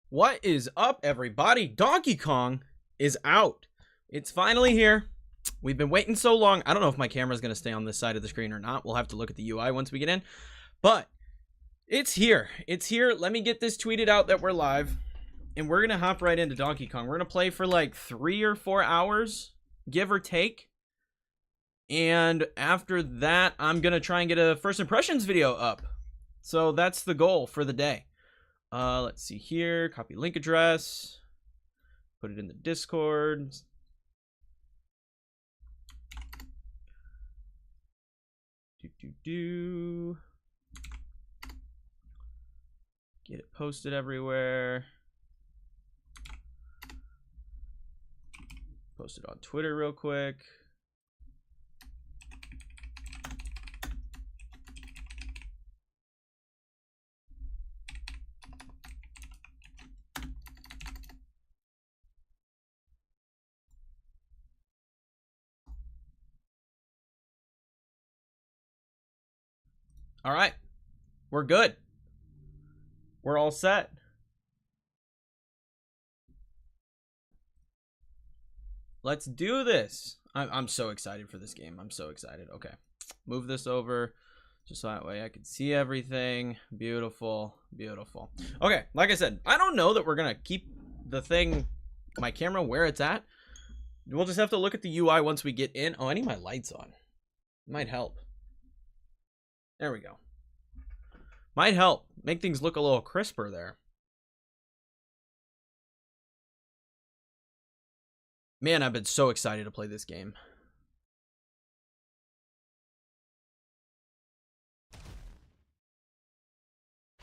What is up, everybody? Donkey Kong is out. It's finally here. We've been waiting so long. I don't know if my camera's going to stay on this side of the screen or not. We'll have to look at the UI once we get in. But it's here. It's here. Let me get this tweeted out that we're live. And we're going to hop right into Donkey Kong. We're going to play for like 3 or 4 hours, give or take. And after that, I'm going to try and get a first impressions video up. So that's the goal for the day. Let's see here. Copy link address. Put it in the Discord. Get it posted everywhere. Post it on Twitter real quick. All right, we're good. We're all set. Let's do this. I'm so excited for this game. I'm so excited. Okay, move this over just so that way I can see everything. Beautiful, beautiful. Okay, like I said, I don't know that we're gonna keep the thing, my camera, where it's at. We'll just have to look at the UI once we get in. Oh, I need my lights on. Might help. There we go. Might help. Make things look a little crisper there. Man, I've been so excited to play this game.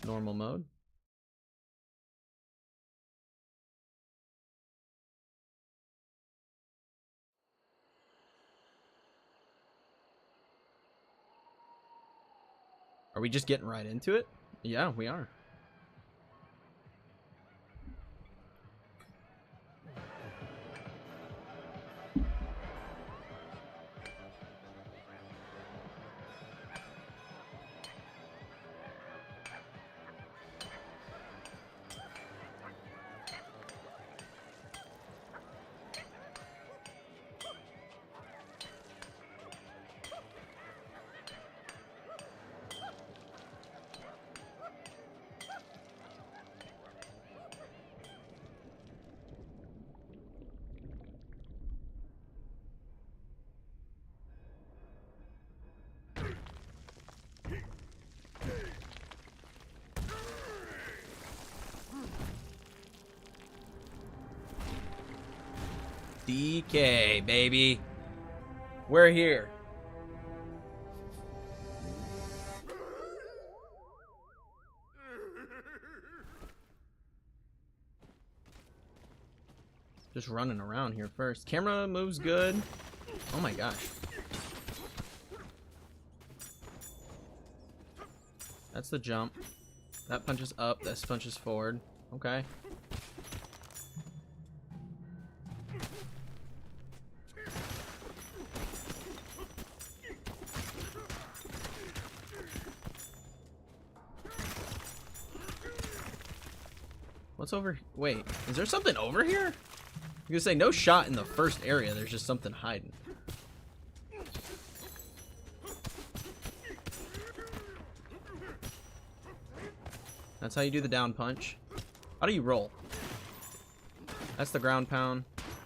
Normal mode. Are we just getting right into it? Yeah, we are. DK, baby. We're here. Just running around here first. Camera moves good. Oh my gosh. That's the jump. That punches up. This punches forward. Okay. What's over? Wait, is there something over here? I'm gonna say no shot in the first area. There's just something hiding. That's how you do the down punch. How do you roll? That's the ground pound.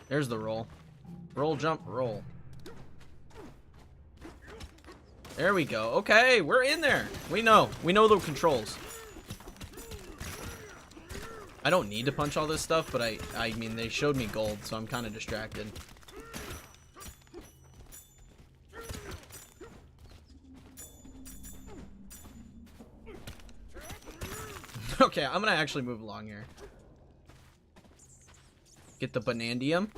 There's the roll. Roll, jump, roll. There we go. Okay, we're in there. We know the controls. I don't need to punch all this stuff, but I mean, they showed me gold, so I'm kind of distracted. Okay, I'm gonna actually move along here. Get the Banandium.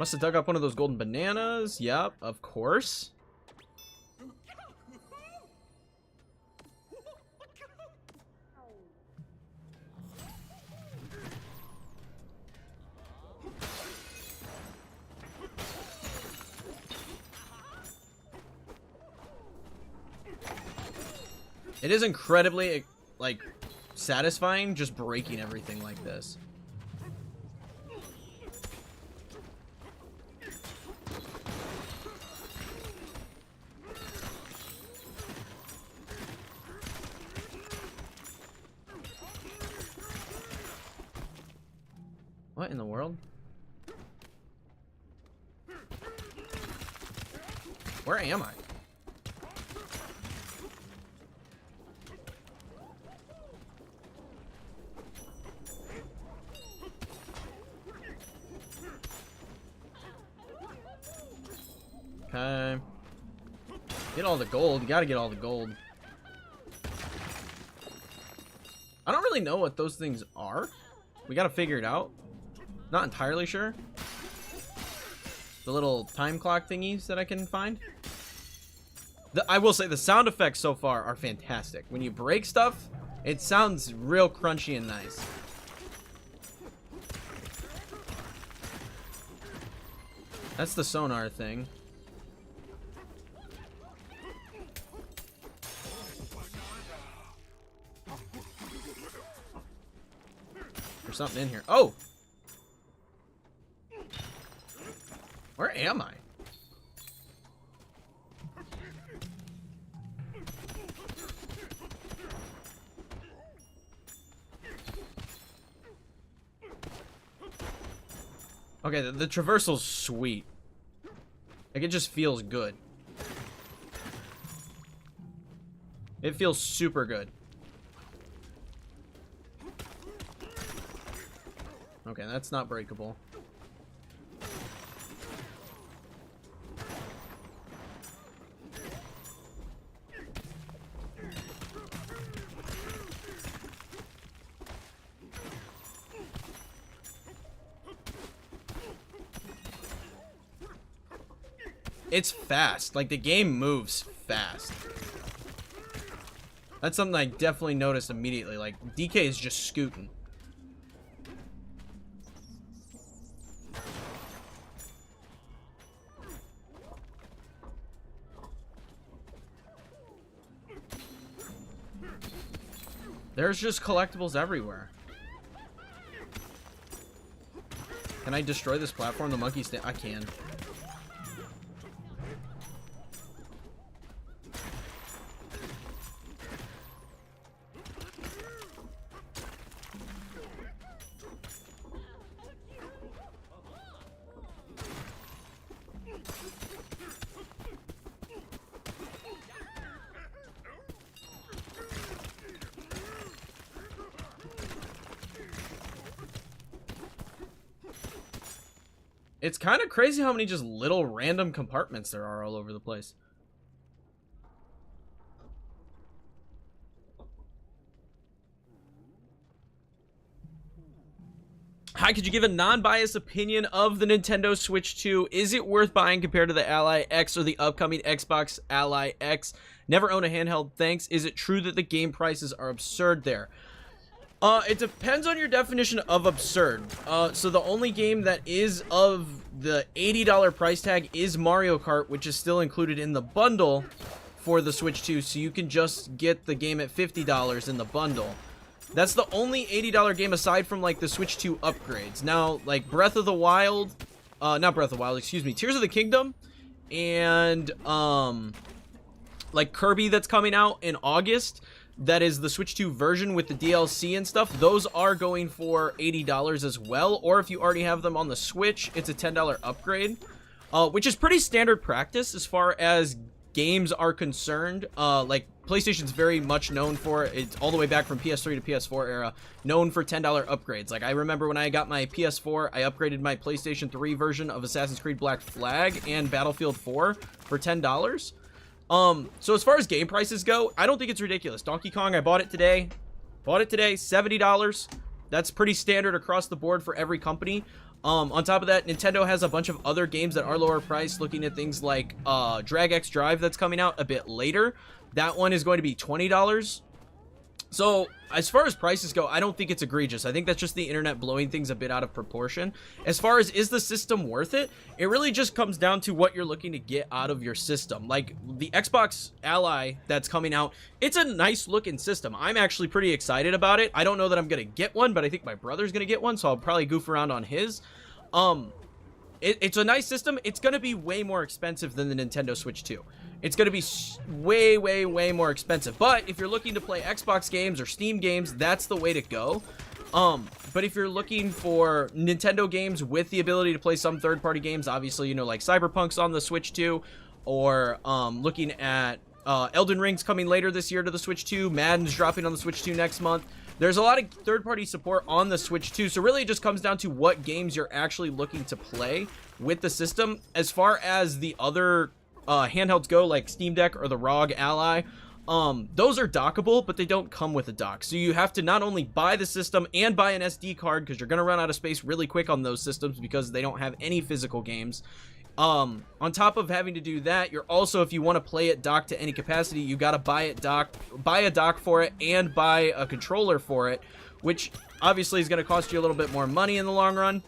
Must have dug up one of those golden bananas. Yep, of course. It is incredibly, like, satisfying just breaking everything like this. What in the world? Where am I? Okay. Get all the gold. You gotta get all the gold. I don't really know what those things are. We gotta figure it out. Not entirely sure. The little time clock thingies that I can find. I will say the sound effects so far are fantastic. When you break stuff, it sounds real crunchy and nice. That's the sonar thing. There's something in here. Oh! Where am I? Okay, the traversal's sweet. Like, it just feels good. It feels super good. Okay, that's not breakable. It's fast. Like, the game moves fast. That's something I definitely noticed immediately. Like, DK is just scooting. There's just collectibles everywhere. Can I destroy this platform? The monkey stand. I can. It's kind of crazy how many just little random compartments there are all over the place. Hi, could you give a non-biased opinion of the Nintendo Switch 2? Is it worth buying compared to the Ally X or the upcoming Xbox Ally X? Never own a handheld, thanks. Is it true that the game prices are absurd there? It depends on your definition of absurd. So the only game that is of the $80 price tag is Mario Kart, which is still included in the bundle for the Switch 2, so you can just get the game at $50 in the bundle. That's the only $80 game aside from, like, the Switch 2 upgrades. Now, like, Breath of the Wild, not Breath of the Wild, excuse me, Tears of the Kingdom, and, like, Kirby that's coming out in August, that is the Switch 2 version with the DLC and stuff, those are going for $80 as well, or if you already have them on the Switch, it's a $10 upgrade, which is pretty standard practice as far as games are concerned. Like, PlayStation's very much known for it, all the way back from PS3 to PS4 era, known for $10 upgrades. Like, I remember when I got my PS4, I upgraded my PlayStation 3 version of Assassin's Creed Black Flag and Battlefield 4 for $10. So as far as game prices go, I don't think it's ridiculous. Donkey Kong, I bought it today, $70. That's pretty standard across the board for every company. On top of that, Nintendo has a bunch of other games that are lower priced, looking at things like Drag X Drive that's coming out a bit later. That one is going to be $20. So as far as prices go, I don't think it's egregious. I think that's just the internet blowing things a bit out of proportion. As far as is the system worth it, it really just comes down to what you're looking to get out of your system. Like the Xbox Ally that's coming out, it's a nice looking system. I'm actually pretty excited about it. I don't know that I'm gonna get one, but I think my brother's gonna get one, so I'll probably goof around on his. It's a nice system. It's gonna be way more expensive than the Nintendo Switch 2. It's going to be way more expensive. But if you're looking to play Xbox games or Steam games, that's the way to go. But if you're looking for Nintendo games with the ability to play some third-party games, obviously, you know, like Cyberpunk's on the Switch 2, or looking at Elden Ring's coming later this year to the Switch 2, Madden's dropping on the Switch 2 next month. There's a lot of third-party support on the Switch 2, so really it just comes down to what games you're actually looking to play with the system. As far as the other handhelds go, like Steam Deck or the ROG Ally, those are dockable, but they don't come with a dock. So you have to not only buy the system and buy an SD card, because you're going to run out of space really quick on those systems because they don't have any physical games. On top of having to do that, you're also, if you want to play it docked to any capacity, you got to buy a dock for it and buy a controller for it, which obviously is going to cost you a little bit more money in the long run.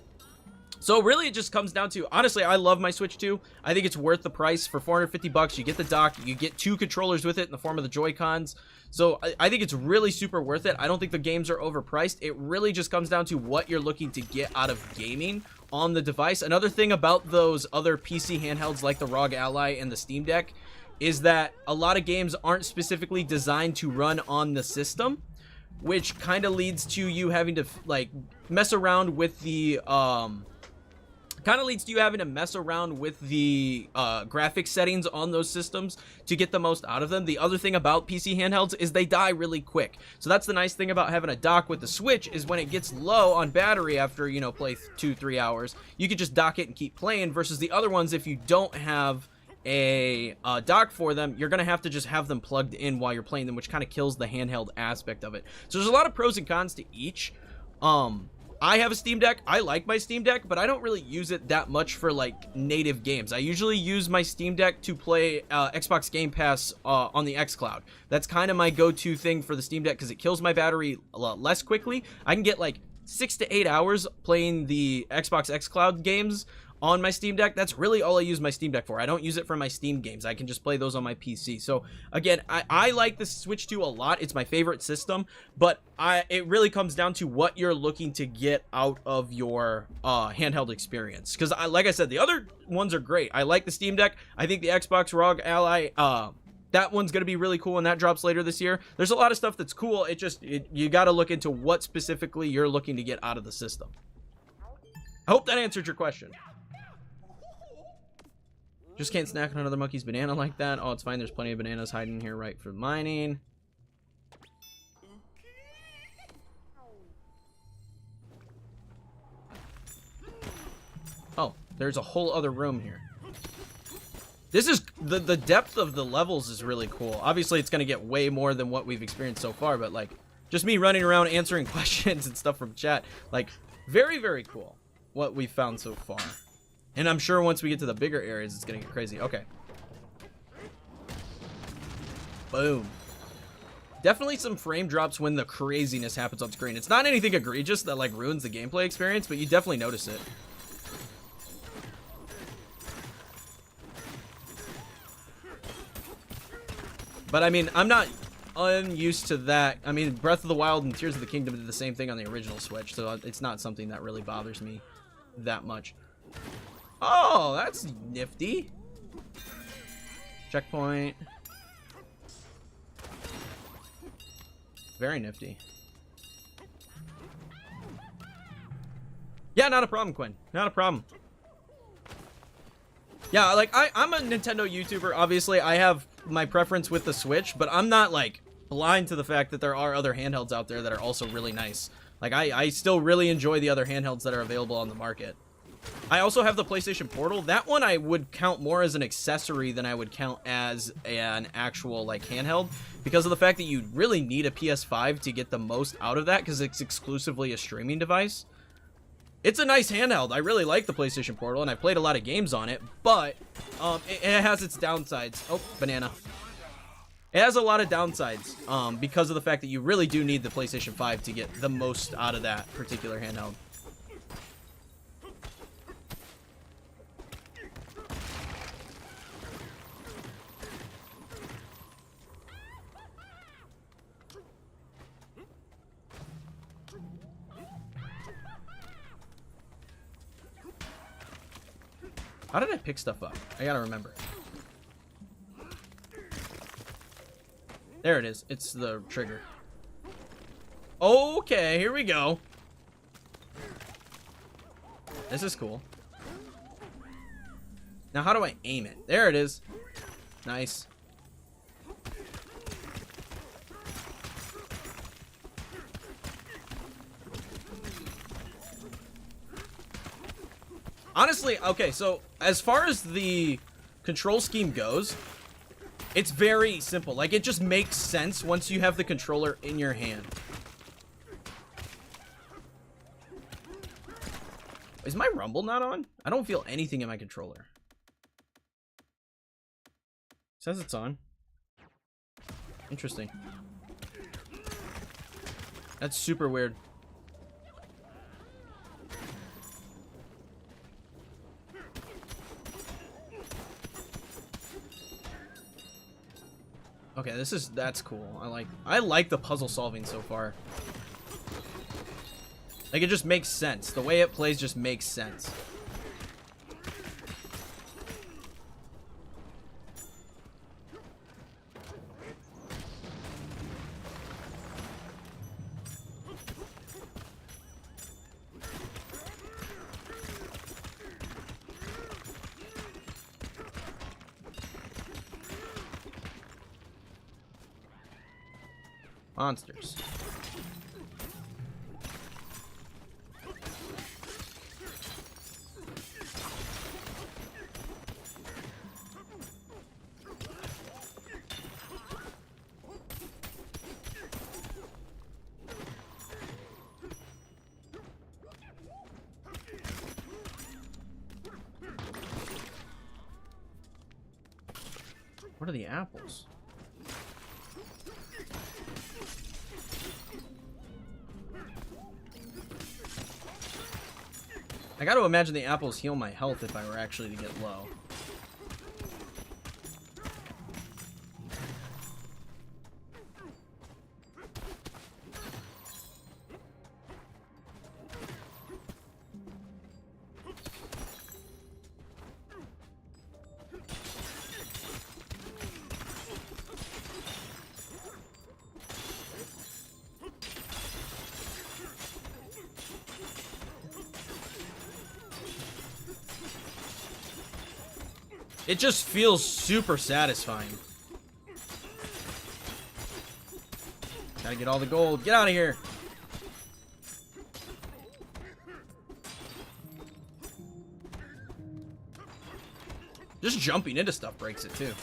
So really it just comes down to, honestly, I love my Switch 2. I think it's worth the price. For 450 bucks, you get the dock, you get 2 controllers with it in the form of the Joy-Cons. So I think it's really super worth it. I don't think the games are overpriced. It really just comes down to what you're looking to get out of gaming on the device. Another thing about those other PC handhelds like the ROG Ally and the Steam Deck is that a lot of games aren't specifically designed to run on the system, which kind of leads to you having to like mess around with the graphics settings on those systems to get the most out of them. The other thing about PC handhelds is they die really quick. So that's the nice thing about having a dock with the Switch, is when it gets low on battery after, you know, play 2-3 hours, you could just dock it and keep playing, versus the other ones, if you don't have a dock for them, you're gonna have to just have them plugged in while you're playing them, which kind of kills the handheld aspect of it. So there's a lot of pros and cons to each. I have a Steam Deck. I like my Steam Deck, but I don't really use it that much for like native games. I usually use my Steam Deck to play Xbox Game Pass on the xCloud. That's kind of my go-to thing for the Steam Deck, because it kills my battery a lot less quickly. I can get like 6 to 8 hours playing the Xbox xCloud games on my Steam Deck. That's really all I use my Steam Deck for. I don't use it for my Steam games. I can just play those on my PC. So again, I like the Switch 2 a lot. It's my favorite system, but it really comes down to what you're looking to get out of your handheld experience. Because like I said, the other ones are great. I like the Steam Deck. I think the Xbox ROG Ally, that one's going to be really cool, and that drops later this year. There's a lot of stuff that's cool. You got to look into what specifically you're looking to get out of the system. I hope that answered your question. Just can't snack on another monkey's banana like that. Oh, it's fine. There's plenty of bananas hiding here right for mining. Oh, there's a whole other room here. This is the depth of the levels is really cool. Obviously, it's going to get way more than what we've experienced so far, but like just me running around answering questions and stuff from chat, like very cool what we've found so far. And I'm sure once we get to the bigger areas, it's going to get crazy. Okay. Boom. Definitely some frame drops when the craziness happens on screen. It's not anything egregious that like ruins the gameplay experience, but you definitely notice it. But I mean, I'm not unused to that. I mean, Breath of the Wild and Tears of the Kingdom did the same thing on the original Switch, so it's not something that really bothers me that much. Oh, that's nifty. Checkpoint. Very nifty. Yeah, not a problem, Quinn. Not a problem. Yeah, like, I'm a Nintendo YouTuber. Obviously, I have my preference with the Switch, but I'm not, like, blind to the fact that there are other handhelds out there that are also really nice. Like, I still really enjoy the other handhelds that are available on the market. I also have the PlayStation Portal. That one I would count more as an accessory than I would count as an actual, like, handheld, because of the fact that you really need a PS5 to get the most out of that, because it's exclusively a streaming device. It's a nice handheld. I really like the PlayStation Portal, and I've played a lot of games on it, but it has its downsides. Oh, banana. It has a lot of downsides because of the fact that you really do need the PlayStation 5 to get the most out of that particular handheld. How did I pick stuff up? I gotta remember. There it is. It's the trigger. Okay, here we go. This is cool. Now, how do I aim it? There it is. Nice. Honestly, okay, so as far as the control scheme goes, it's very simple. Like, it just makes sense once you have the controller in your hand. Is my rumble not on? I don't feel anything in my controller. It says it's on. Interesting. That's super weird. Okay, that's cool. I like the puzzle solving so far. Like, it just makes sense. The way it plays just makes sense. Monsters. What are the apples? I gotta imagine the apples heal my health if I were actually to get low. It just feels super satisfying. Gotta get all the gold. Get out of here. Just jumping into stuff breaks it too.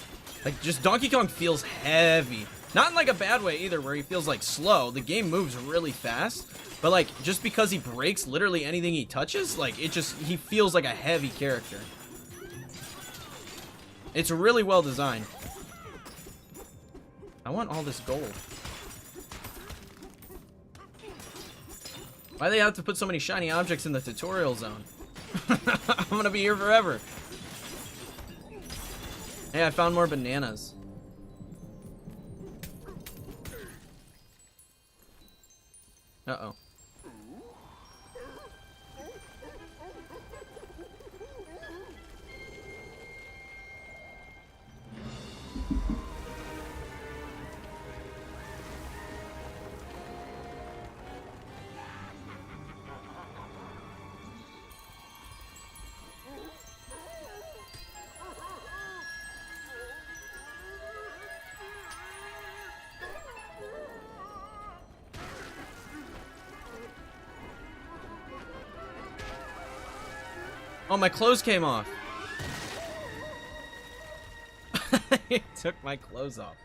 Like, just Donkey Kong feels heavy. Not in like a bad way either, where he feels like slow. The game moves really fast. But like, just because he breaks literally anything he touches, like, he feels like a heavy character. It's really well designed. I want all this gold. Why do they have to put so many shiny objects in the tutorial zone? I'm gonna be here forever. Hey, I found more bananas. Uh-oh. Oh, my clothes came off. It took my clothes off.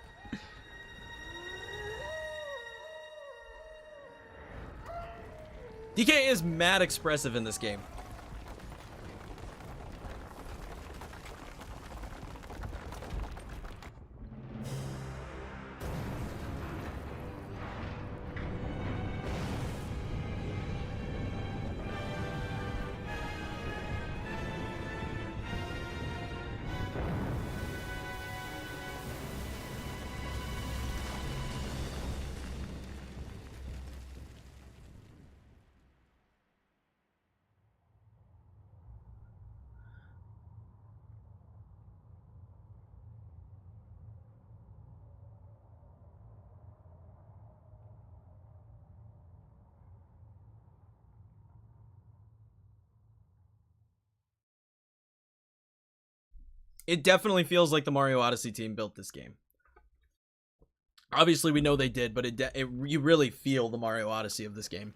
DK is mad expressive in this game. It definitely feels like the Mario Odyssey team built this game. Obviously, we know they did, but you really feel the Mario Odyssey of this game.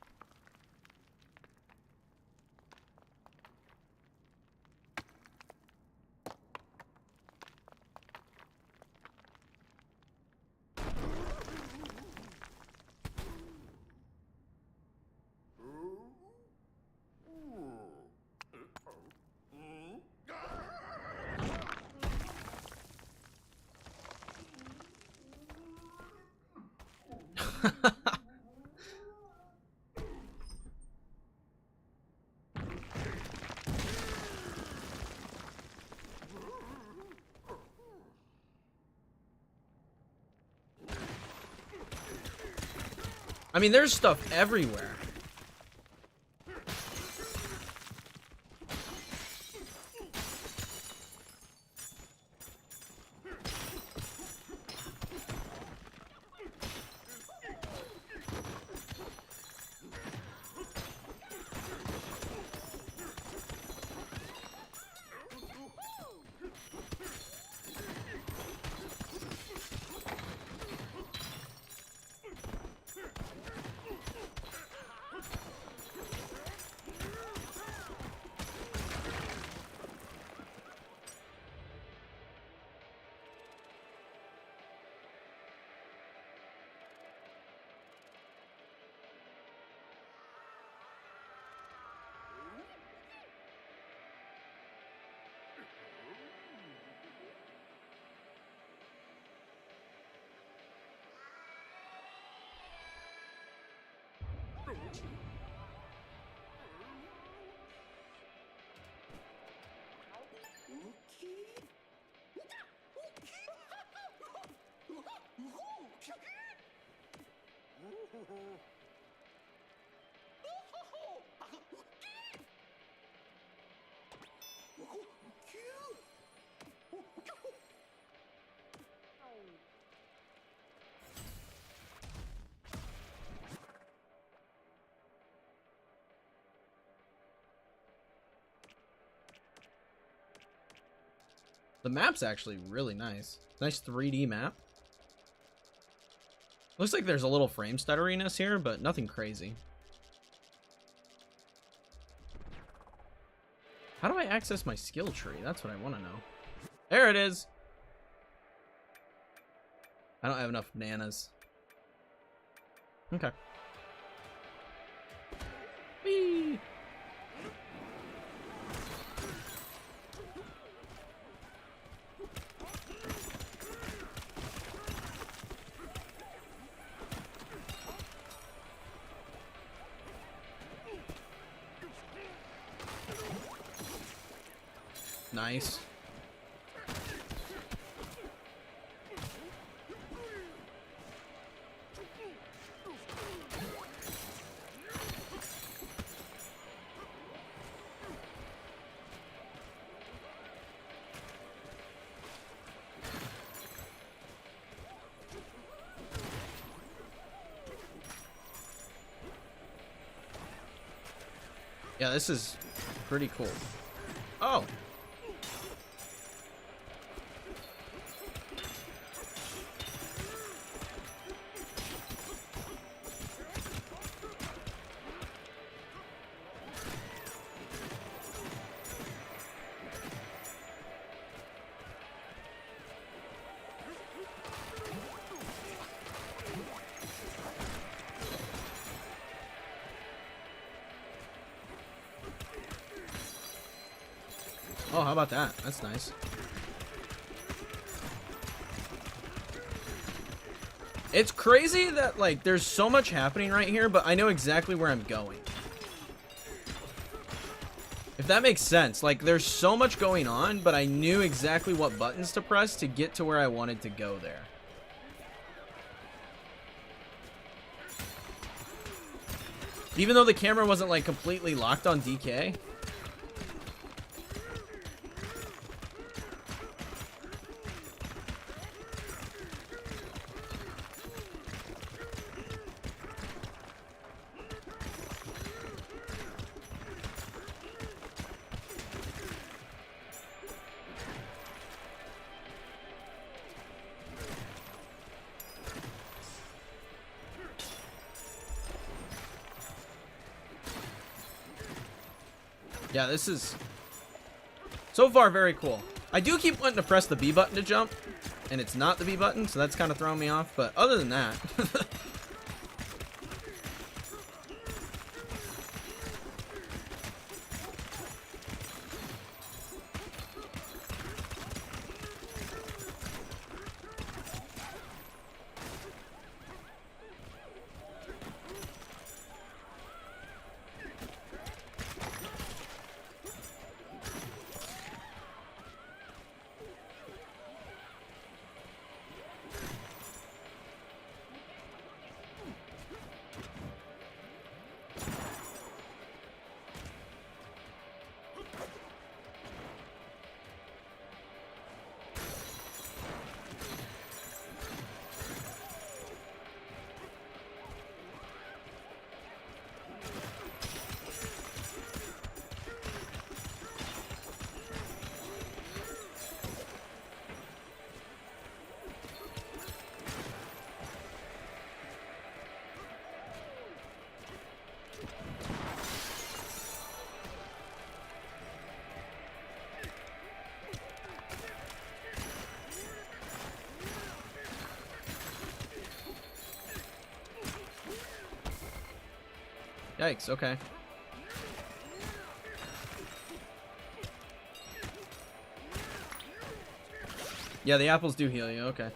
I mean, there's stuff everywhere. The map's actually really nice. Nice 3D map. Looks like there's a little frame stutteriness here, but nothing crazy. How do I access my skill tree? That's what I want to know. There it is. I don't have enough nanas. Okay. Whee! Nice. Yeah, this is pretty cool. Oh. Oh, how about that? That's nice. It's crazy that, like, there's so much happening right here, but I know exactly where I'm going. If that makes sense. Like, there's so much going on, but I knew exactly what buttons to press to get to where I wanted to go there. Even though the camera wasn't, like, completely locked on DK. Yeah, this is so far very cool. I do keep wanting to press the B button to jump, and it's not the B button, so that's kind of throwing me off. But other than that, yikes, okay. Yeah, the apples do heal you, okay.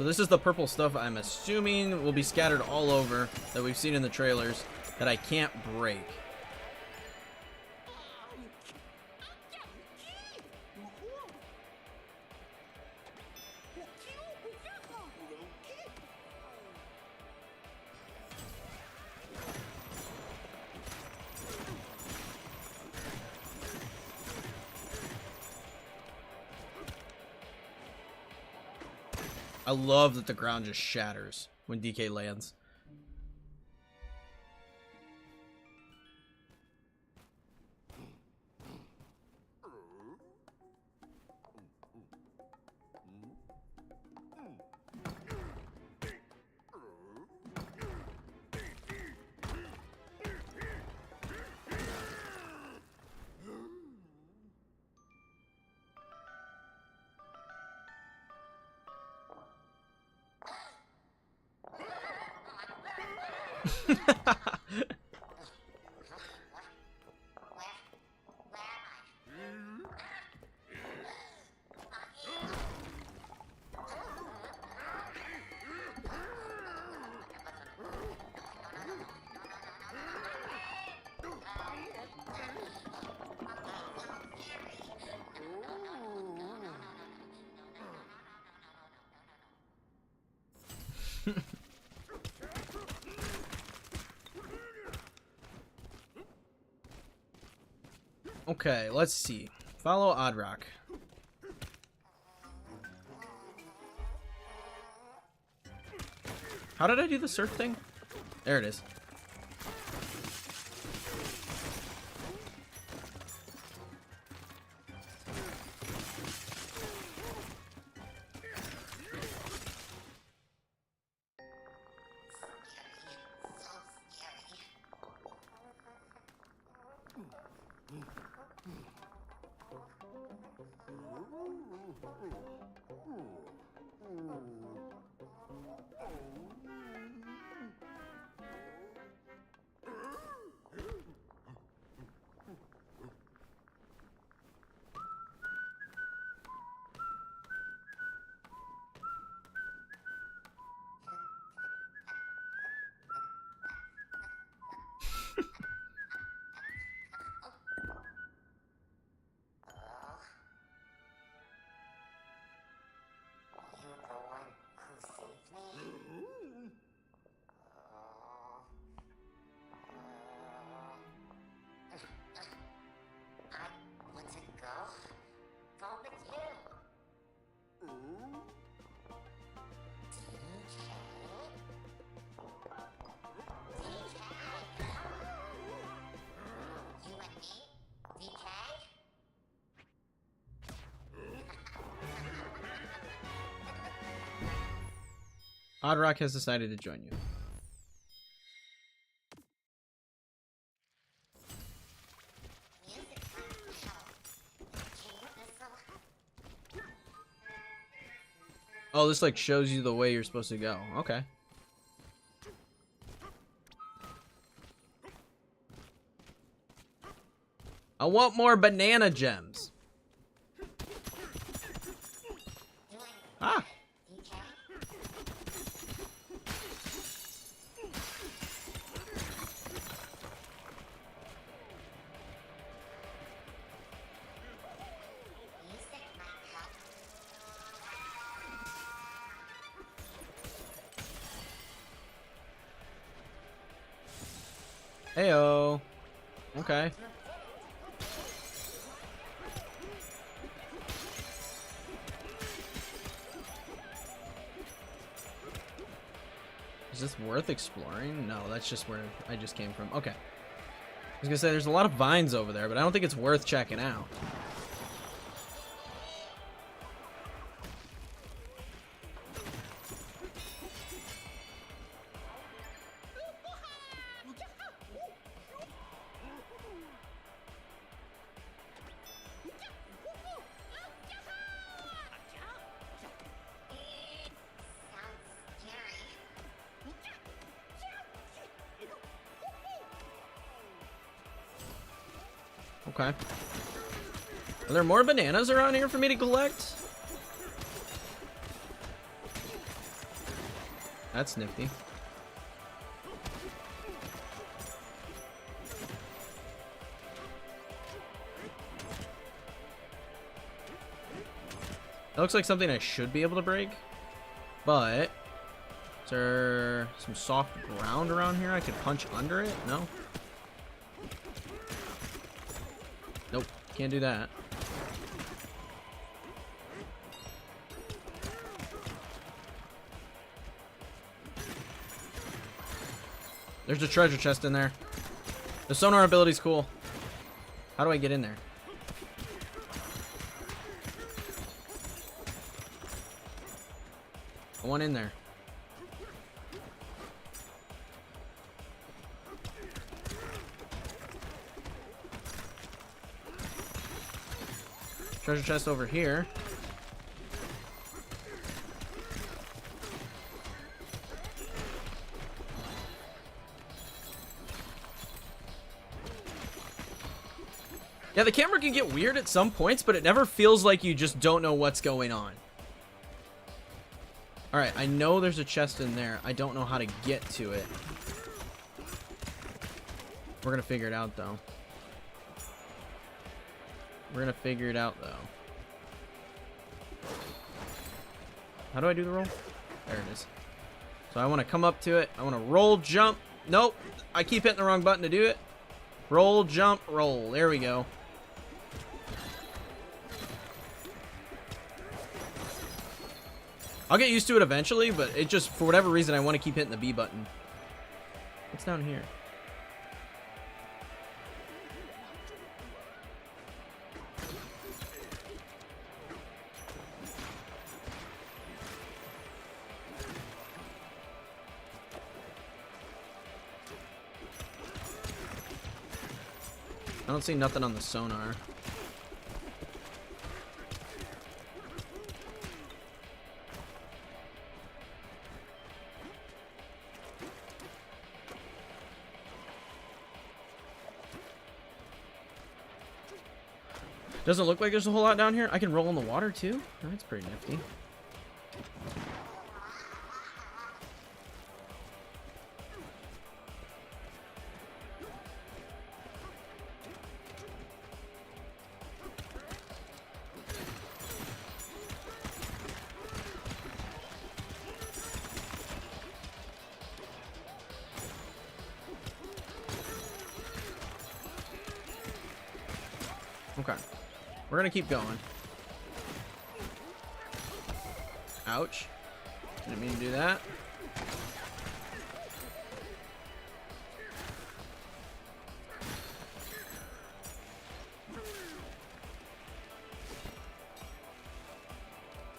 So this is the purple stuff I'm assuming will be scattered all over that we've seen in the trailers that I can't break. I love that the ground just shatters when DK lands. Okay, let's see. Follow Oddrock. How did I do the surf thing? There it is. Oddrock has decided to join you. Oh, this like shows you the way you're supposed to go. Okay. I want more banana gems. Ah. Heyo. Okay. Is this worth exploring? No, that's just where I just came from. Okay. I was gonna say there's a lot of vines over there, but I don't think it's worth checking out. Okay. Are there more bananas around here for me to collect? That's nifty. That looks like something I should be able to break. But is there some soft ground around here I could punch under it? No? Nope, can't do that. There's a treasure chest in there. The sonar ability's cool. How do I get in there? I want in there. Treasure chest over here. Yeah, the camera can get weird at some points, but it never feels like you just don't know what's going on. Alright, I know there's a chest in there. I don't know how to get to it. We're gonna figure it out, though. We're gonna figure it out, though. How do I do the roll? There it is. So I want to come up to it. I want to roll, jump. Nope. I keep hitting the wrong button to do it. Roll, jump, roll. There we go. I'll get used to it eventually, but it just, for whatever reason, I want to keep hitting the B button. What's down here? I don't see nothing on the sonar. Doesn't look like there's a whole lot down here. I can roll in the water too. That's pretty nifty. Okay. We're gonna keep going. Ouch. Didn't mean to do that.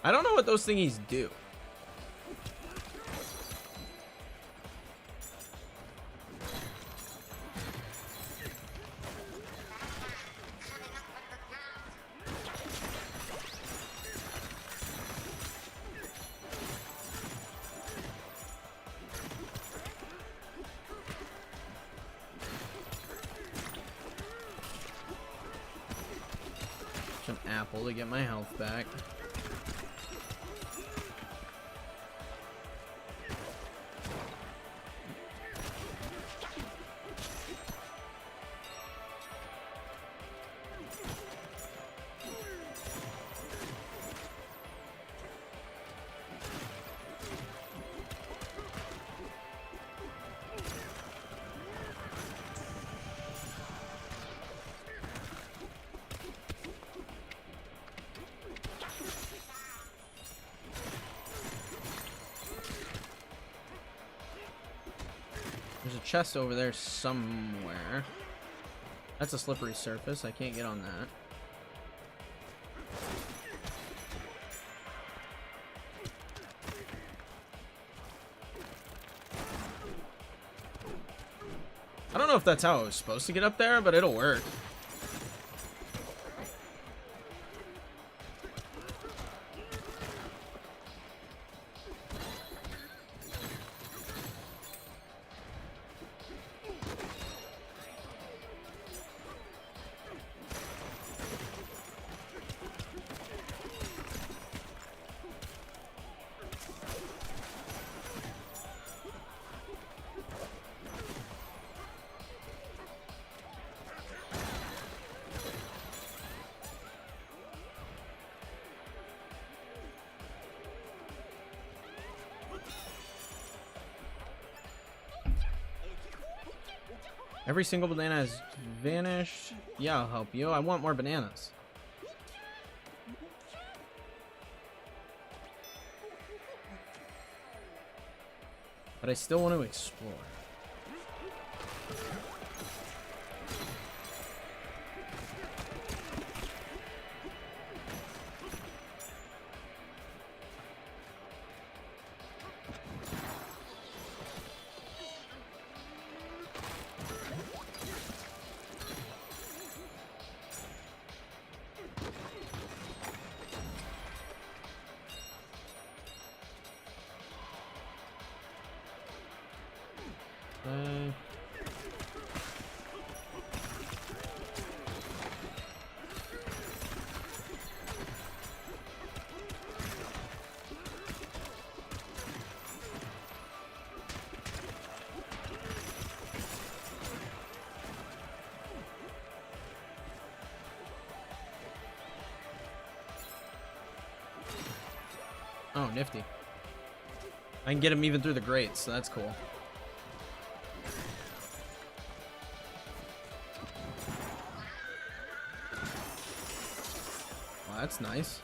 I don't know what those thingies do. An apple to get my health back. There's a chest over there somewhere. That's a slippery surface. I can't get on that. I don't know if that's how I was supposed to get up there, but it'll work. Every single banana has vanished. Yeah, I'll help you. I want more bananas. But I still want to explore. Oh, nifty. I can get him even through the grates, so that's cool. Well, that's nice.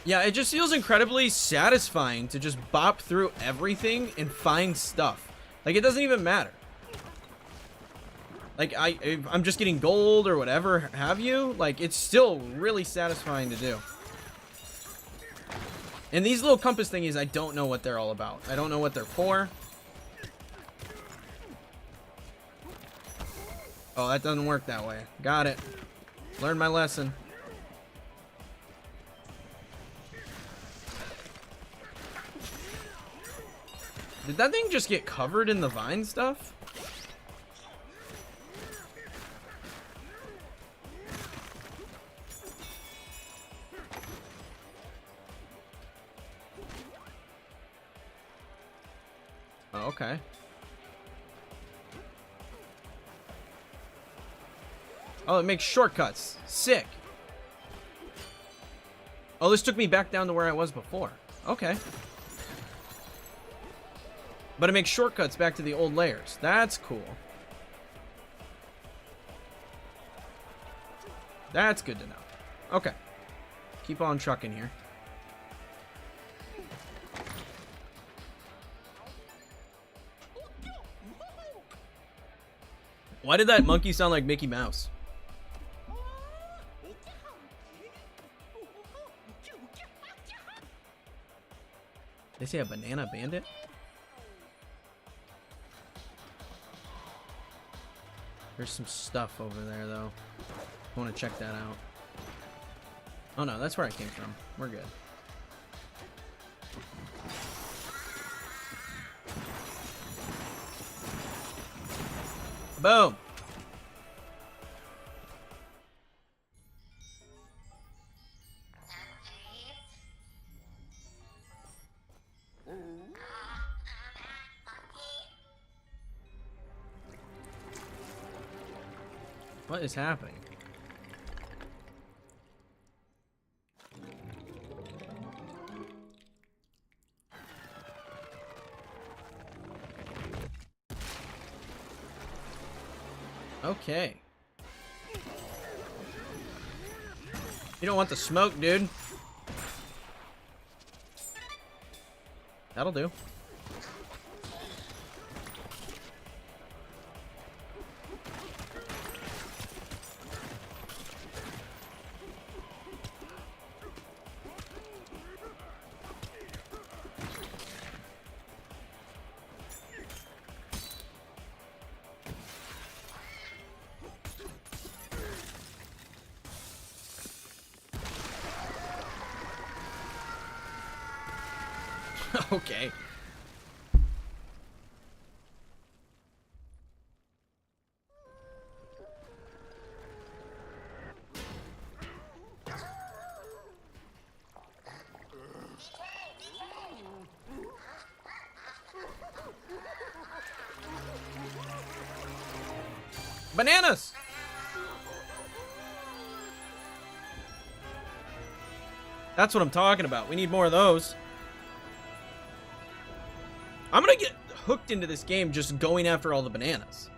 Yeah, it just feels incredibly satisfying to just bop through everything and find stuff. Like, it doesn't even matter. Like, if I'm just getting gold or whatever have you, like, it's still really satisfying to do. And these little compass thingies, I don't know what they're all about. I don't know what they're for. Oh, that doesn't work that way. Got it. Learned my lesson. Did that thing just get covered in the vine stuff? Oh, okay. Oh, it makes shortcuts. Sick. Oh, this took me back down to where I was before. Okay. But it makes shortcuts back to the old layers. That's cool. That's good to know. Okay. Keep on trucking here. Why did that monkey sound like Mickey Mouse? They say a banana bandit? There's some stuff over there, though. I want to check that out. Oh, no, that's where I came from. We're good. Boom! What is happening? Okay. You don't want the smoke, dude. That'll do. Okay. Bananas! That's what I'm talking about. We need more of those. I'm gonna get hooked into this game just going after all the bananas.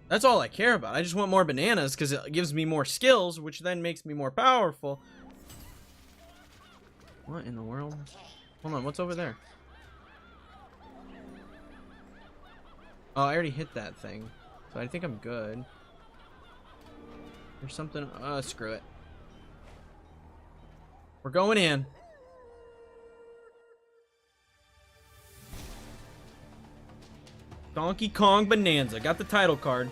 That's all I care about. I just want more bananas because it gives me more skills, which then makes me more powerful. What in the world? Hold on, what's over there? Oh, I already hit that thing. So I think I'm good. There's something... screw it. We're going in. Donkey Kong Bananza. Got the title card.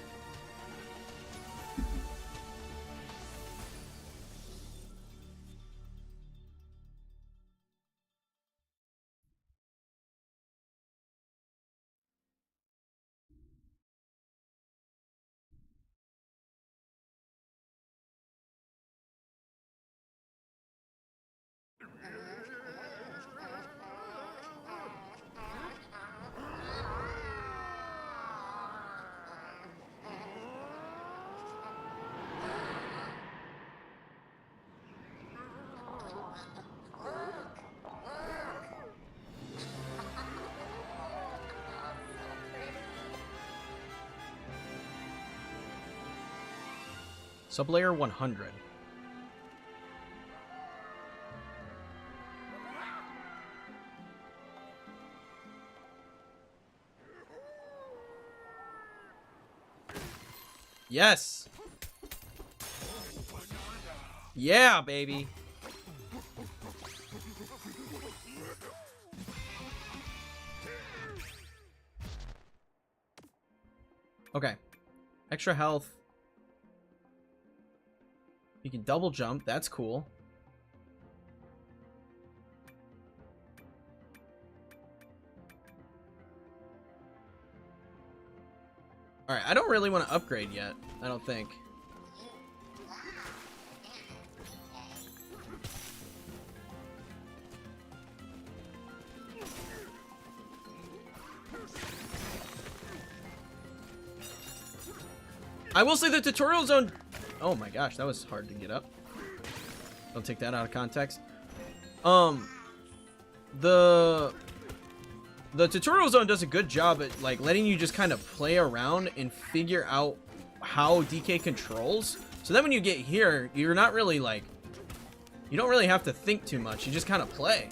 Sublayer 100. Yes. Yeah, baby. Okay. Extra health. You can double jump. That's cool. Alright, I don't really want to upgrade yet. I don't think. I will say the tutorial zone... Oh my gosh, that was hard to get up. Don't take that out of context. The tutorial zone does a good job at like letting you just kind of play around and figure out how DK controls. So then when you get here, you're not really like... You don't really have to think too much. You just kind of play.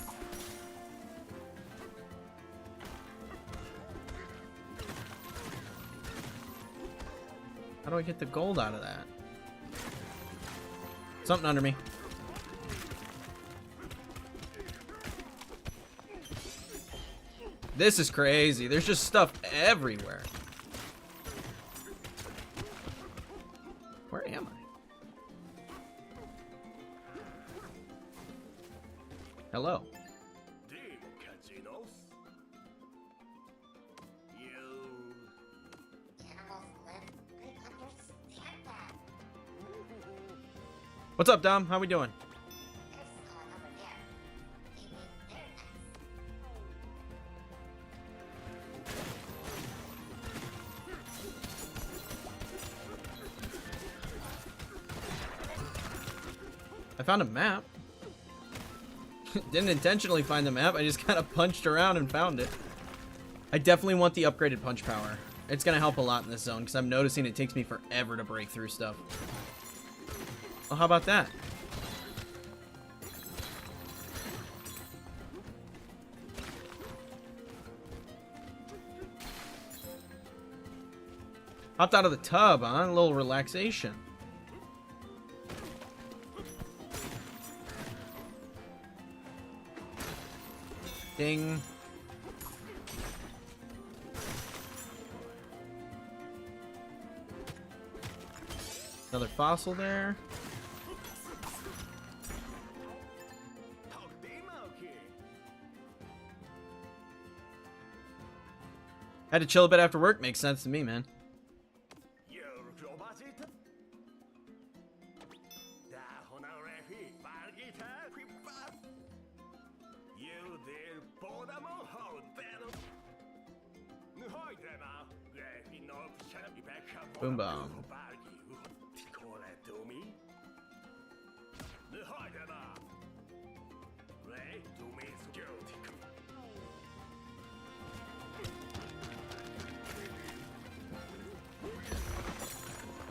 How do I get the gold out of that? Something under me. This is crazy. There's just stuff everywhere. Where am I? Hello. What's up, Dom? How we doing? I found a map. Didn't intentionally find the map. I just kind of punched around and found it. I definitely want the upgraded punch power. It's going to help a lot in this zone because I'm noticing it takes me forever to break through stuff. Well, how about that? Hopped out of the tub, huh? A little relaxation. Ding. Another fossil there. Had to chill a bit after work. Makes sense to me, man. Boom bomb.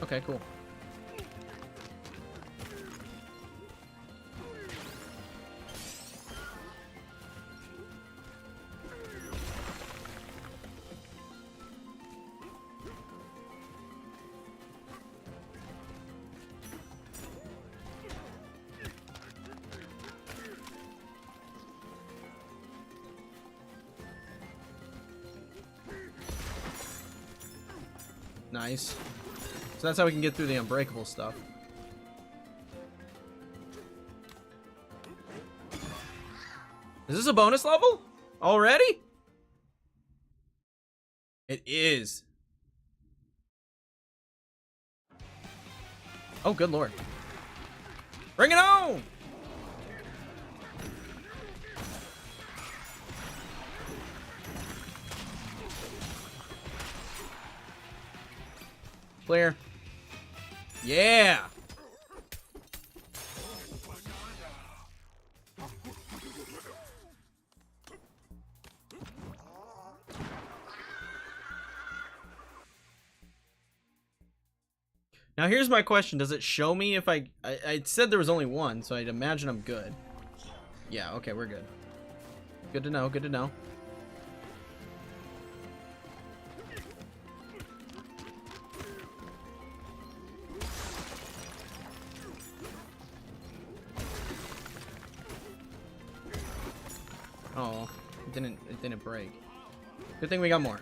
Okay, cool. Nice. So that's how we can get through the unbreakable stuff. Is this a bonus level? Already? It is. Oh, good lord. Bring it on! Clear. Yeah. Now here's my question. Does it show me if I said there was only one, so I'd imagine I'm good. Yeah, okay, we're good. Good to know, good to know. Oh, it didn't break. Good thing we got more.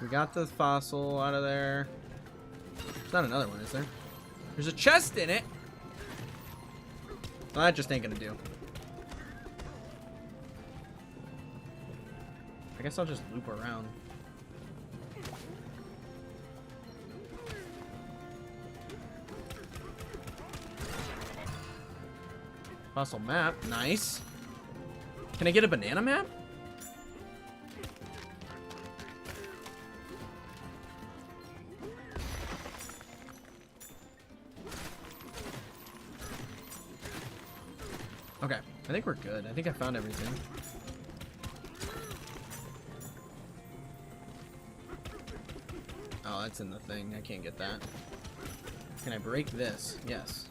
We got the fossil out of there. There's not another one, is there? There's a chest in it. Well, that just ain't gonna do. I guess I'll just loop around. Fossil map, nice. Can I get a banana map? Okay, I think we're good. I think I found everything. Oh, that's in the thing. I can't get that. Can I break this? Yes.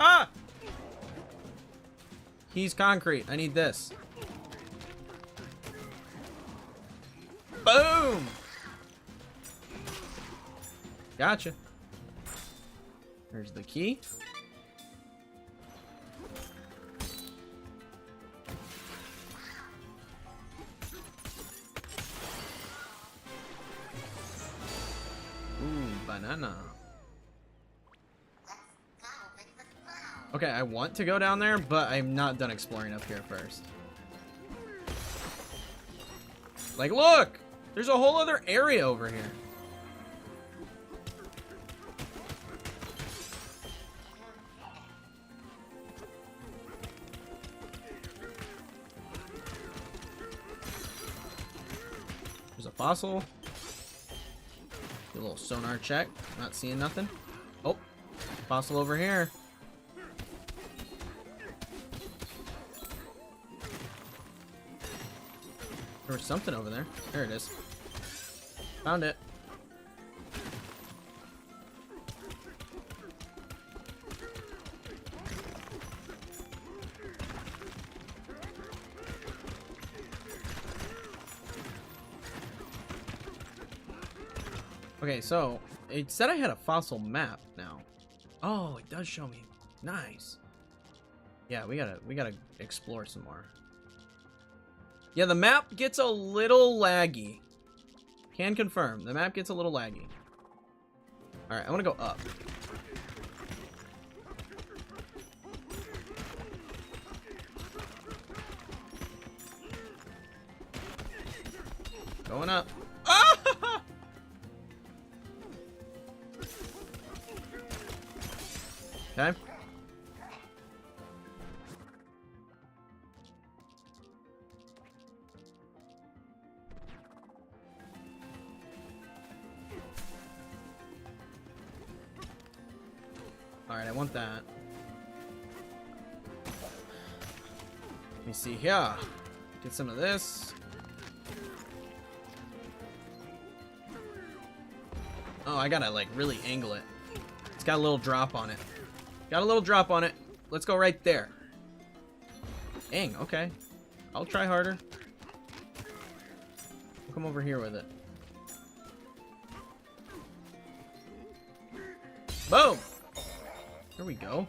Ah! He's concrete. I need this. Boom! Gotcha. There's the key. Ooh, banana. Okay, I want to go down there, but I'm not done exploring up here first. Like, look! There's a whole other area over here. There's a fossil. Do a little sonar check. Not seeing nothing. Oh, fossil over here. There was something over there. There it is. Found it. Okay, so it said I had a fossil map now. Oh, it does show me. Nice. Yeah, we gotta explore some more. Yeah, the map gets a little laggy. Can confirm. The map gets a little laggy. Alright, I want to go up. Going up. Ah! Okay. Alright, I want that. Let me see here. Get some of this. Oh, I gotta like really angle it. It's got a little drop on it. Got a little drop on it. Let's go right there. Dang, okay. I'll try harder. I'll come over here with it. Boom! There we go.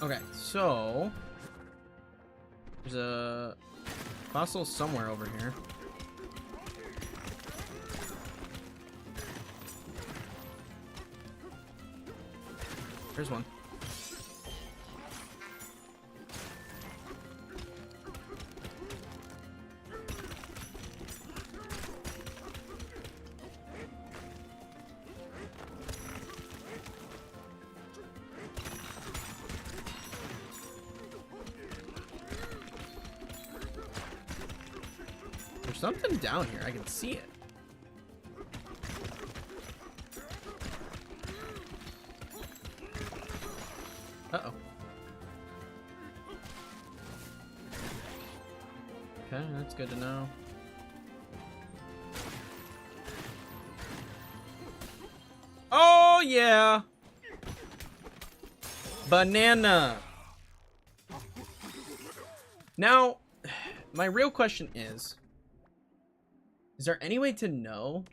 Okay, so there's a fossil somewhere over here. There's one. There's something down here. I can see it. Uh-oh. Okay, that's good to know. Oh, yeah! Banana! Now, my real question is there any way to know?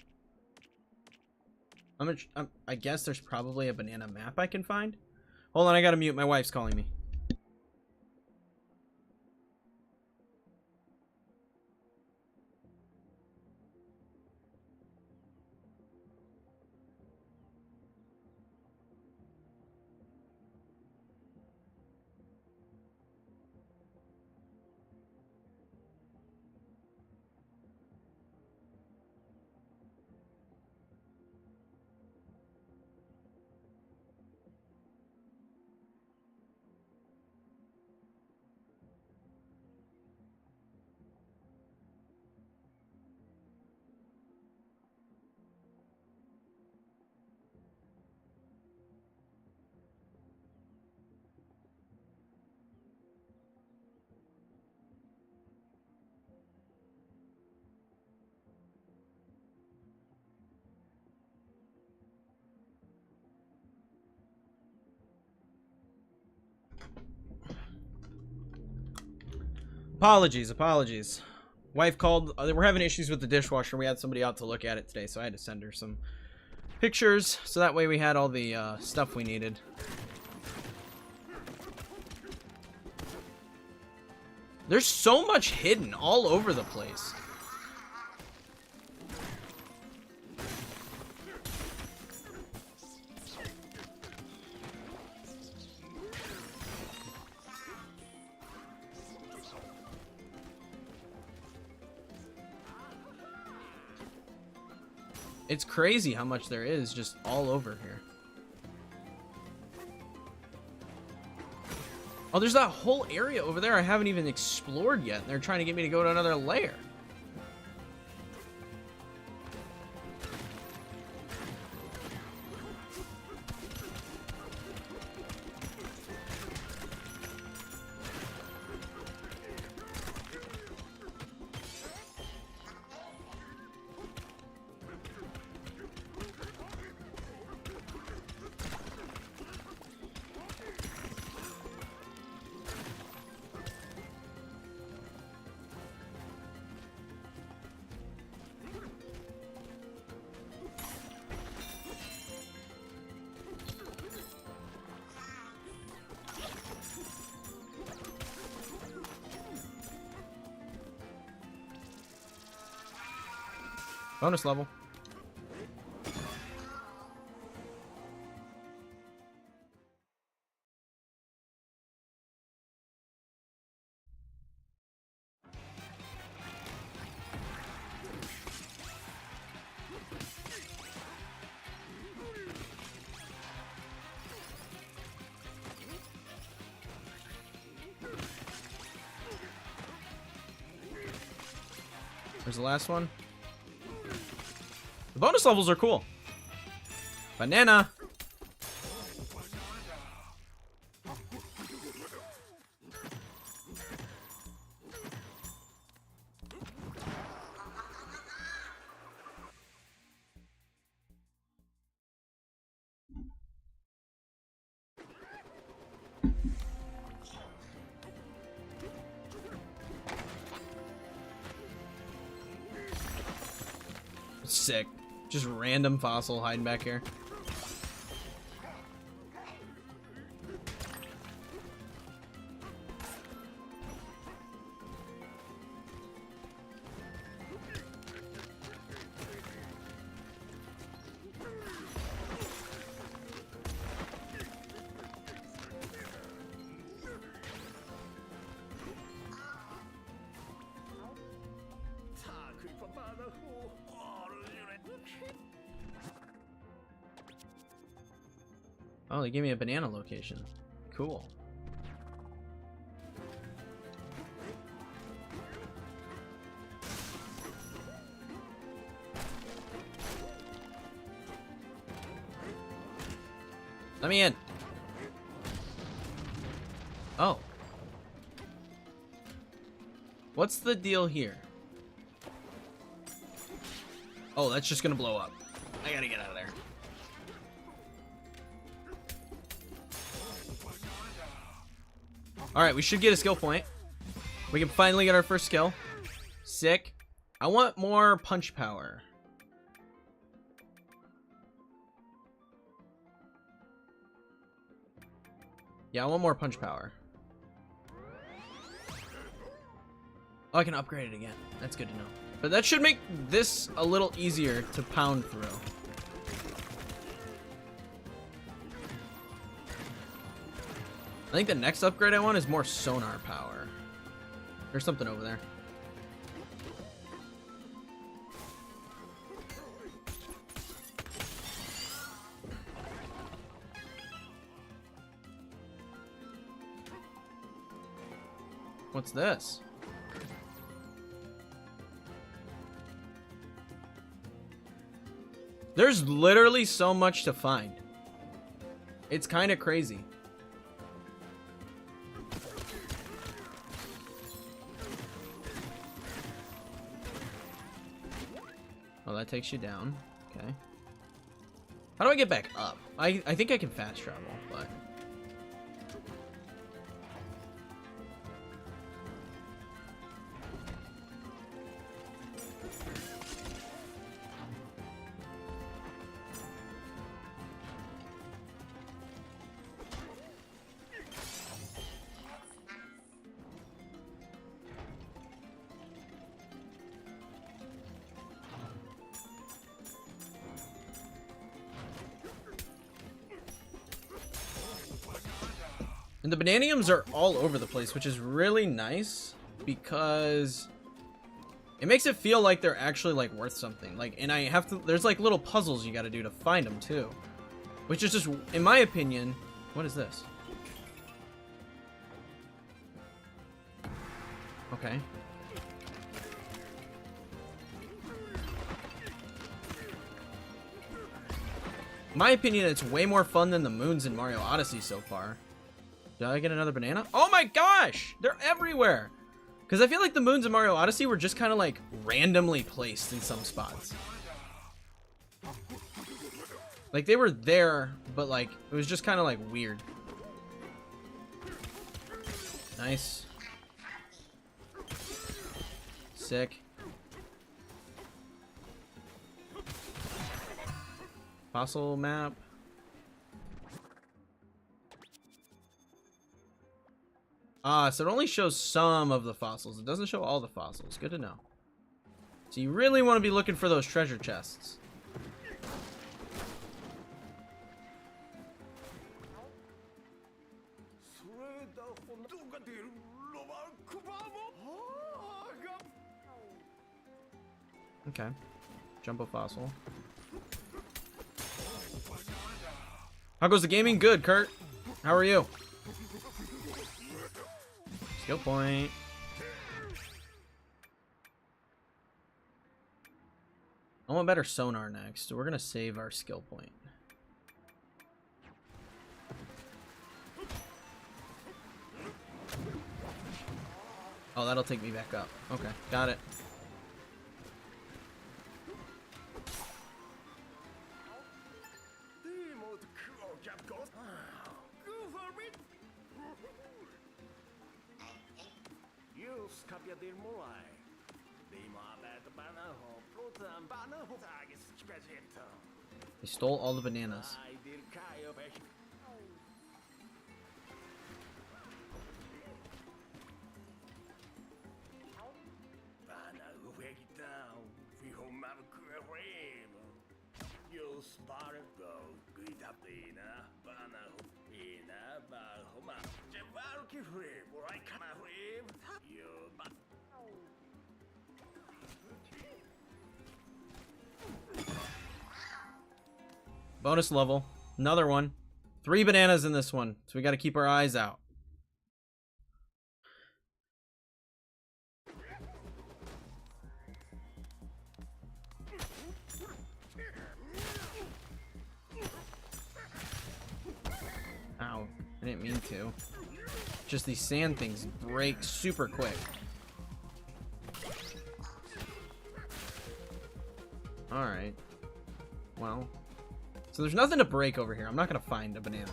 I guess there's probably a banana map I can find. Hold on, I gotta mute. My wife's calling me. Apologies. Wife called. We're having issues with the dishwasher. We had somebody out to look at it today, so I had to send her some pictures, so that way we had all the stuff we needed. There's so much hidden all over the place. It's crazy how much there is just all over here. Oh, there's that whole area over there I haven't even explored yet. And they're trying to get me to go to another layer. Bonus level. There's the last one. The bonus levels are cool. Banana. Sick. Just random fossil hiding back here. Oh, they gave me a banana location. Cool. Let me in. Oh. What's the deal here? Oh, that's just gonna blow up. I gotta get out of there. Alright, we should get a skill point. We can finally get our first skill. Sick. I want more punch power. Yeah, I want more punch power. Oh, I can upgrade it again. That's good to know. But that should make this a little easier to pound through. I think the next upgrade I want is more sonar power. There's something over there. What's this? There's literally so much to find. It's kind of crazy. Oh, that takes you down. Okay. How do I get back up? I think I can fast travel, but... And the bananiums are all over the place, which is really nice because it makes it feel like they're actually like worth something. Like, and I have to, there's like little puzzles you got to do to find them too, which is just, in my opinion, what is this? Okay. In my opinion, it's way more fun than the moons in Mario Odyssey so far. Did I get another banana? Oh my gosh! They're everywhere! Because I feel like the moons in Mario Odyssey were just kind of like randomly placed in some spots. Like they were there, but like it was just kind of like weird. Nice. Sick. Fossil map. So it only shows some of the fossils. It doesn't show all the fossils. Good to know. So you really want to be looking for those treasure chests. Okay. Jumbo fossil. How goes the gaming? Good, Kurt. How are you? Skill point. I want better sonar next, so we're gonna save our skill point. Oh, that'll take me back up. Okay, got it. He stole all the bananas. Bonus level. Another one. 3 bananas in this one, so we got to keep our eyes out. didn't mean to. Just these sand things break super quick. Alright. Well. So there's nothing to break over here. I'm not gonna find a banana.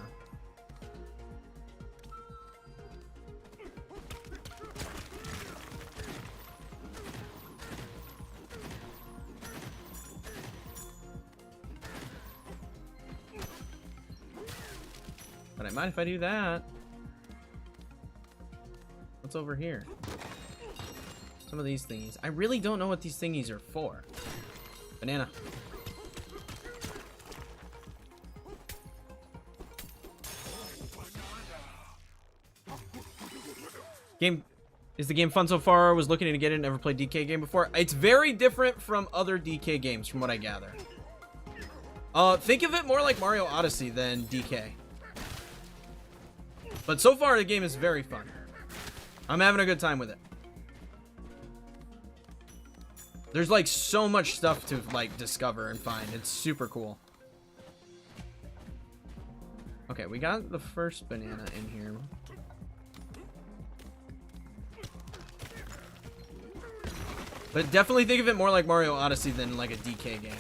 But I mind if I do that. What's over here? Some of these thingies. I really don't know what these thingies are for. Banana. Game. Is the game fun so far? I was looking to get it. Never played DK game before. It's very different from other DK games from what I gather. Think of it more like Mario Odyssey than DK. But so far, the game is very fun. I'm having a good time with it. There's like so much stuff to like discover and find. It's super cool. Okay, we got the first banana in here. But definitely think of it more like Mario Odyssey than like a DK game.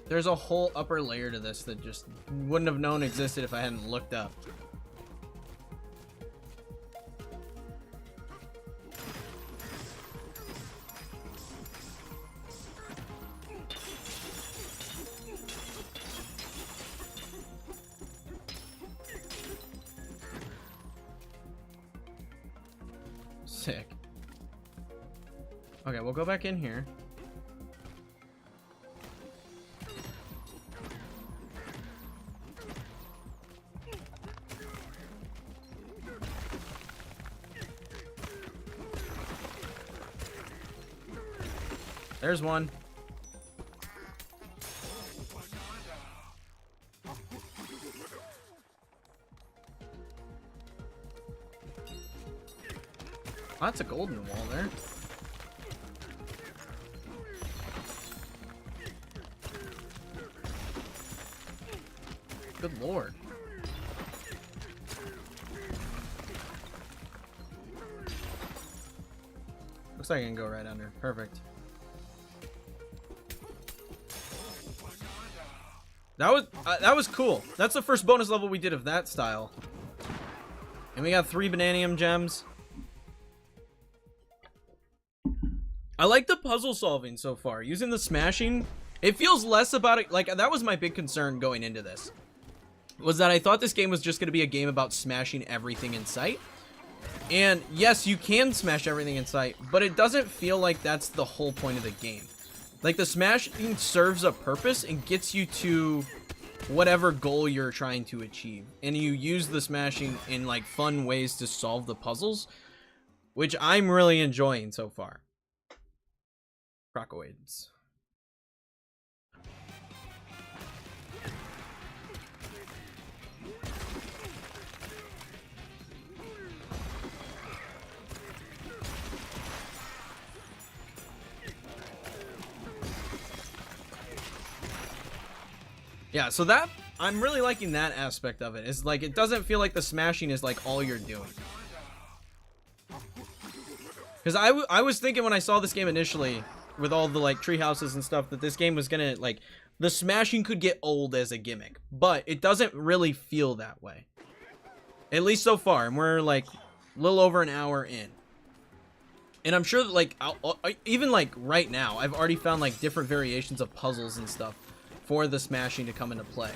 There's a whole upper layer to this that just wouldn't have known existed if I hadn't looked up. Sick. Okay, we'll go back in here. There's one. Oh, that's a golden wall there. Good lord. Looks like I can go right under. Perfect. That was cool. That's the first bonus level we did of that style. And we got 3 bananium gems. I like the puzzle solving so far. Using the smashing, it feels less about it. Like, that was my big concern going into this. Was that I thought this game was just going to be a game about smashing everything in sight. And yes, you can smash everything in sight, but it doesn't feel like that's the whole point of the game. Like, the smashing serves a purpose and gets you to whatever goal you're trying to achieve. And you use the smashing in, like, fun ways to solve the puzzles, which I'm really enjoying so far. Crocoids. Yeah, so that, I'm really liking that aspect of it. It's like, it doesn't feel like the smashing is like all you're doing. Because I was thinking when I saw this game initially, with all the like tree houses and stuff, that this game was gonna, like, the smashing could get old as a gimmick. But it doesn't really feel that way. At least so far, and we're like a little over an hour in. And I'm sure that, like, even like right now, I've already found like different variations of puzzles and stuff for the smashing to come into play.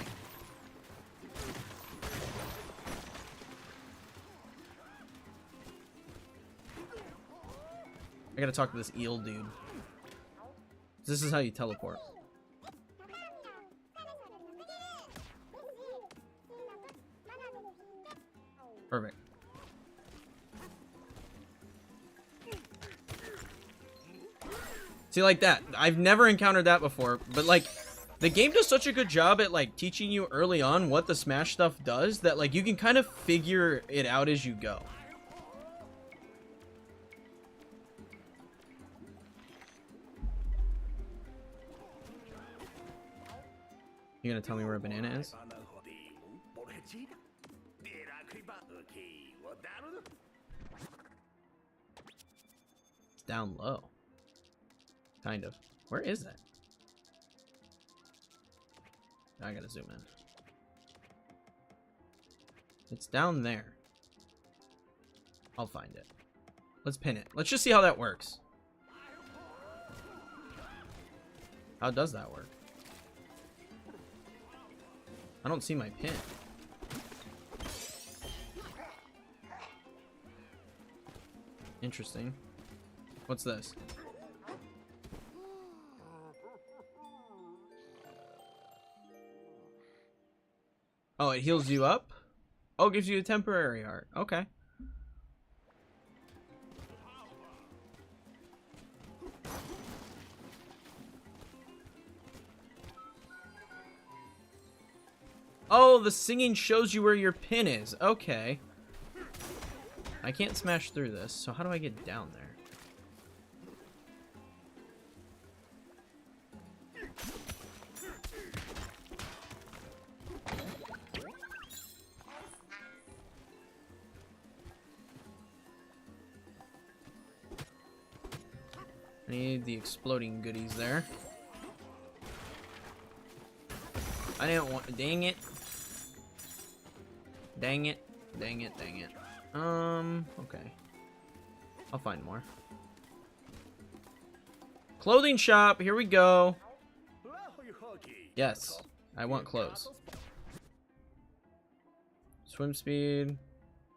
I gotta talk to this eel dude. This is how you teleport. Perfect. See, like that. I've never encountered that before, but like the game does such a good job at like teaching you early on what the smash stuff does that like you can kind of figure it out as you go. You gonna tell me where a banana is? It's down low. Kind of. Where is it? I gotta zoom in. It's down there. I'll find it. Let's pin it. Let's just see how that works. How does that work? I don't see my pin. Interesting. What's this? Oh, it heals you up? Oh, gives you a temporary heart. Okay. Oh, the singing shows you where your pin is. Okay. I can't smash through this, so how do I get down there? I need the exploding goodies there. I didn't want. Dang it. Dang it. Dang it. Dang it. Okay. I'll find more. Clothing shop. Here we go. Yes. I want clothes. Swim speed.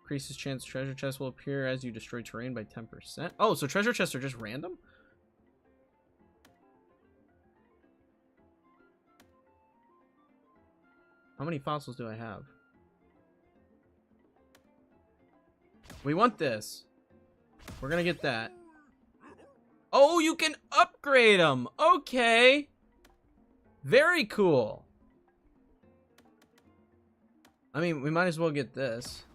Increases chance treasure chests will appear as you destroy terrain by 10%. Oh, so treasure chests are just random? How many fossils do I have? We want this. We're gonna get that. Oh, you can upgrade them. Okay. Very cool. I mean, we might as well get this.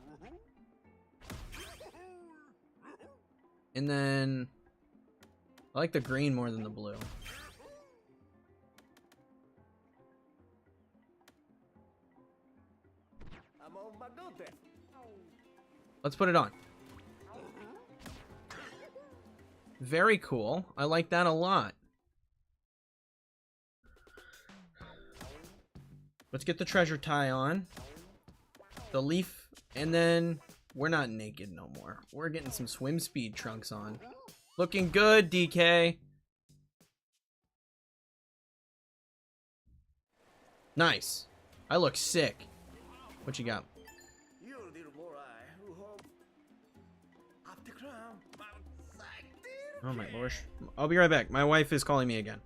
And then I like the green more than the blue. Let's put it on. Very cool. I like that a lot. Let's get the treasure tie on. The leaf, and then we're not naked no more. We're getting some swim speed trunks on. Looking good, DK. Nice. I look sick. What you got? Oh my lord. I'll be right back. My wife is calling me again.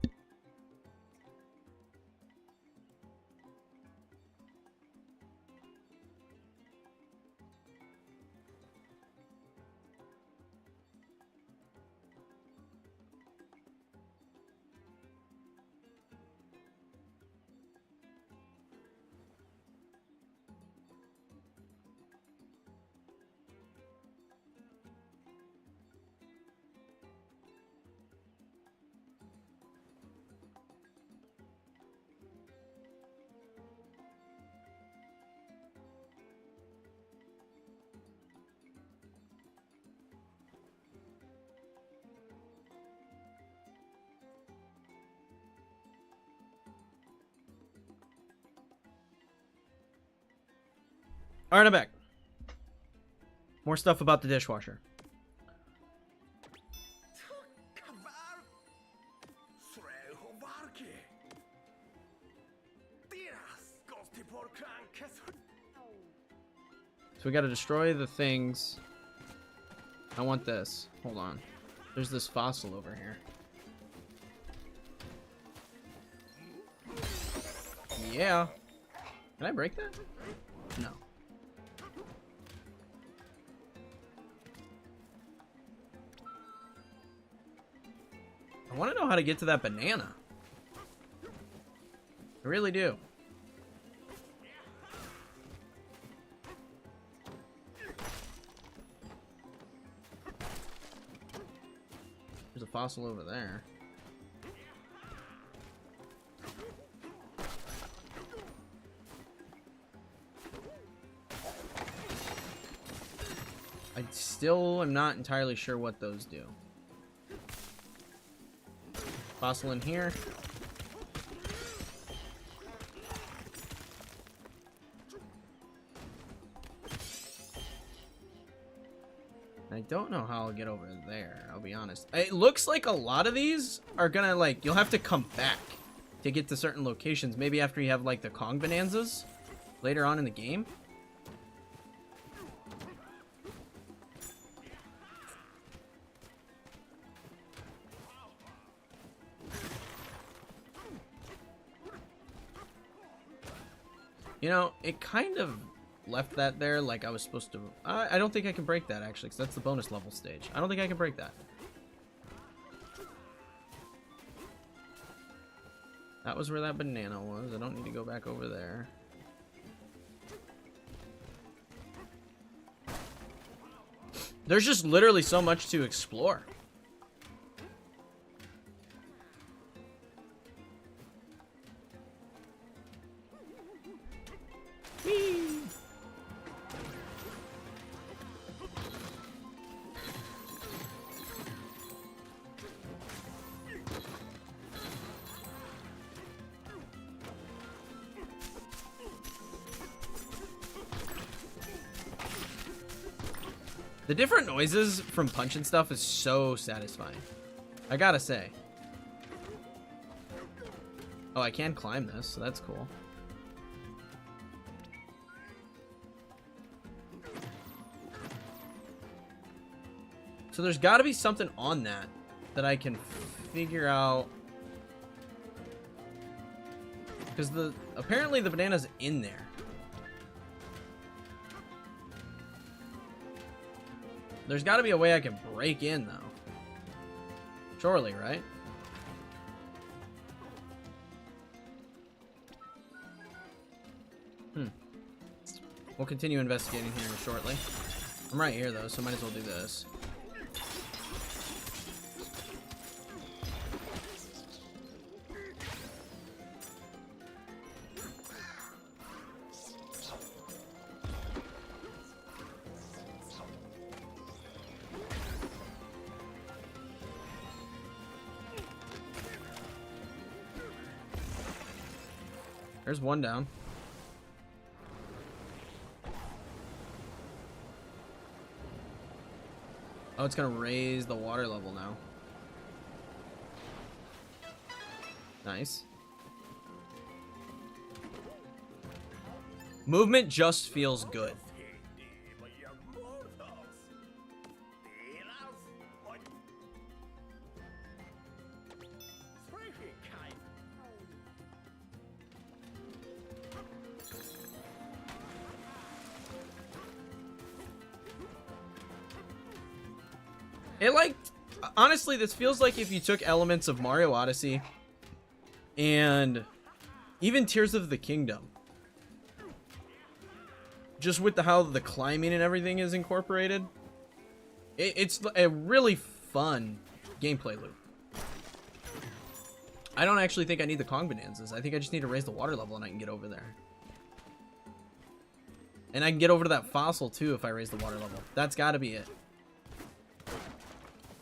Alright, I'm back. More stuff about the dishwasher. So we gotta destroy the things. I want this. Hold on. There's this fossil over here. Yeah. Can I break that? No. I want to know how to get to that banana. I really do. There's a fossil over there. I still am not entirely sure what those do. Fossil in here. I don't know how I'll get over there, I'll be honest. It looks like a lot of these are gonna, like, you'll have to come back to get to certain locations. Maybe after you have, like, the Kong Bananzas later on in the game. You know, it kind of left that there like I was supposed to. I don't think I can break that, actually, because that's the bonus level stage. I don't think I can break that. That was where that banana was. I don't need to go back over there. There's just literally so much to explore. The different noises from punching stuff is so satisfying. I gotta say. Oh, I can climb this, so that's cool. So there's gotta be something on that I can figure out. Because apparently the banana's in there. There's got to be a way I can break in, though. Surely, right? We'll continue investigating here shortly. I'm right here, though, so might as well do this. There's one down. Oh, it's gonna raise the water level now. Nice. Movement just feels good. Honestly, this feels like if you took elements of Mario Odyssey and even Tears of the Kingdom, just with how the climbing and everything is incorporated, it's a really fun gameplay loop. I don't actually think I need the Kong Bananzas. I think I just need to raise the water level and I can get over there. And I can get over to that fossil too if I raise the water level. That's gotta be it.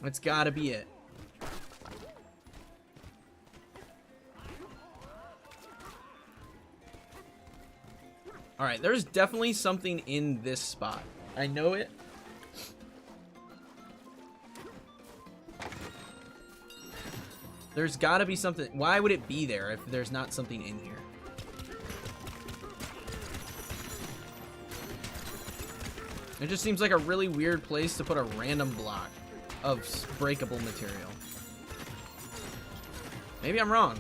It's gotta be it. Alright, there's definitely something in this spot. I know it. There's gotta be something. Why would it be there if there's not something in here? It just seems like a really weird place to put a random block of breakable material. Maybe I'm wrong,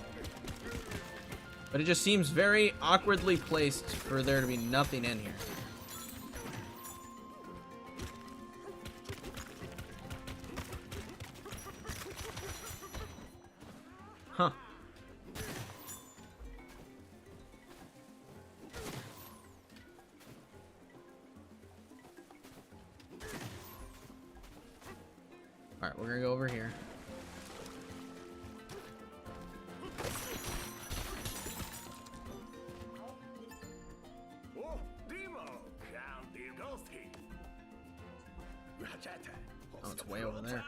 but it just seems very awkwardly placed for there to be nothing in here. Huh. Alright, we're gonna go over here. Oh, it's way over there.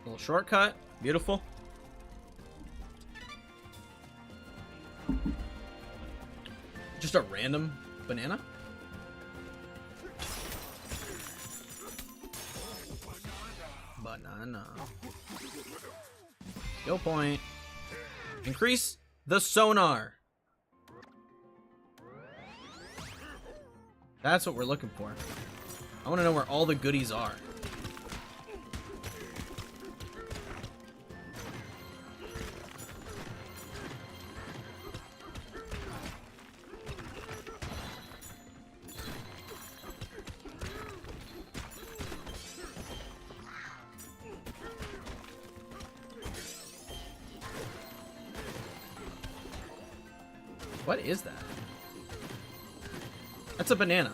Little shortcut. Beautiful. Just a random banana? Banana. Skill point. Increase the sonar. That's what we're looking for. I want to know where all the goodies are. What is that? That's a banana.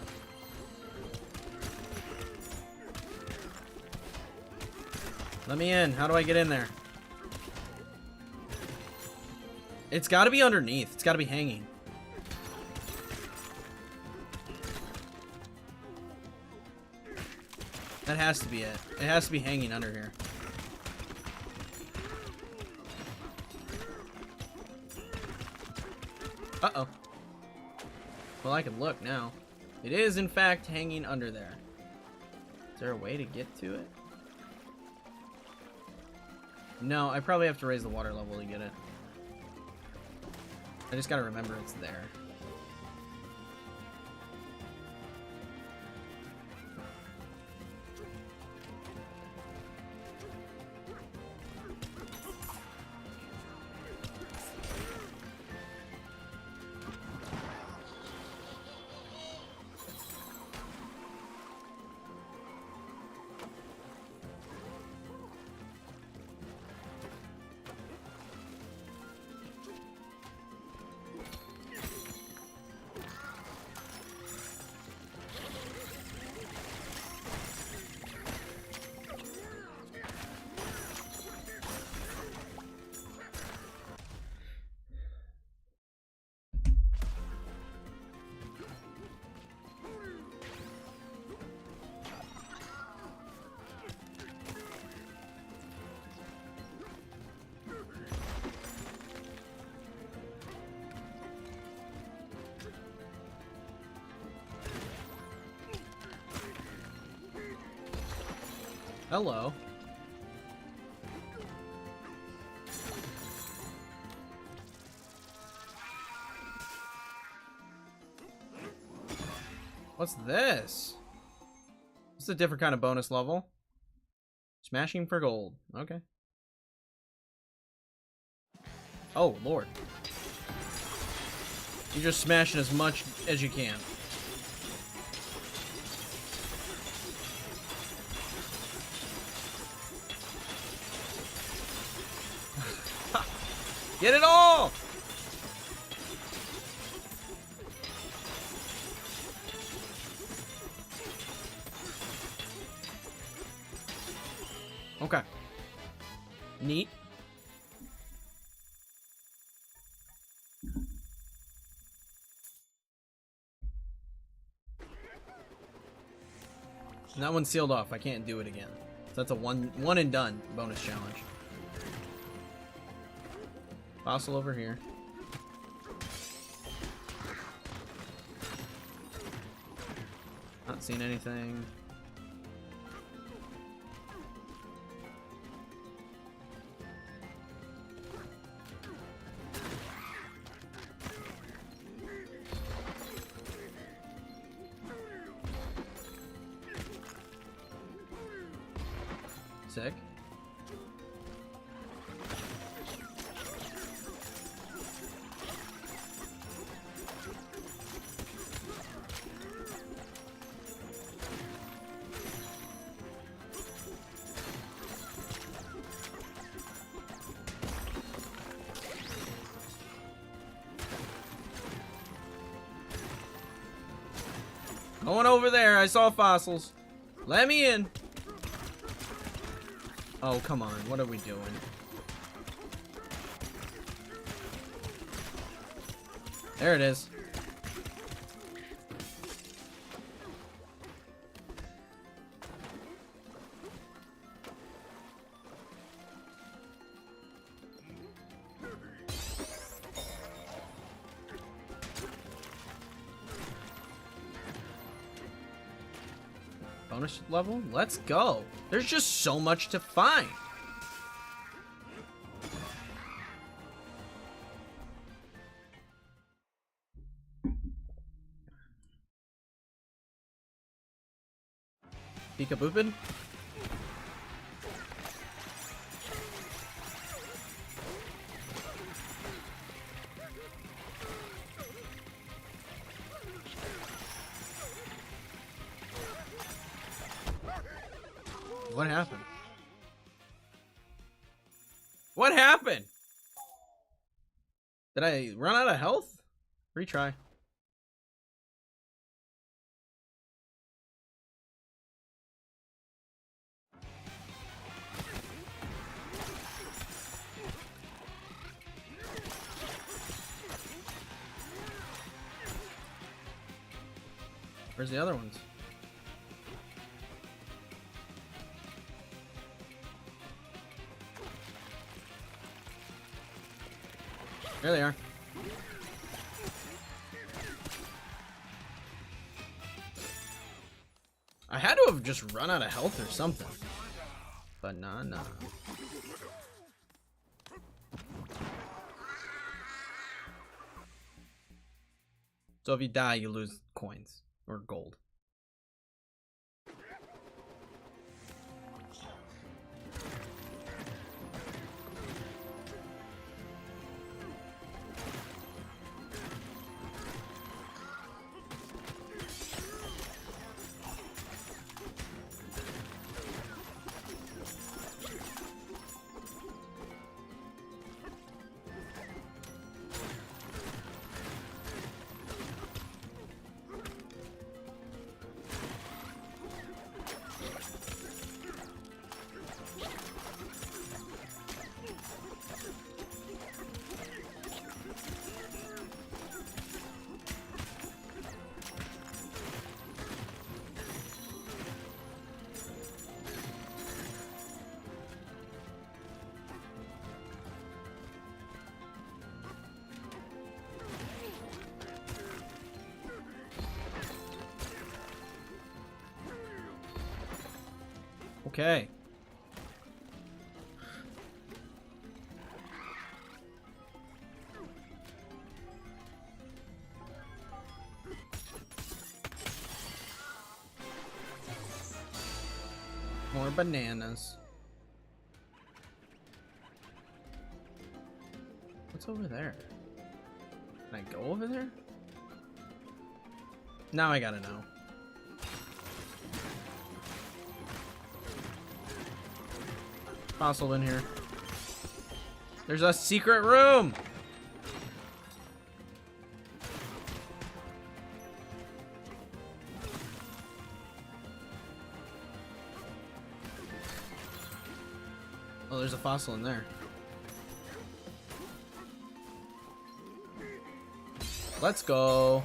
Let me in. How do I get in there? It's got to be underneath. It's got to be hanging. That has to be it. It has to be hanging under here. Uh-oh. Well, I can look now. It is, in fact, hanging under there. Is there a way to get to it? No, I probably have to raise the water level to get it. I just gotta remember it's there. Hello. What's this? It's a different kind of bonus level. Smashing for gold. Okay. Oh, Lord. You're just smashing as much as you can. Get it all! Okay. Neat. And that one's sealed off. I can't do it again. So that's a one and done bonus challenge. Fossil over here. Not seeing anything. Sick. Going over there, I saw fossils. Let me in. Oh, come on. What are we doing? There it is. Bonus level? Let's go. There's just so much to find. Pika boopin'? What happened? What happened? Did I run out of health? Retry. Where's the other ones? There they are. I had to have just run out of health or something. But nah. So if you die, you lose coins or gold. Okay. More bananas. What's over there? Can I go over there? Now I gotta know. Fossil in here. There's a secret room. Oh, there's a fossil in there. Let's go.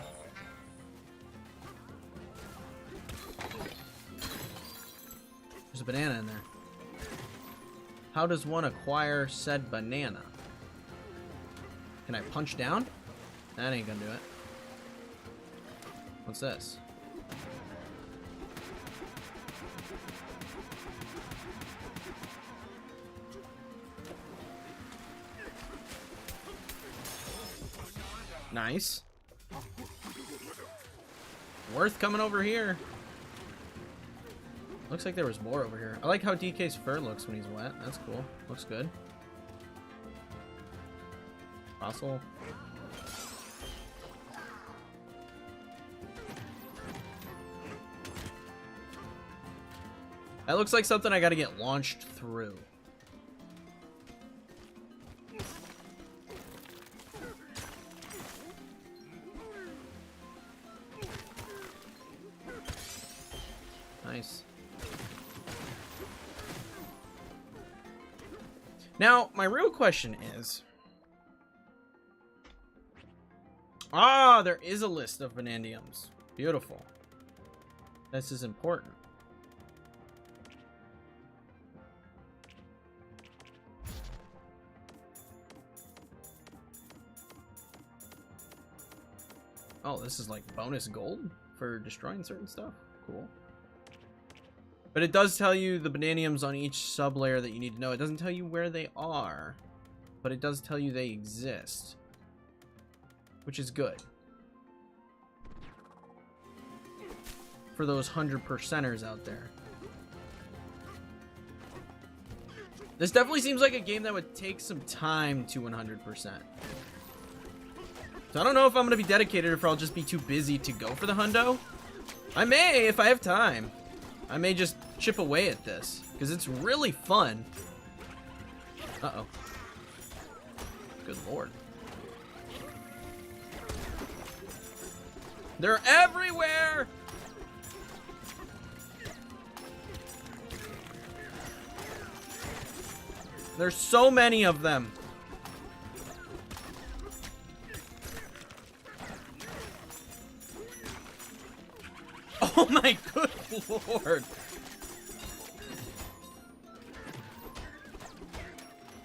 There's a banana in there. How does one acquire said banana? Can I punch down? That ain't gonna do it. What's this? Nice. Worth coming over here. Looks like there was more over here. I like how DK's fur looks when he's wet. That's cool. Looks good. Fossil. That looks like something I gotta get launched through. Nice. Now, my real question is... Ah, there is a list of bananiums. Beautiful. This is important. Oh, this is like bonus gold for destroying certain stuff. Cool. But it does tell you the bananiums on each sub-layer that you need to know. It doesn't tell you where they are, but it does tell you they exist, which is good. For those 100%ers out there. This definitely seems like a game that would take some time to 100%. So I don't know if I'm going to be dedicated or if I'll just be too busy to go for the hundo. I may, if I have time. I may just chip away at this, because it's really fun. Uh-oh. Good lord. They're everywhere! There's so many of them. Oh my good lord.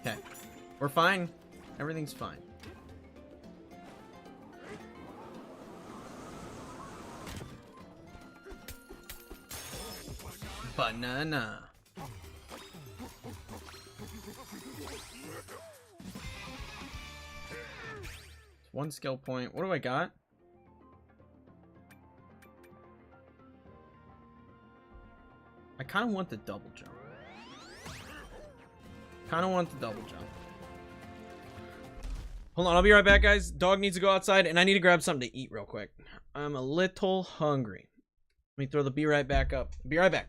Okay. We're fine. Everything's fine. Banana. One skill point. What do I got? I kind of want the double jump. Kind of want the double jump. Hold on, I'll be right back, guys. Dog needs to go outside, and I need to grab something to eat real quick. I'm a little hungry. Let me throw the be right back up. Be right back.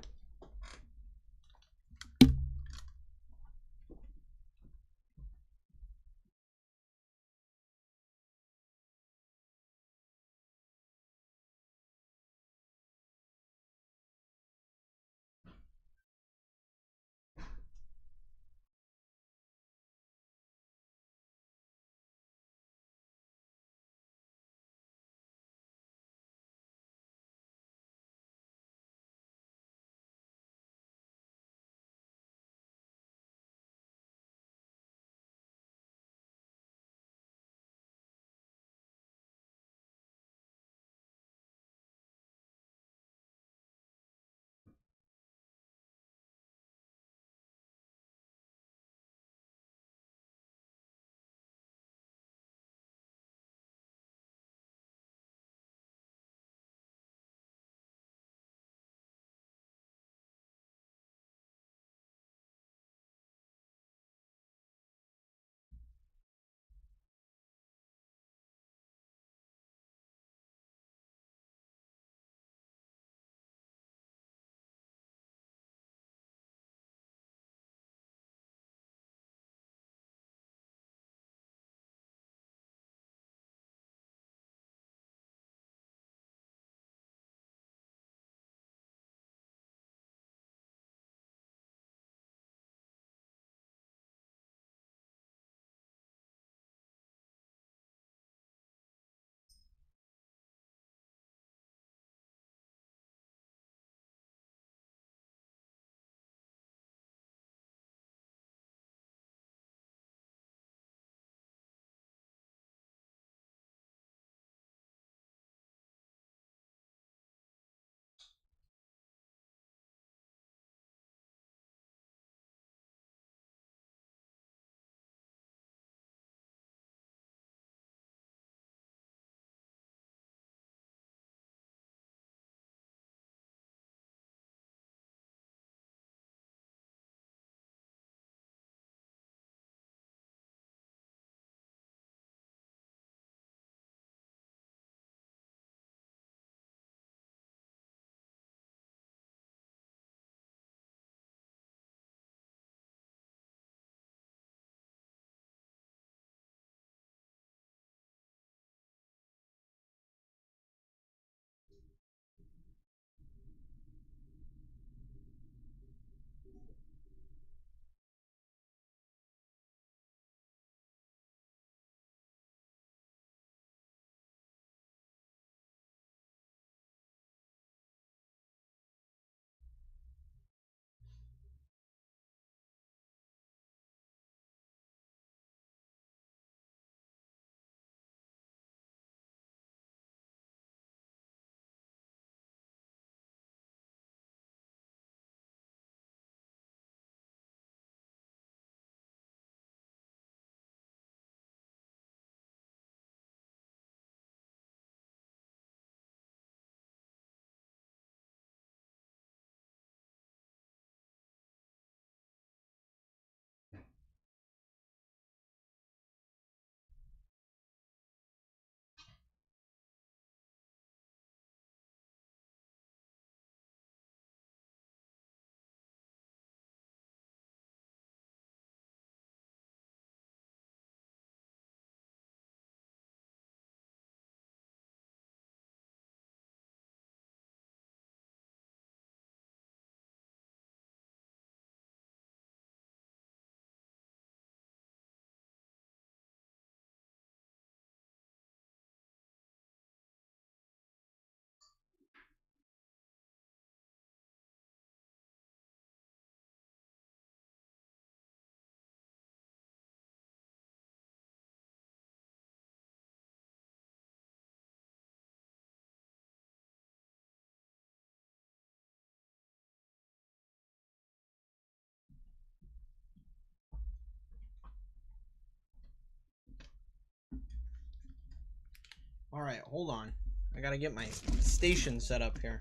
All right, hold on. I gotta get my station set up here.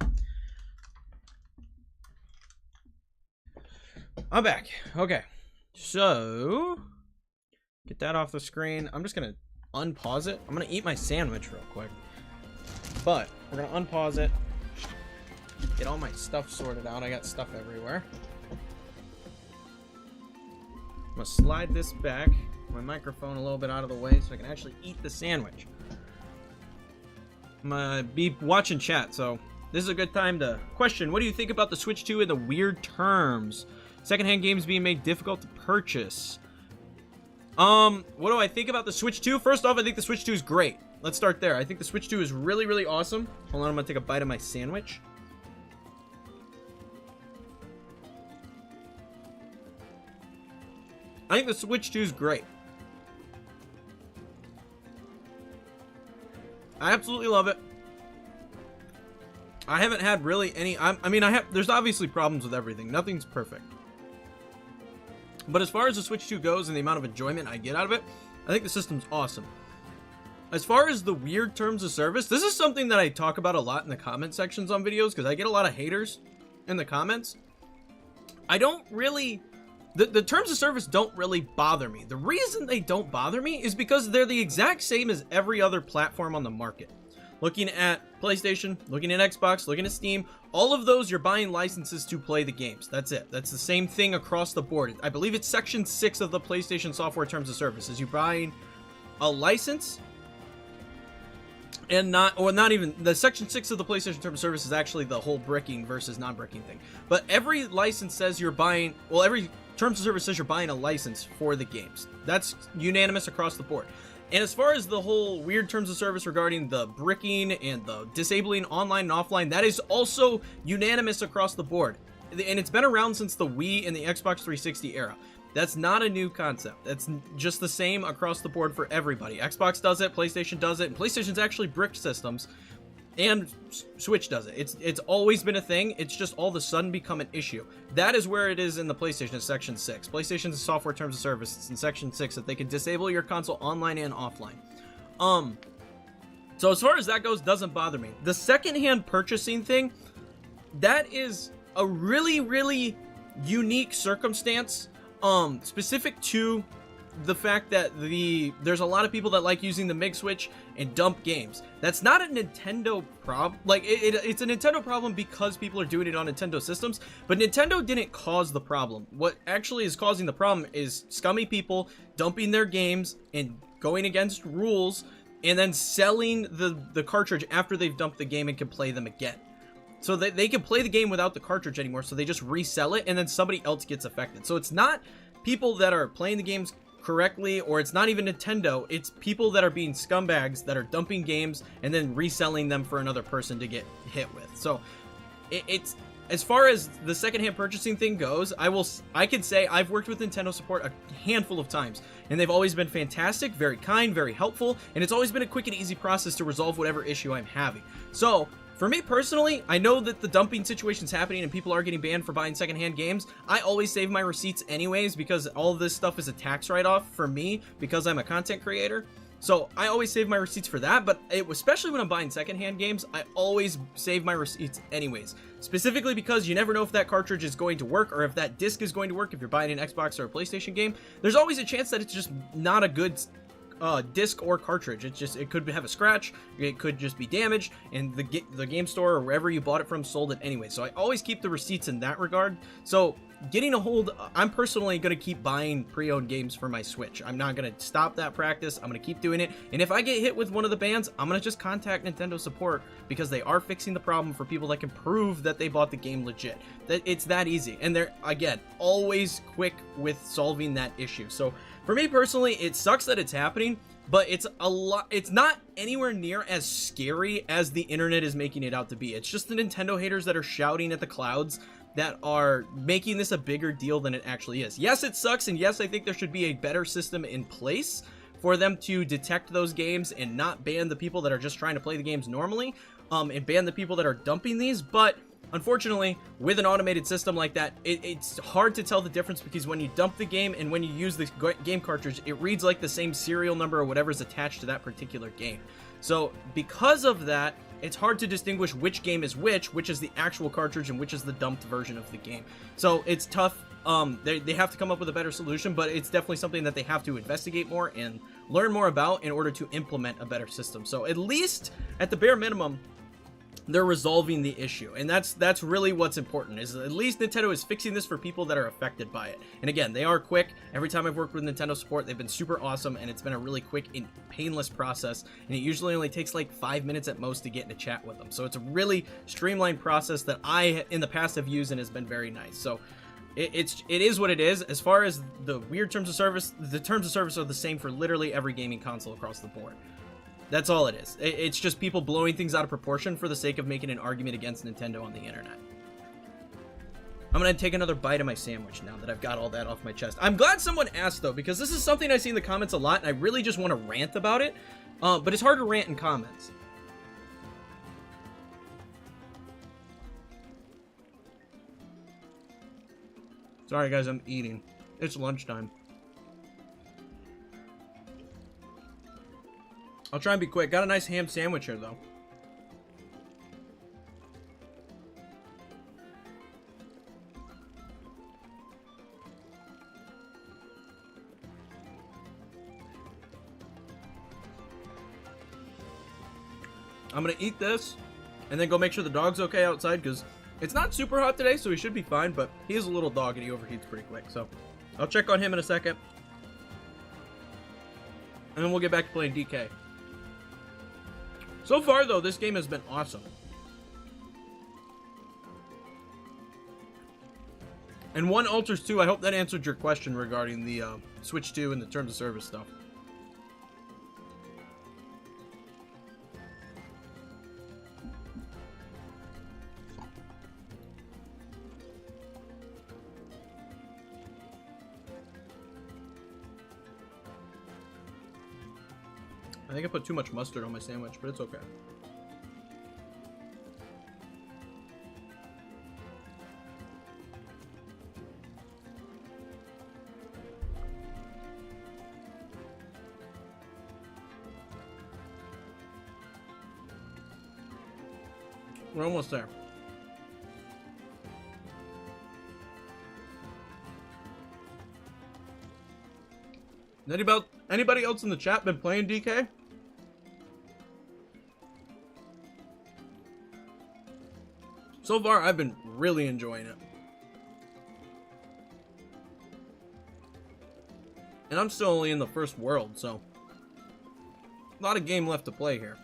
I'm back. Okay. So, get that off the screen. I'm just gonna unpause it. I'm gonna eat my sandwich real quick. But, we're gonna unpause it. Get all my stuff sorted out. I got stuff everywhere. I'm gonna slide this back, my microphone a little bit out of the way so I can actually eat the sandwich. I'm gonna be watching chat, so this is a good time to question. What do you think about the Switch 2 and the weird terms? Secondhand games being made difficult to purchase. What do I think about the Switch 2? First off, I think the Switch 2 is great. Let's start there. I think the Switch 2 is really, really awesome. Hold on, I'm gonna take a bite of my sandwich. I think the Switch 2 is great. I absolutely love it. I haven't had really any... I mean, there's obviously problems with everything. Nothing's perfect. But as far as the Switch 2 goes and the amount of enjoyment I get out of it, I think the system's awesome. As far as the weird terms of service, this is something that I talk about a lot in the comment sections on videos because I get a lot of haters in the comments. I don't really... The terms of service don't really bother me. The reason they don't bother me is because they're the exact same as every other platform on the market. Looking at PlayStation, looking at Xbox, looking at Steam, all of those you're buying licenses to play the games. That's it. That's the same thing across the board. I believe it's Section 6 of the PlayStation Software Terms of Service. Is you buying a license and not even the Section 6 of the PlayStation Terms of Service is actually the whole bricking versus non-bricking thing. But every license says you're buying, well, every Terms of Service says you're buying a license for the games. That's unanimous across the board. And as far as the whole weird terms of service regarding the bricking and the disabling online and offline, that is also unanimous across the board. And it's been around since the Wii and the Xbox 360 era. That's not a new concept. That's just the same across the board for everybody. Xbox does it, PlayStation does it, and PlayStation's actually bricked systems. And Switch does it. It's always been a thing. It's just all of a sudden become an issue. That is where it is in the PlayStation, Section 6. PlayStation's software terms of service. It's in Section 6 that they can disable your console online and offline. So as far as that goes, doesn't bother me. The secondhand purchasing thing, that is a really, really unique circumstance, specific to the fact that there's a lot of people that like using the MIG switch and dump games. That's not a Nintendo problem. Like, it's a Nintendo problem because people are doing it on Nintendo systems, but Nintendo didn't cause the problem. What actually is causing the problem is scummy people dumping their games and going against rules and then selling the cartridge after they've dumped the game and can play them again. So they can play the game without the cartridge anymore, so they just resell it and then somebody else gets affected. So it's not people that are playing the games correctly, or it's not even Nintendo, it's people that are being scumbags that are dumping games and then reselling them for another person to get hit with. So it's as far as the secondhand purchasing thing goes, I can say I've worked with Nintendo support a handful of times, and they've always been fantastic, very kind, very helpful, and it's always been a quick and easy process to resolve whatever issue I'm having. So for me personally, I know that the dumping situation's happening and people are getting banned for buying secondhand games. I always save my receipts anyways because all of this stuff is a tax write-off for me because I'm a content creator. So I always save my receipts for that, but especially when I'm buying secondhand games, I always save my receipts anyways. Specifically because you never know if that cartridge is going to work or if that disc is going to work if you're buying an Xbox or a PlayStation game. There's always a chance that it's just not a good disc or cartridge. It could have a scratch, it could just be damaged, and the game store or wherever you bought it from sold it anyway. So I always keep the receipts in that regard. So getting a hold, I'm personally going to keep buying pre-owned games for my Switch. I'm not going to stop that practice. I'm going to keep doing it. And if I get hit with one of the bans, I'm going to just contact Nintendo support because they are fixing the problem for people that can prove that they bought the game legit. It's that easy. And they're, again, always quick with solving that issue. So for me personally, it sucks that it's happening, but it's not anywhere near as scary as the internet is making it out to be. It's just the Nintendo haters that are shouting at the clouds that are making this a bigger deal than it actually is. Yes, it sucks, and yes, I think there should be a better system in place for them to detect those games and not ban the people that are just trying to play the games normally, and ban the people that are dumping these, but unfortunately, with an automated system like that, it's hard to tell the difference because when you dump the game and when you use the game cartridge, it reads like the same serial number or whatever is attached to that particular game. So because of that, it's hard to distinguish which game is which is the actual cartridge and which is the dumped version of the game. So it's tough. They have to come up with a better solution, but it's definitely something that they have to investigate more and learn more about in order to implement a better system. So at least, at the bare minimum, they're resolving the issue, and that's really what's important, is at least Nintendo is fixing this for people that are affected by it. And again, they are quick. Every time I've worked with Nintendo support, they've been super awesome, and it's been a really quick and painless process, and it usually only takes like 5 minutes at most to get into chat with them. So it's a really streamlined process that I in the past have used and has been very nice. So it is what it is. As far as the weird terms of service, the terms of service are the same for literally every gaming console across the board. That's all it is. It's just people blowing things out of proportion for the sake of making an argument against Nintendo on the internet. I'm gonna take another bite of my sandwich now that I've got all that off my chest. I'm glad someone asked, though, because this is something I see in the comments a lot, and I really just want to rant about it. But it's hard to rant in comments. Sorry, guys, I'm eating. It's lunchtime. I'll try and be quick. Got a nice ham sandwich here, though. I'm gonna eat this and then go make sure the dog's okay outside, because it's not super hot today, so he should be fine, but he is a little dog and he overheats pretty quick. So I'll check on him in a second, and then we'll get back to playing DK. So far, though, this game has been awesome. And one Alters 2, I hope that answered your question regarding the Switch 2 and the terms of service stuff. I think I put too much mustard on my sandwich, but it's okay. We're almost there. Anybody else in the chat been playing DK? So far, I've been really enjoying it. And I'm still only in the first world, so a lot of game left to play here.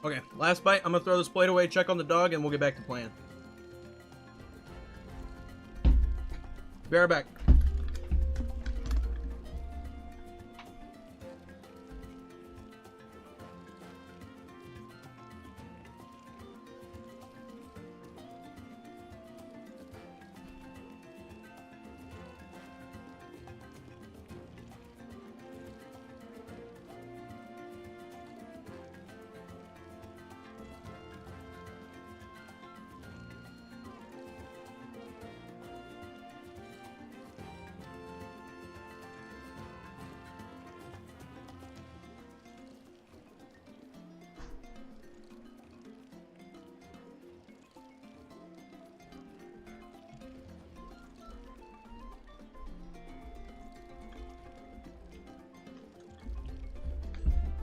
Okay, last bite. I'm gonna throw this plate away, check on the dog, and we'll get back to playing. Be right back.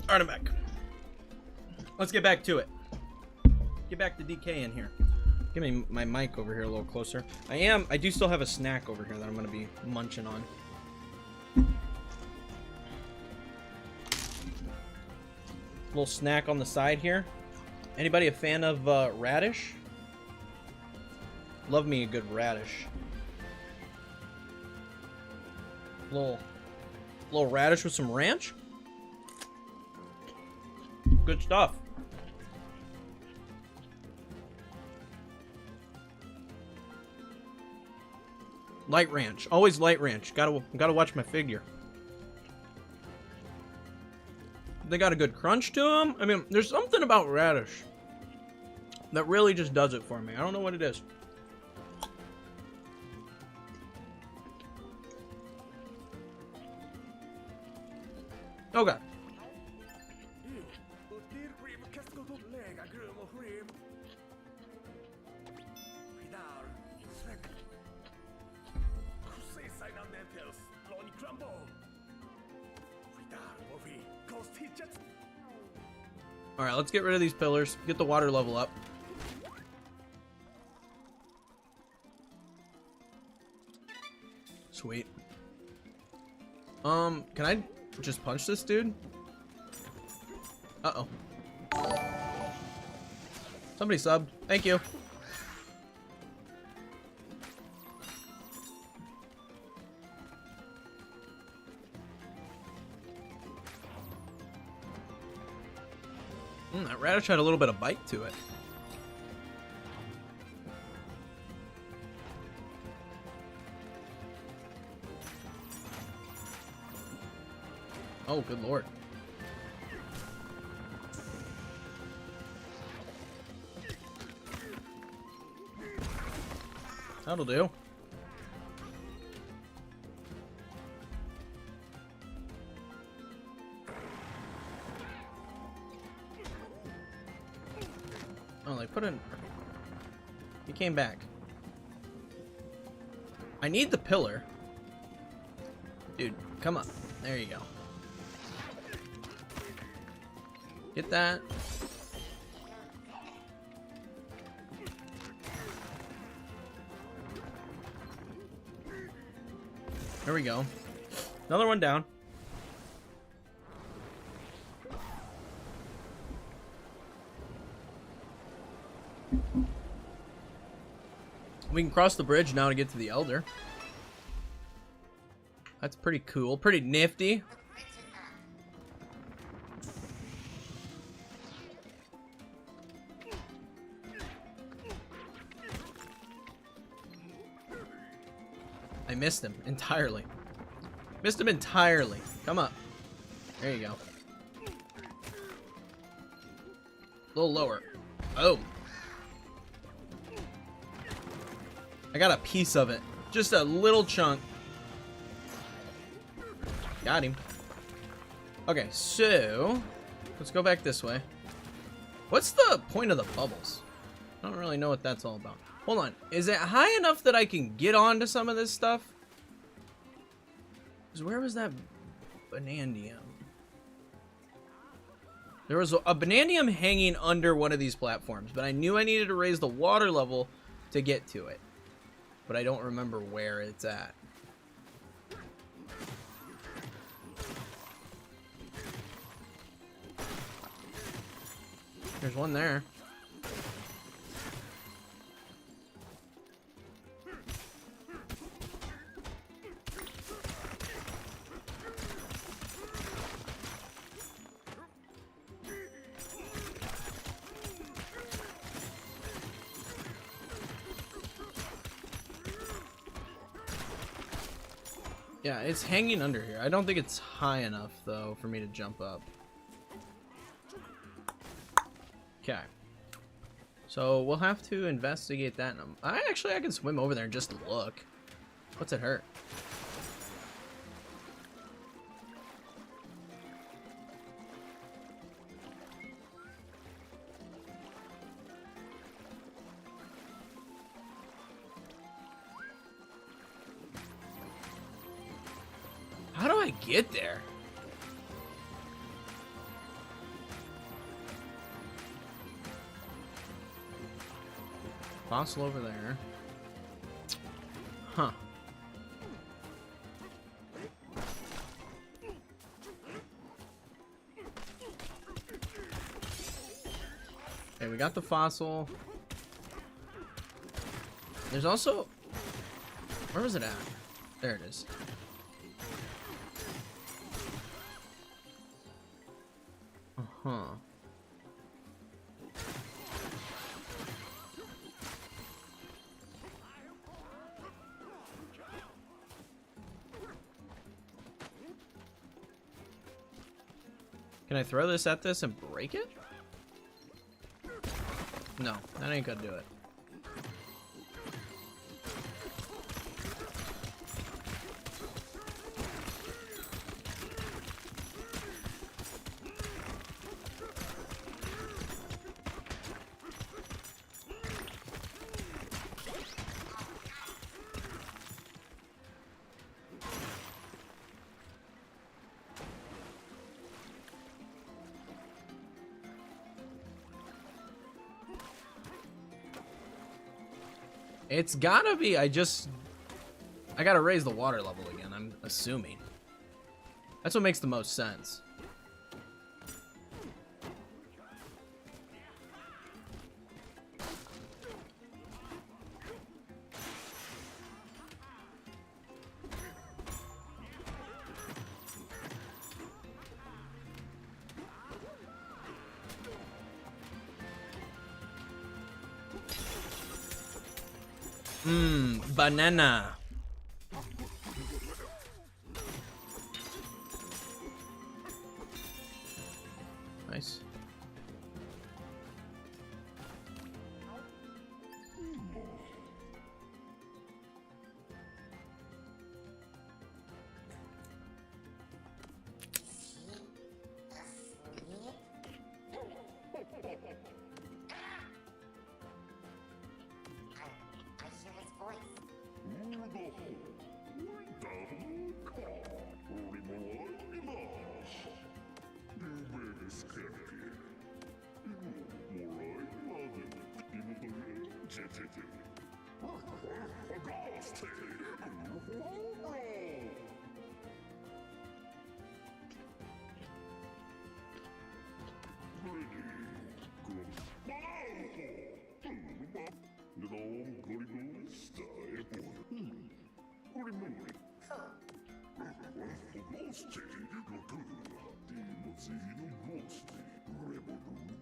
Alright, I'm back. Let's get back to it. Get back to DK in here. Give me my mic over here a little closer. I do still have a snack over here that I'm going to be munching on. Little snack on the side here. Anybody a fan of radish? Love me a good radish. Little A little radish with some ranch. Good stuff. Light ranch. Always light ranch. Gotta watch my figure. They got a good crunch to them. I mean, there's something about radish that really just does it for me. I don't know what it is. Okay. Alright, let's get rid of these pillars. Get the water level up. Sweet. Can I just punch this dude? Uh-oh. Somebody subbed. Thank you. That radish had a little bit of bite to it. Oh, good lord. That'll do. Oh, they put in... He came back. I need the pillar. Dude, come up. There you go. Get that. There we go. Another one down. We can cross the bridge now to get to the Elder. That's pretty cool. Pretty nifty. I missed him entirely. Missed him entirely. Come up. There you go. A little lower. Oh. I got a piece of it. Just a little chunk. Got him. Okay, so let's go back this way. What's the point of the bubbles? I don't really know what that's all about. Hold on. Is it high enough that I can get onto some of this stuff? Because where was that banandium? There was a banandium hanging under one of these platforms, but I knew I needed to raise the water level to get to it. But I don't remember where it's at. There's one there. Yeah, it's hanging under here. I don't think it's high enough, though, for me to jump up. Okay. So, we'll have to investigate that. I can swim over there and just look. What's it hurt? How do I get there? Fossil over there. Huh. Okay, we got the fossil. There's also... Where was it at? There it is. Huh. Can I throw this at this and break it? No, that ain't gonna do it. It's gotta be, I gotta raise the water level again, I'm assuming. That's what makes the most sense. Banana. Nice.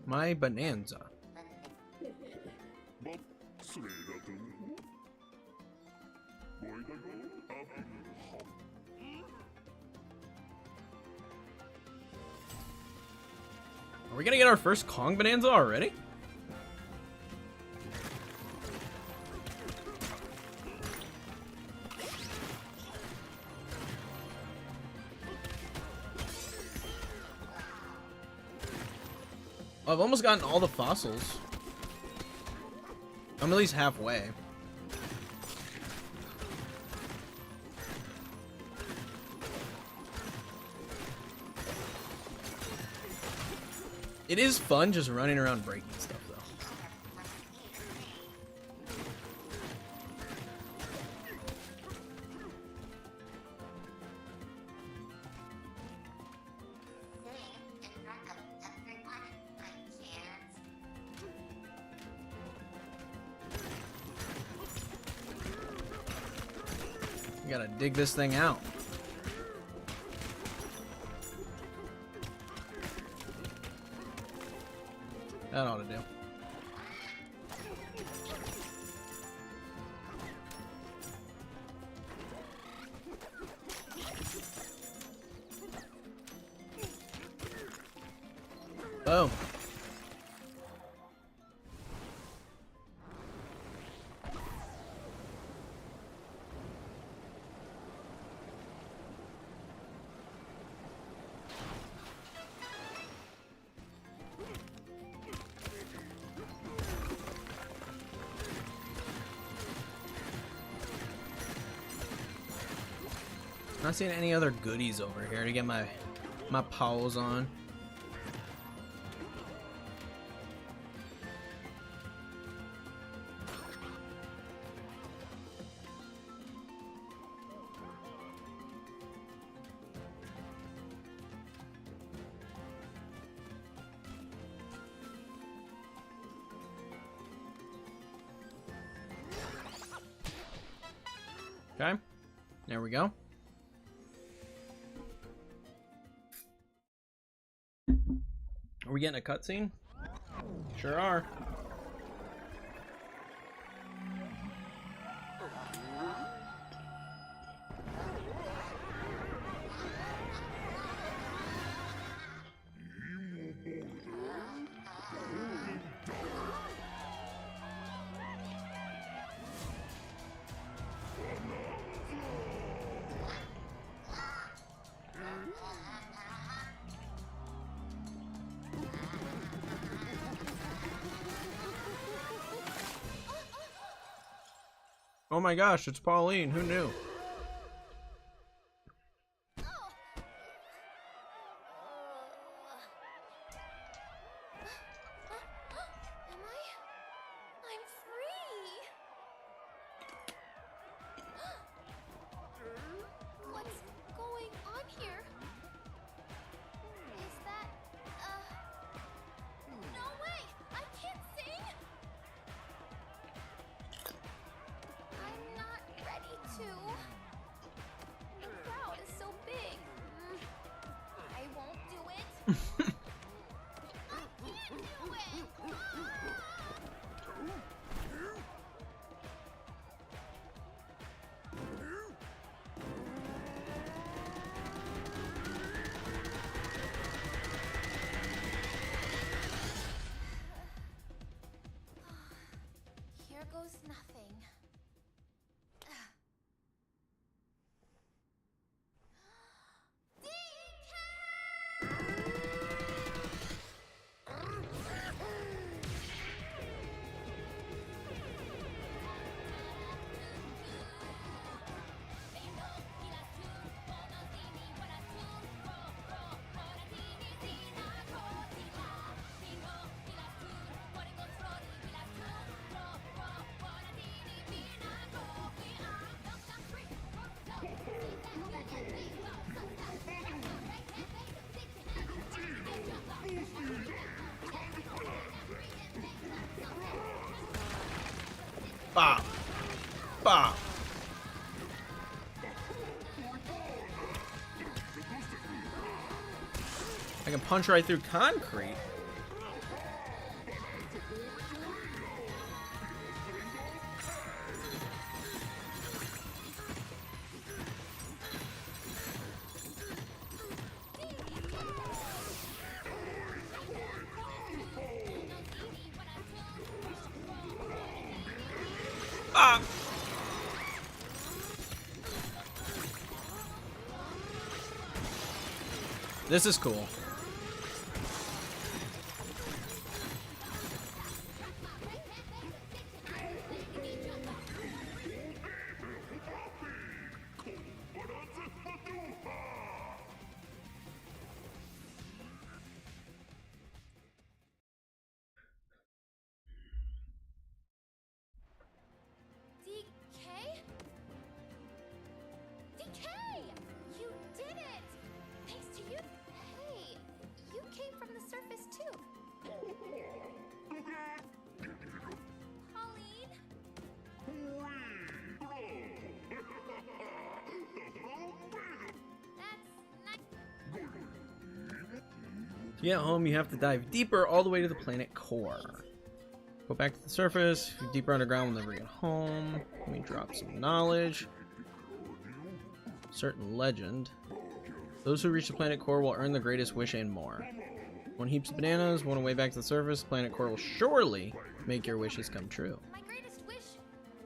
My Bananza. Are we gonna get our first Kong Bananza already? I've almost gotten all the fossils. I'm at least halfway. It is fun just running around breaking stuff, though. You gotta dig this thing out. That ought to do. Boom. Not seeing any other goodies over here to get my paws on. Okay, there we go. Are we getting a cutscene? Sure are. Oh my gosh, it's Pauline. Who knew? I'm free. What's going on here? Is that no way! I can't sing! I'm not ready to. The crowd is so big. I won't do it. I can't do it! Here goes nothing. Bop. Bop. I can punch right through concrete. Ah! This is cool. DK? You did it! Thanks to you. Hey, you came from the surface too. Pauline? That's nice. To get home, you have to dive deeper all the way to the planet core. Go back to the surface. If you're deeper underground, we'll never get home. Let me drop some knowledge. Certain legend. Those who reach the planet core will earn the greatest wish and more. One heaps of bananas, one way back to the surface. Planet core will surely make your wishes come true. My greatest wish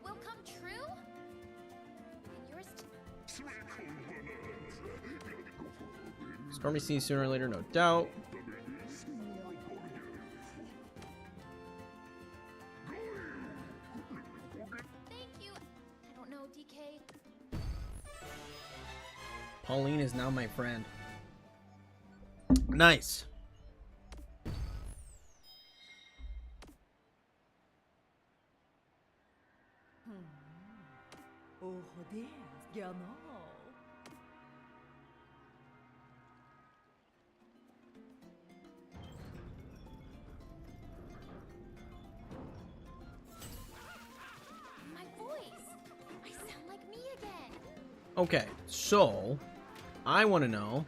will come true? And yours too. Stormy seas sooner or later, no doubt. Thank you. I don't know, DK. Pauline is now my friend. Nice. Oh, yes, genau. My voice. I sound like me again. Okay, so I want to know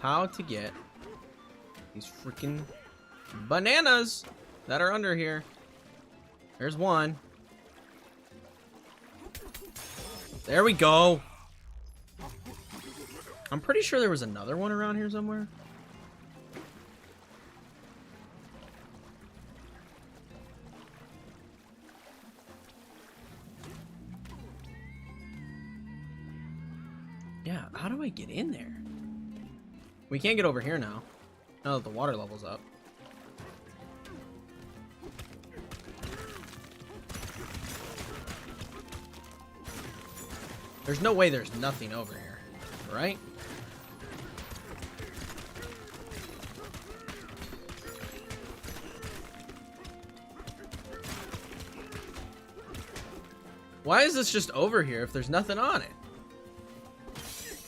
how to get these freaking bananas that are under here. There's one. There we go. I'm pretty sure there was another one around here somewhere. Yeah, how do I get in there? We can't get over here now. Now that the water level's up. There's no way there's nothing over here, right? Why is this just over here if there's nothing on it?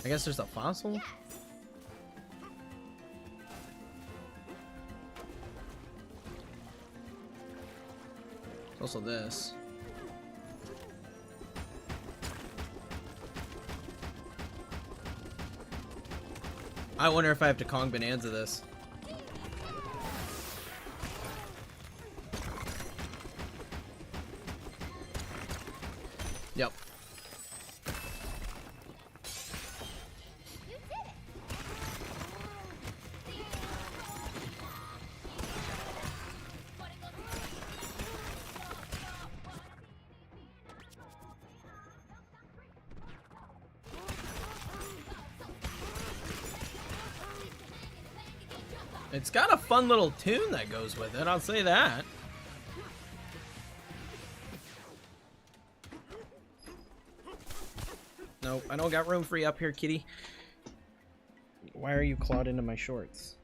I guess there's a fossil? Yes. There's also this. I wonder if I have to Kong Bananza this. Yep. You did it. It's got a fun little tune that goes with it, I'll say that. Nope, I don't got room for you up here, kitty. Why are you clawed into my shorts?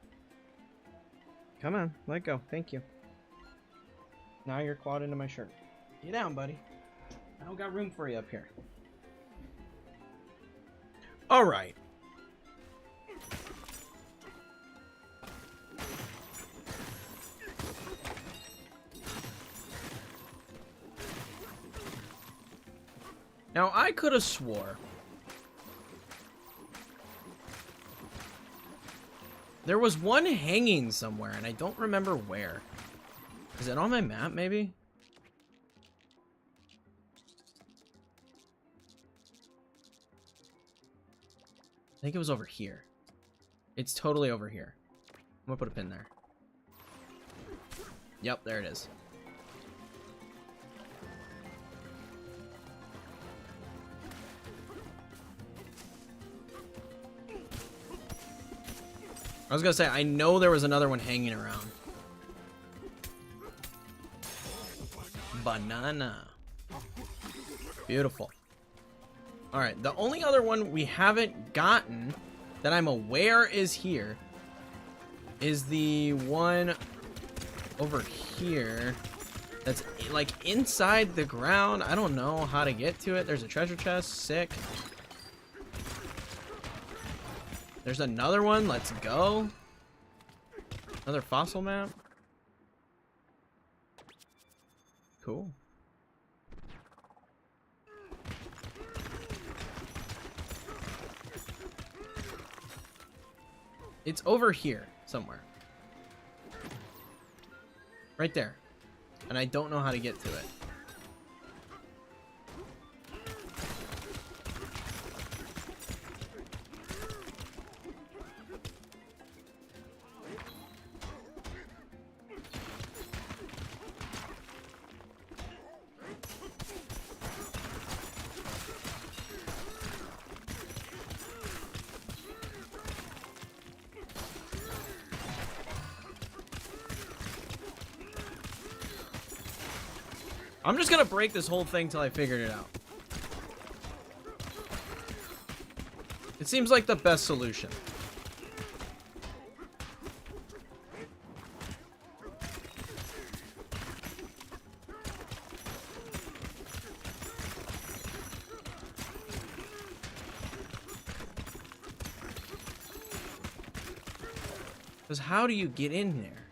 Come on, let go. Thank you. Now you're clawed into my shirt. Get down, buddy. I don't got room for you up here. Alright. Now, I could have swore there was one hanging somewhere, and I don't remember where. Is it on my map, maybe? I think it was over here. It's totally over here. I'm gonna put a pin there. Yep, there it is. I was gonna say, I know there was another one hanging around. Banana. Beautiful. Alright, the only other one we haven't gotten that I'm aware is here is the one over here that's like inside the ground. I don't know how to get to it. There's a treasure chest. Sick. There's another one. Let's go. Another fossil map. Cool. It's over here somewhere. Right there. And I don't know how to get to it. I'm just gonna break this whole thing till I figured it out. It seems like the best solution. Because how do you get in there?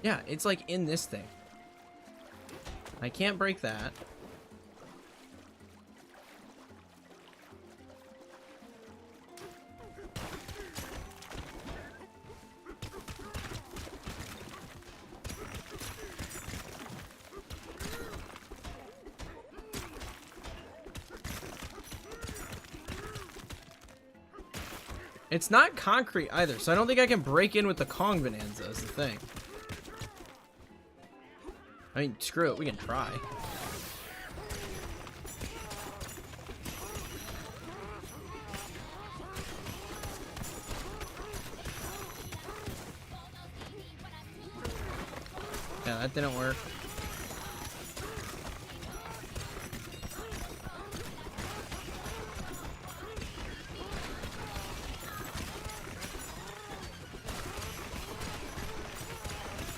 Yeah, it's like in this thing. I can't break that. It's not concrete either, so I don't think I can break in with the Kong Bananza is the thing. I mean, screw it, we can try. Yeah, that didn't work.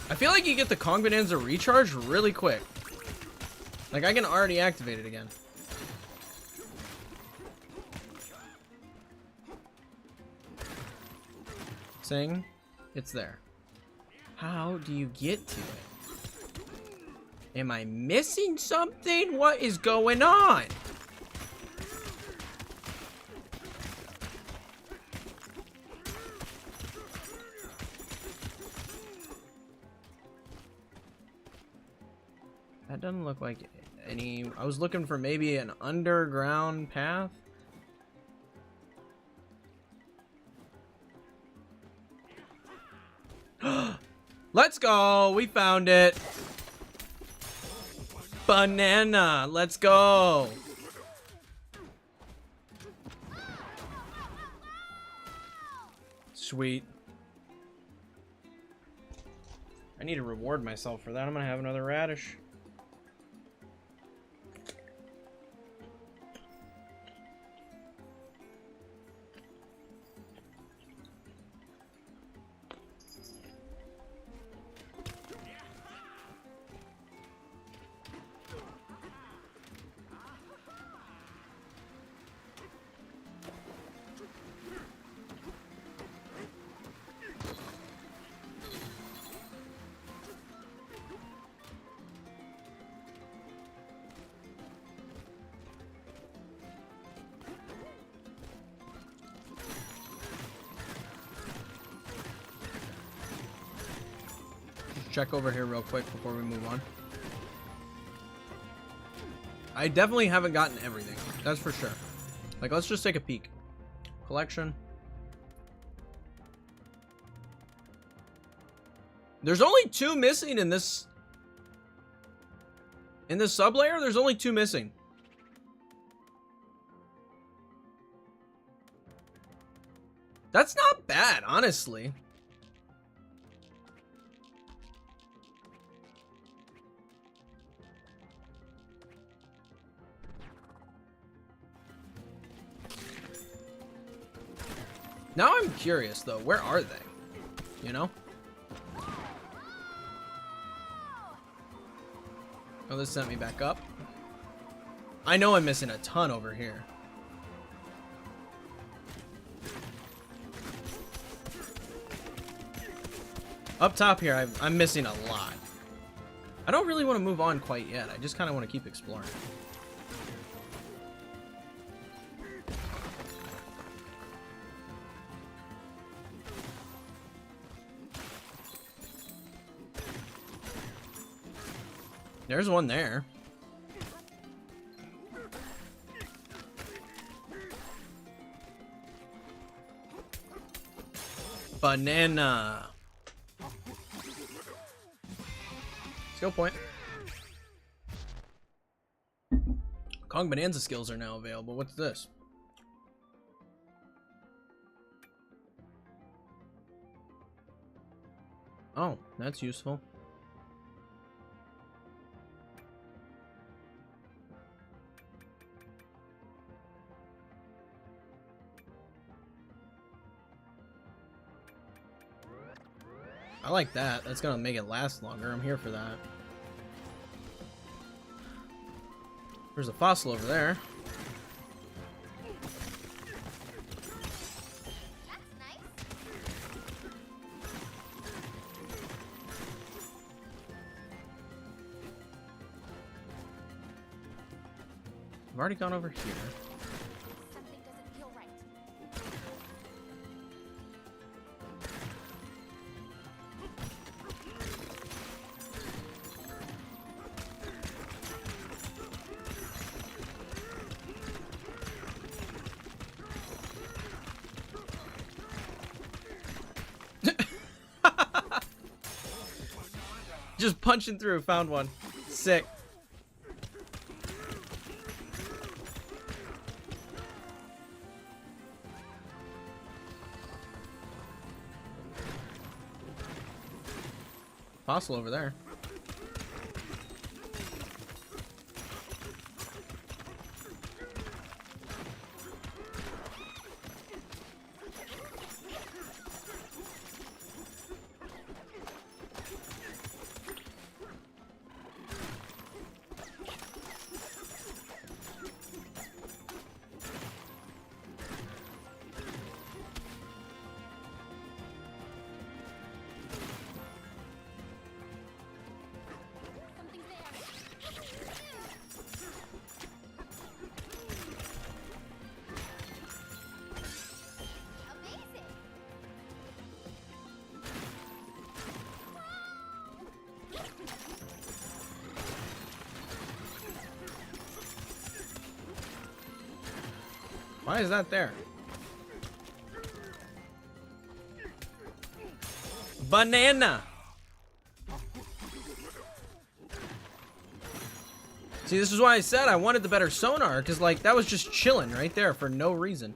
I feel like you get the Kong Bananza recharge really quick. Like, I can already activate it again. Sing. It's there. How do you get to it? Am I missing something? What is going on? That doesn't look like any... I was looking for maybe an underground path. Let's go! We found it! Banana! Let's go! Sweet. I need to reward myself for that. I'm gonna have another radish. Check over here real quick before we move on. I definitely haven't gotten everything. That's for sure. Like, let's just take a peek. Collection. There's only 2 missing in this... In this sub-layer, there's only 2 missing. That's not bad, honestly. Now I'm curious, though. Where are they? You know? Oh, this sent me back up. I know I'm missing a ton over here. Up top here, I'm missing a lot. I don't really want to move on quite yet. I just kind of want to keep exploring. There's one there. Banana. Skill point. Kong Bananza skills are now available. What's this? Oh, that's useful. I like that. That's gonna make it last longer. I'm here for that. There's a fossil over there. That's nice. I've already gone over here. Something doesn't feel right. Just punching through. Found one. Sick. Fossil over there. Why is that there? Banana! See, this is why I said I wanted the better sonar, because, like, that was just chilling right there for no reason.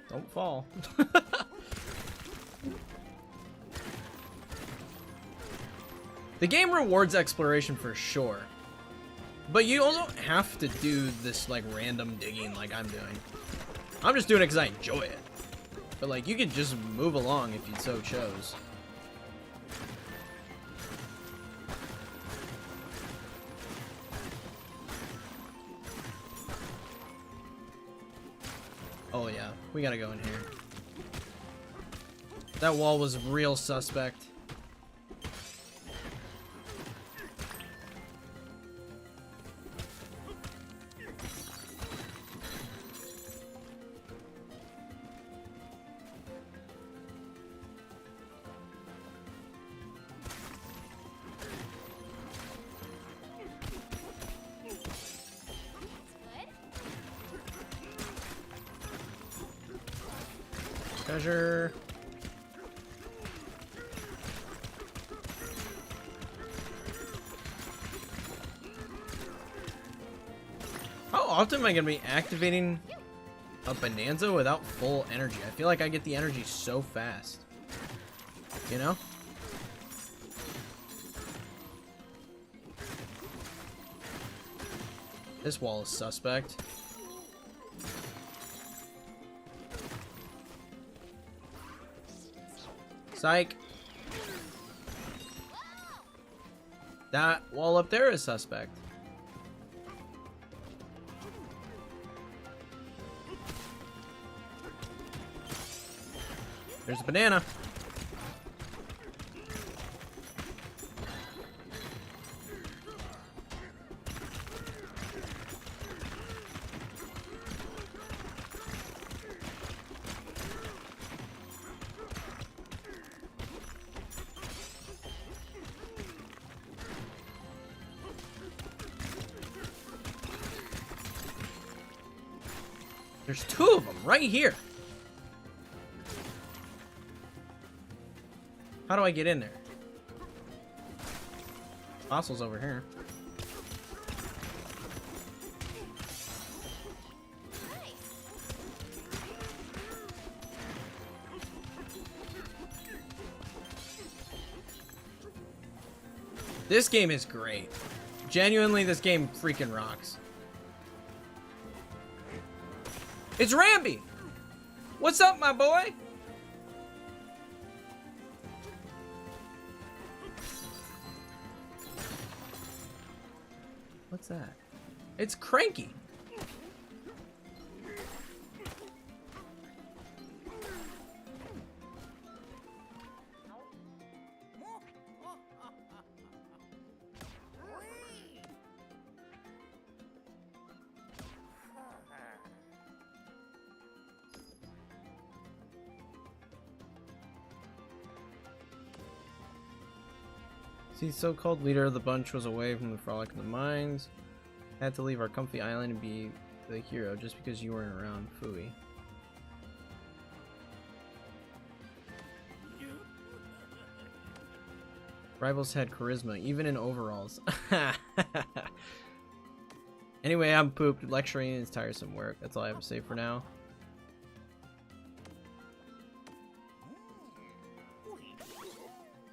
Don't fall. The game rewards exploration for sure. But you don't have to do this like random digging like I'm doing. I'm just doing it because I enjoy it. But like you could just move along if you so chose. Oh yeah, we gotta go in here. That wall was real suspect. Treasure. How often am I gonna be activating a Bananza without full energy? I feel like I get the energy so fast. You know? This wall is suspect. Psych. That wall up there is suspect. There's a banana. There's two of them right here. How do I get in there? Fossils over here. This game is great. Genuinely, this game freaking rocks. It's Ramby! What's up, my boy? What's that? It's Cranky. See, so-called leader of the bunch was away from the frolic in the mines. Had to leave our comfy island and be the hero just because you weren't around. Phooey. Rivals had charisma, even in overalls. Anyway, I'm pooped. Lecturing is tiresome work. That's all I have to say for now.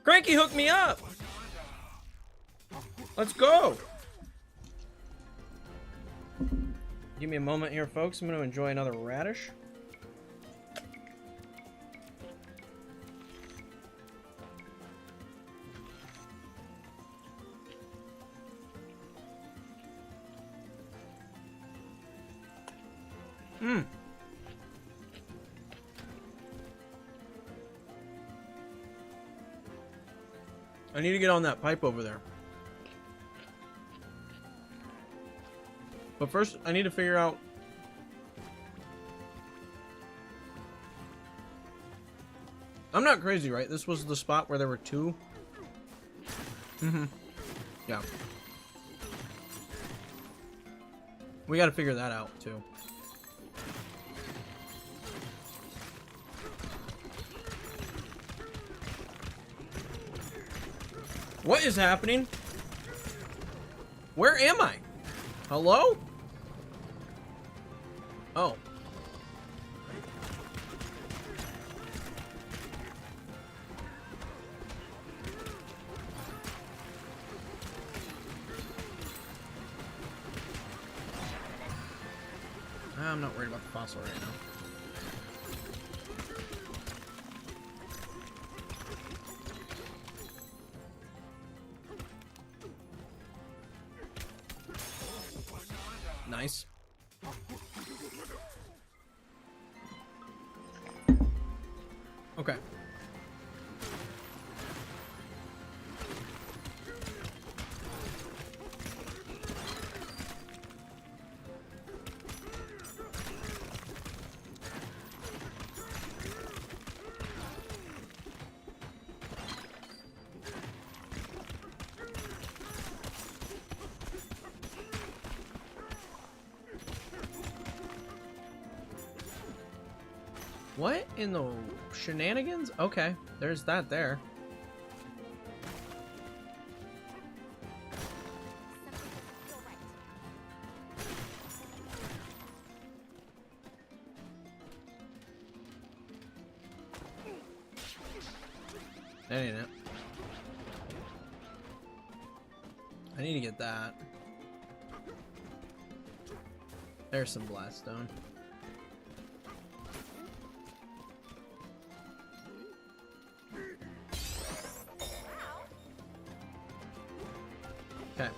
Cranky hooked me up! Let's go! Give me a moment here, folks. I'm going to enjoy another radish. Mmm. I need to get on that pipe over there. But first, I need to figure out... I'm not crazy, right? This was the spot where there were two? Mm-hmm. Yeah. We gotta figure that out, too. What is happening? Where am I? Hello? Oh. I'm not worried about the fossil right now. Nice. Okay. What in the shenanigans? Okay, there's that there. That ain't it. I need to get that. There's some blast stone. Okay.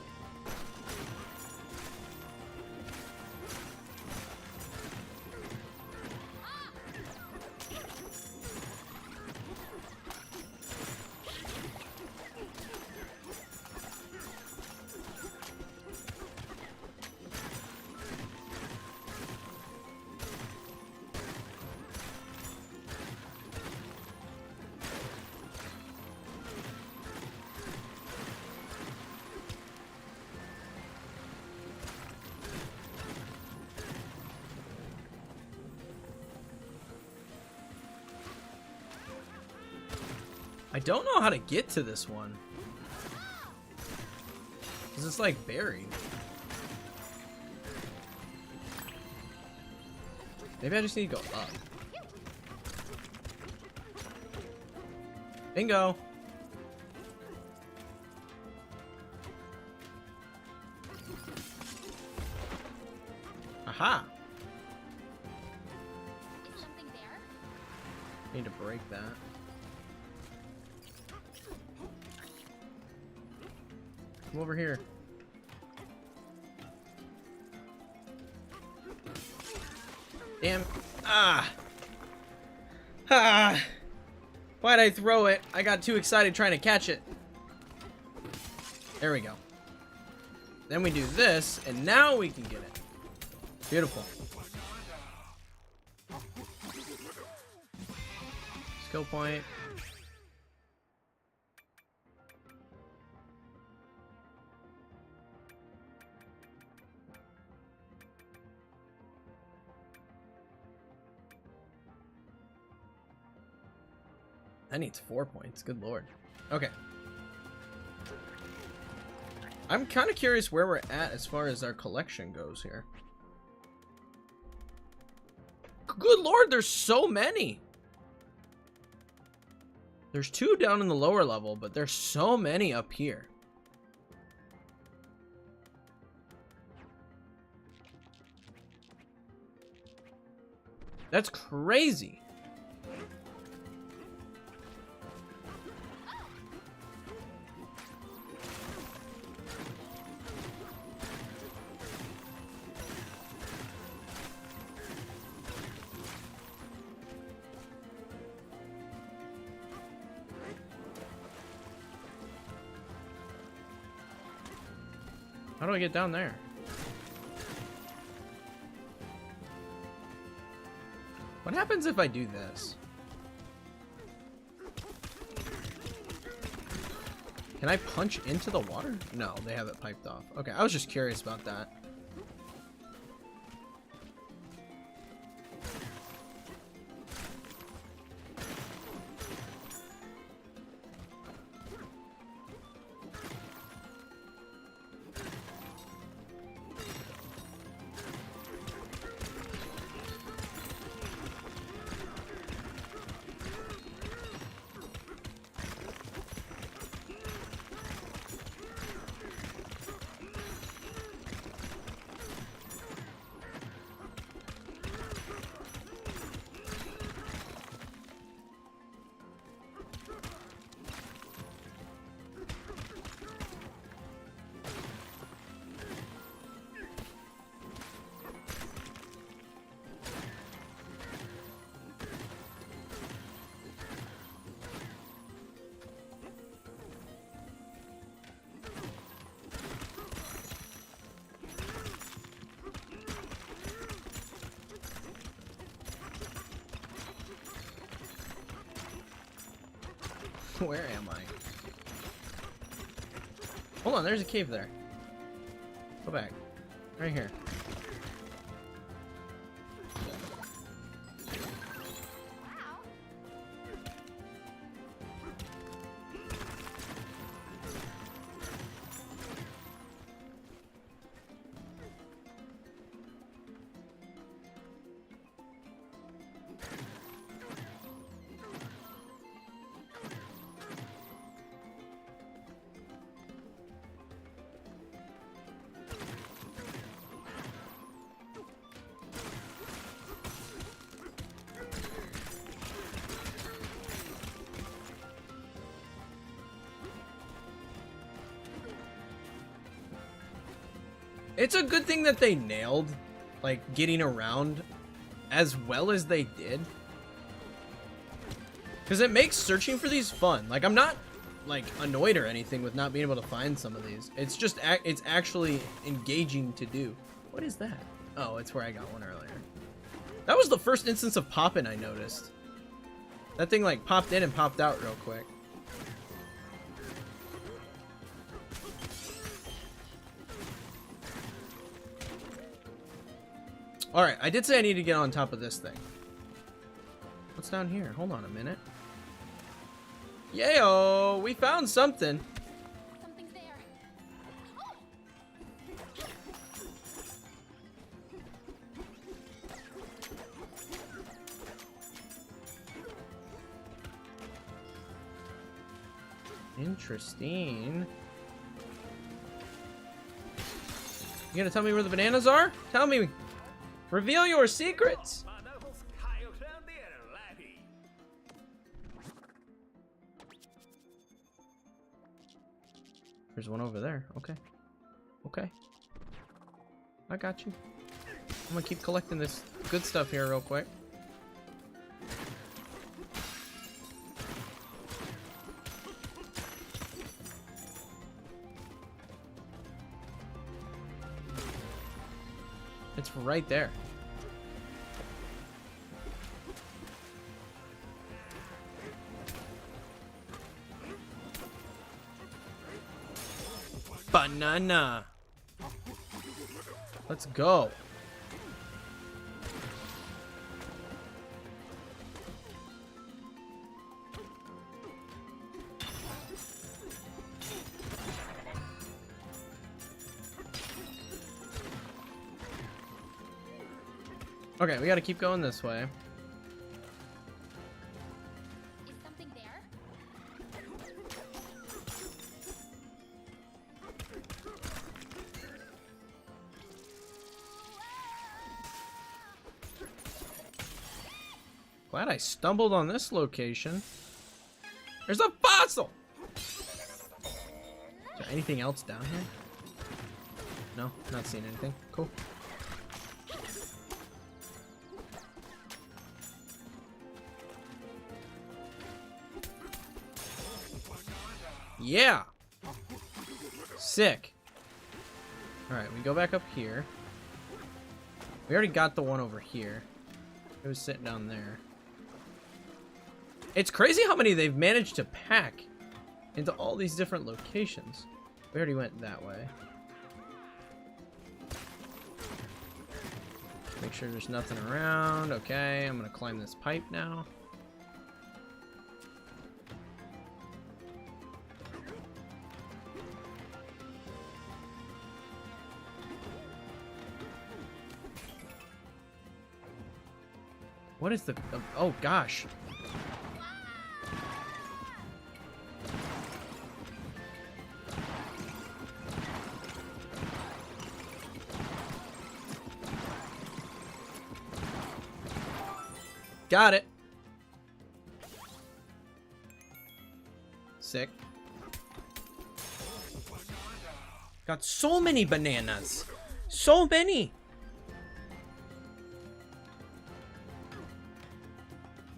I don't know how to get to this one. Because it's like buried. Maybe I just need to go up. Bingo. Aha. Something there? Need to break that. Come over here. Damn. Ah. Ah. Why'd I throw it? I got too excited trying to catch it. There we go. Then we do this, and now we can get it. Beautiful. Skill point. That needs 4 points. Good lord. Okay. I'm kind of curious where we're at as far as our collection goes here. Good lord, there's so many. There's 2 down in the lower level, but there's so many up here. That's crazy. How do I get down there? What happens if I do this? Can I punch into the water? No, they have it piped off. Okay, I was just curious about that. Where am I? Hold on, there's a cave there. Go back. Right here. Wow. It's a good thing that they nailed, like, getting around as well as they did. Because it makes searching for these fun. Like, I'm not, like, annoyed or anything with not being able to find some of these. It's just, it's actually engaging to do. What is that? Oh, it's where I got one earlier. That was the first instance of popping I noticed. That thing, like, popped in and popped out real quick. Alright, I did say I need to get on top of this thing. What's down here? Hold on a minute. Yayo! We found something. Something's there. Interesting. You gonna tell me where the bananas are? Tell me. Reveal your secrets. There's one over there. Okay. Okay. I got you. I'm gonna keep collecting this good stuff here real quick. It's right there. Banana. Let's go. Okay, we gotta keep going this way. Is something there? Glad I stumbled on this location. There's a fossil! Is there anything else down here? No, not seeing anything. Cool. Yeah! Sick. Alright, we go back up here. We already got the one over here. It was sitting down there. It's crazy how many they've managed to pack into all these different locations. We already went that way. Make sure there's nothing around. Okay, I'm gonna climb this pipe now. What is the... oh, gosh. Got it. Sick. Got so many bananas. So many.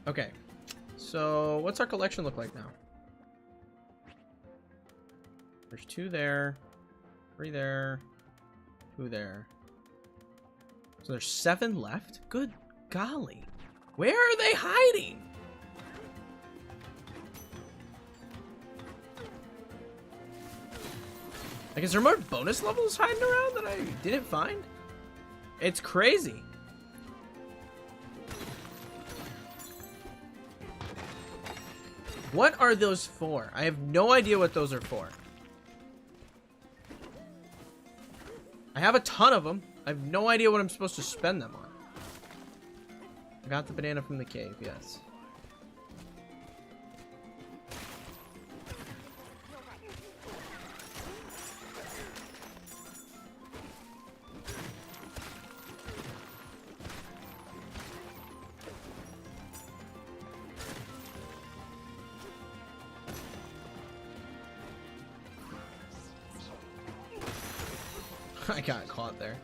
Okay, so what's our collection look like now? There's 2 there, 3 there, 2 there. So there's 7 left? Good golly. Where are they hiding? Like, is there more bonus levels hiding around that I didn't find? It's crazy. What are those for? I have no idea what those are for. I have a ton of them. I have no idea what I'm supposed to spend them on. I got the banana from the cave, yes. I got caught there.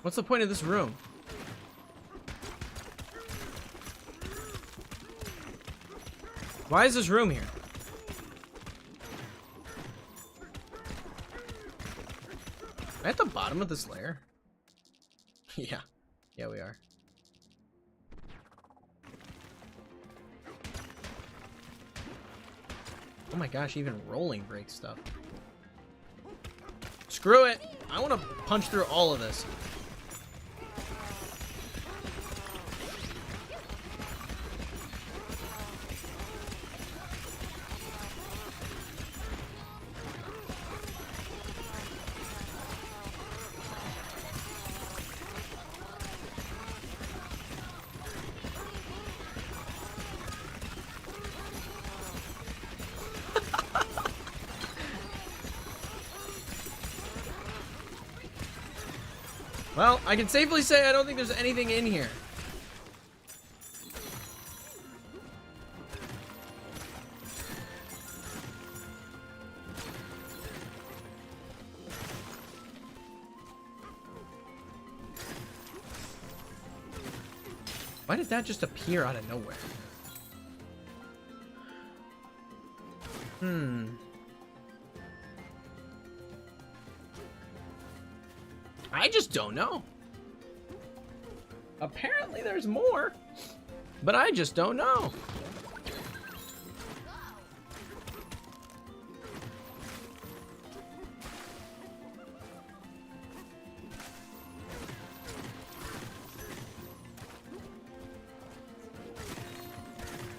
What's the point of this room? Why is this room here? bottom of this layer? Yeah. Yeah, we are. Oh my gosh, even rolling breaks stuff. Screw it! I want to punch through all of this. Well, I can safely say I don't think there's anything in here. Why did that just appear out of nowhere? I just don't know. Apparently there's more, but I just don't know.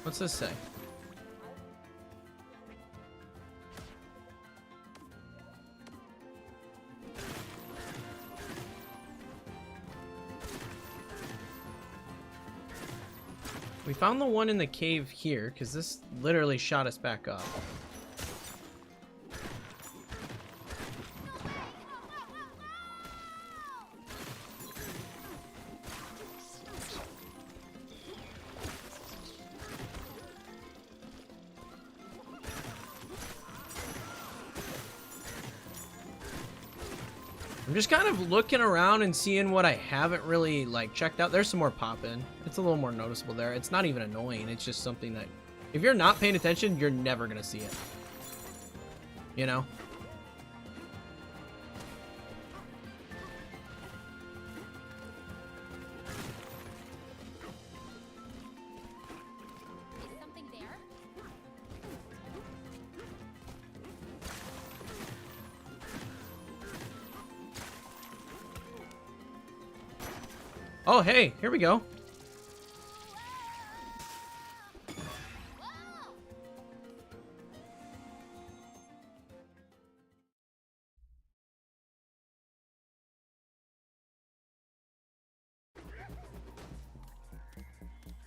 What's this say? We found the one in the cave here, because this literally shot us back up. I'm just kind of looking around and seeing what I haven't really like checked out. There's some more pop-in. It's a little more noticeable there. It's not even annoying. It's just something that if you're not paying attention, you're never gonna see it. You know? Is something there? Oh, hey, here we go.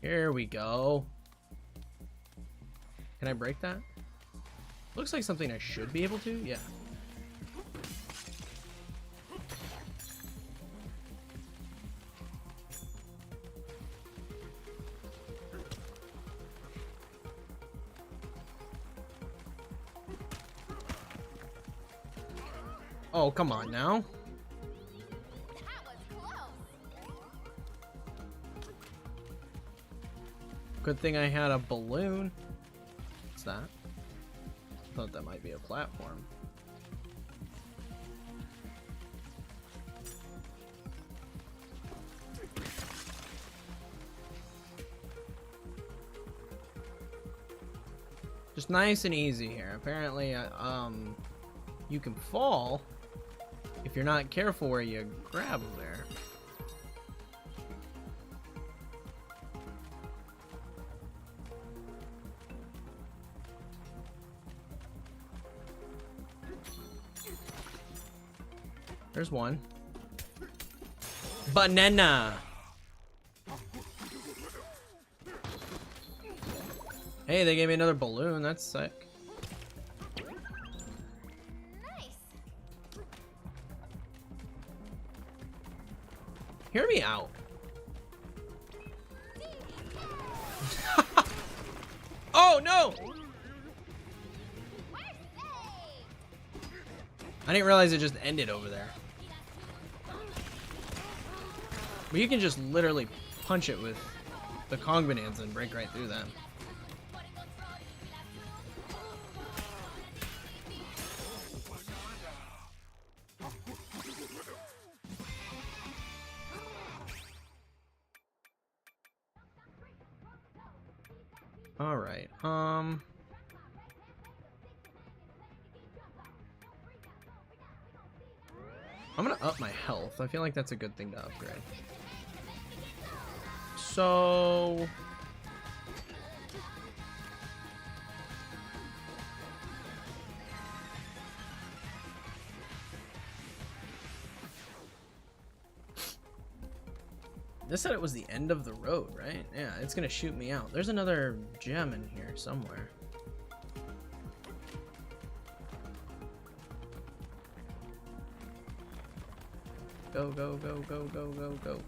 Here we go. Can I break that? Looks like something I should be able to. Yeah. Oh, come on now. That was close. Good thing I had a balloon. What's that? Thought that might be a platform. Just nice and easy here. Apparently, you can fall if you're not careful where you grab them there. There's one. Banana. Hey, they gave me another balloon. That's sick. Hear me out. Oh no! I didn't realize it just ended over there. But you can just literally punch it with the Kong Bananza and break right through them. All right. I'm gonna up my health. I feel like that's a good thing to upgrade. So... This said it was the end of the road, right? Yeah, it's gonna shoot me out. There's another gem in here somewhere. Go, go, go, go, go, go, go.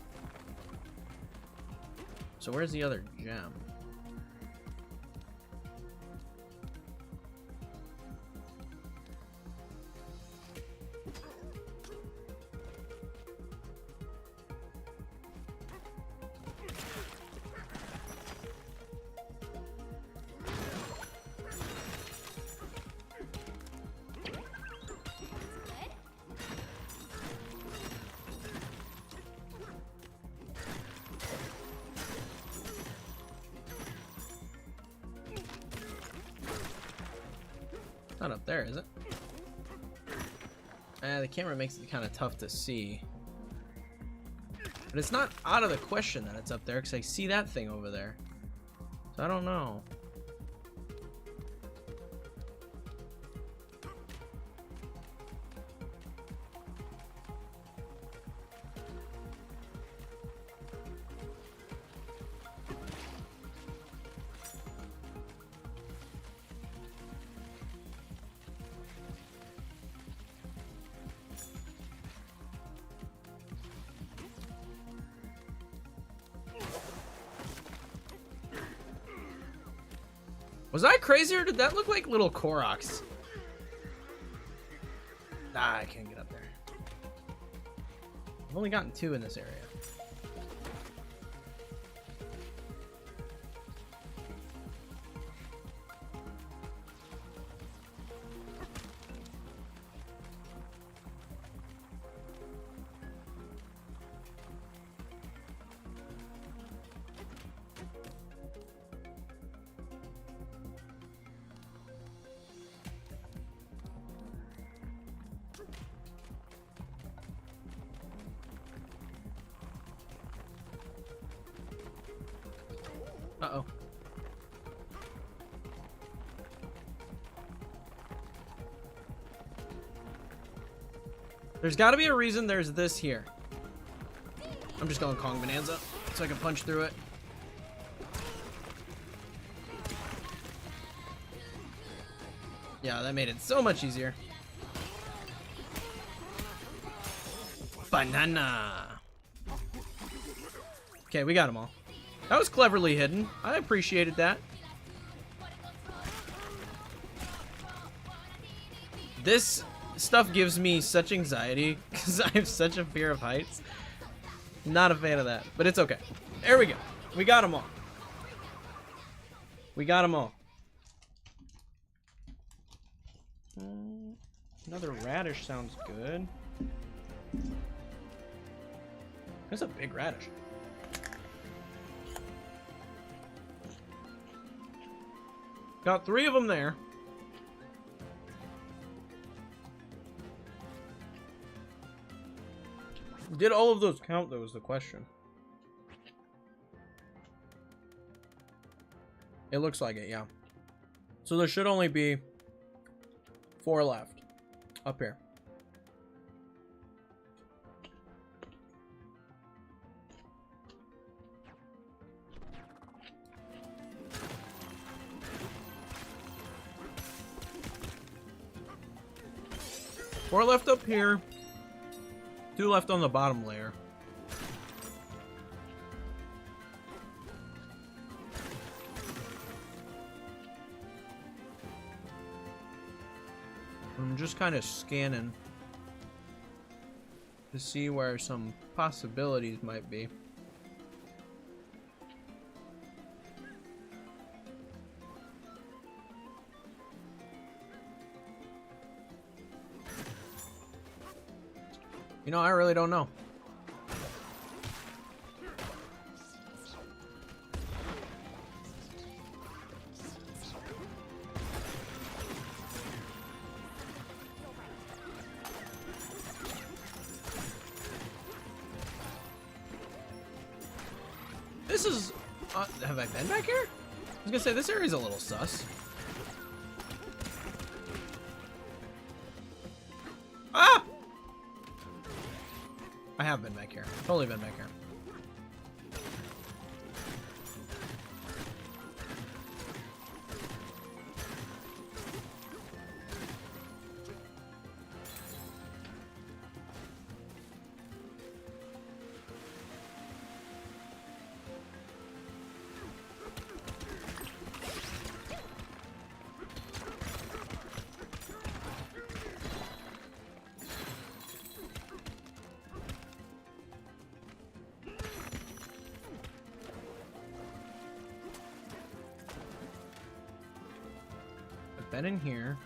So where's the other gem? Not up there, is it? The camera makes it kind of tough to see. But it's not out of the question that it's up there, because I see that thing over there. So I don't know. Was I crazy, or did that look like little Koroks? Ah, I can't get up there. I've only gotten 2 in this area. Uh-oh. There's got to be a reason there's this here. I'm just going Kong Bananza so I can punch through it. Yeah, that made it so much easier. Banana. Okay, we got them all. That was cleverly hidden. I appreciated that. This stuff gives me such anxiety because I have such a fear of heights. Not a fan of that, but it's okay. There we go. We got them all. We got them all. Another radish sounds good. That's a big radish. Got 3 of them there. Did all of those count, though, is the question. It looks like it, yeah. So there should only be 4 left. Up here. Four left up here. 2 left on the bottom layer. I'm just kind of scanning to see where some possibilities might be. You know, I really don't know. this is... have I been back here? I was gonna say, this area's a little sus. Ah! I have been back here. Totally been back here. Been in here.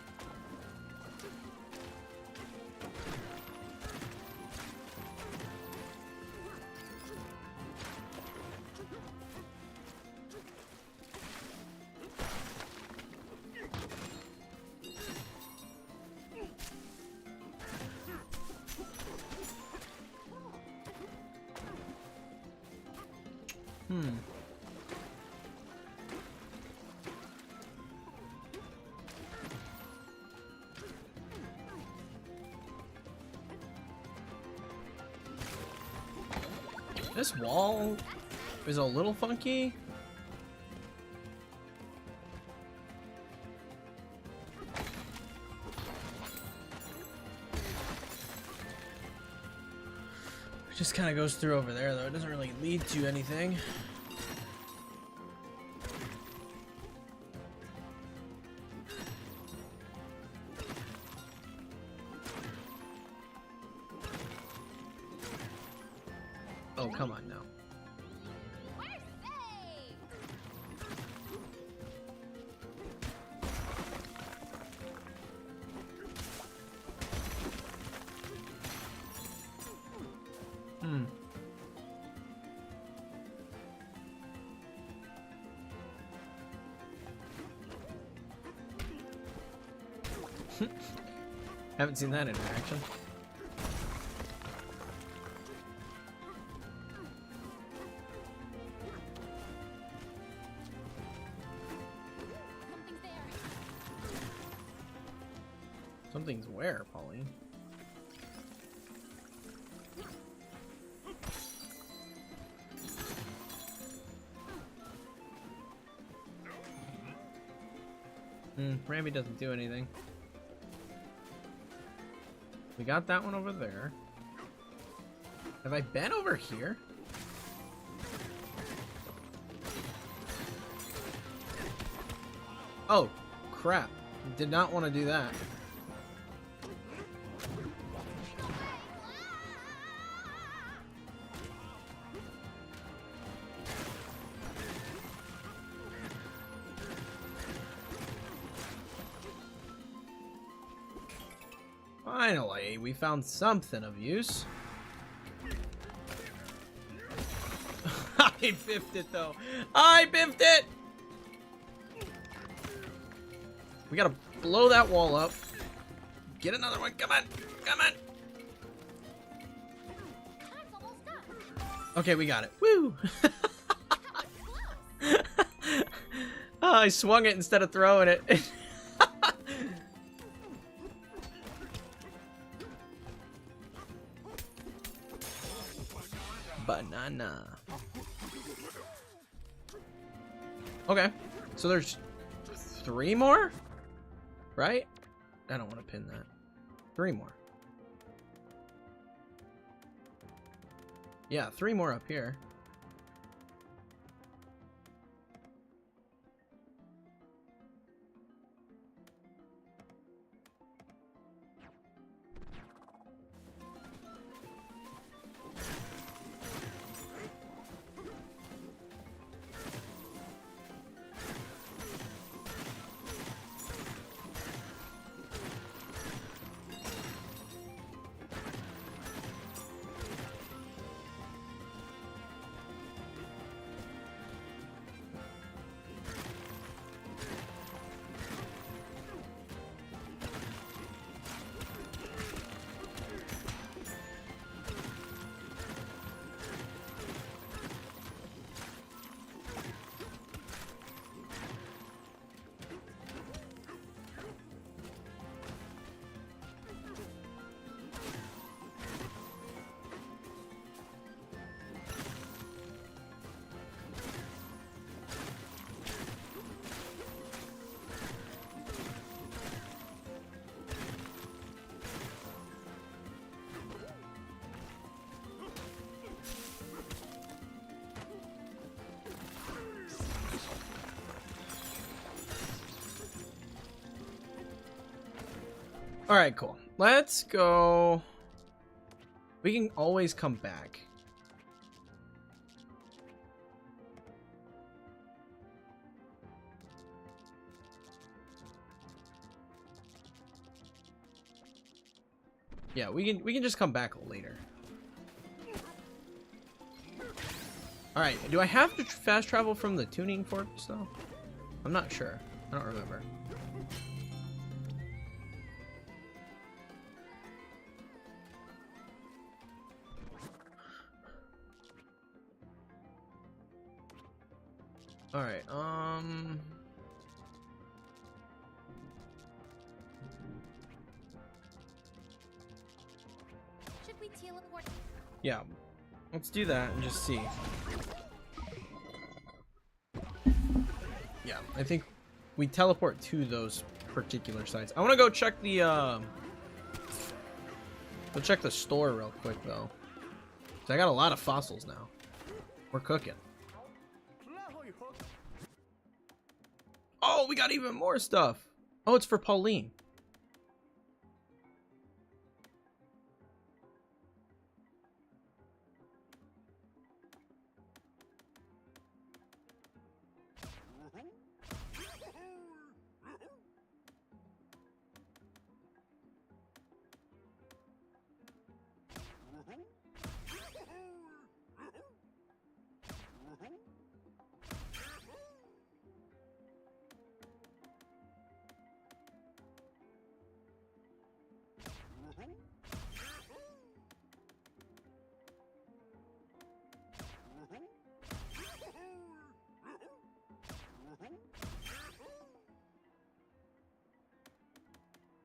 This wall is a little funky. It just kind of goes through over there, though. It doesn't really lead to anything. Oh, come on now. We're safe. Haven't seen that interaction. Something's there. Something's where, Pauline? Rambi doesn't do anything. We got that one over there. Have I been over here? Oh, crap. Did not want to do that. Finally, we found something of use. I biffed it, though. I biffed it! We gotta blow that wall up. Get another one. Come on. Come on. Time's almost up. Okay, we got it. Woo! Oh, I swung it instead of throwing it. Banana. Okay, so there's 3 more, right? I don't want to pin that. 3 more. Yeah, 3 more up here. Alright, cool. Let's go. We can always come back. Yeah, we can just come back later. Alright, do I have to fast travel from the tuning forks though? I'm not sure. I don't remember. Alright, Should we teleport? yeah. Let's do that and just see. Yeah, I think we teleport to those particular sites. I want to go check the store real quick though. 'Cause I got a lot of fossils now. We're cooking. Oh, we got even more stuff. Oh, it's for Pauline.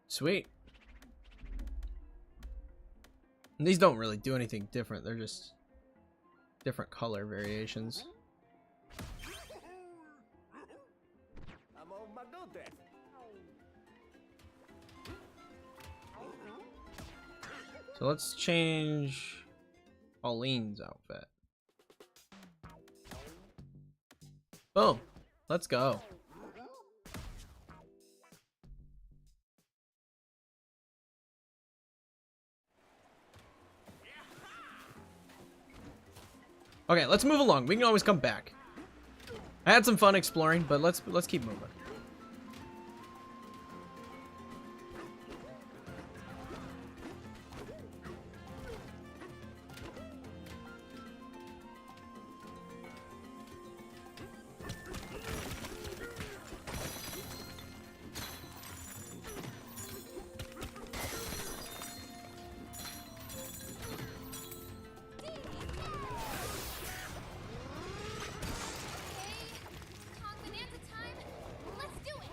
Sweet. And these don't really do anything different. They're just different color variations. So let's change Pauline's outfit. Boom. Let's go. Okay, let's move along. We can always come back. I had some fun exploring, but let's keep moving. Kong Bananza time. Let's do it.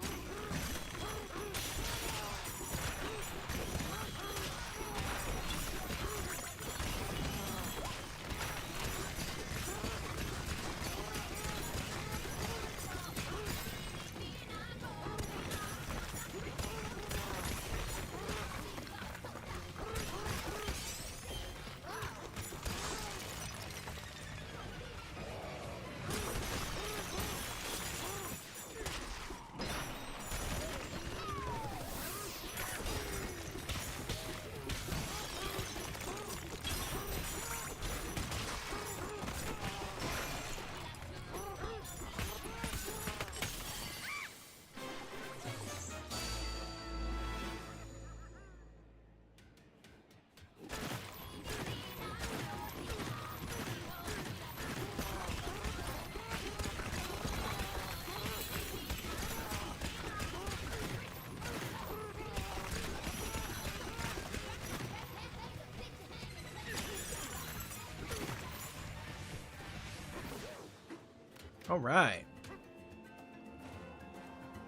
All right.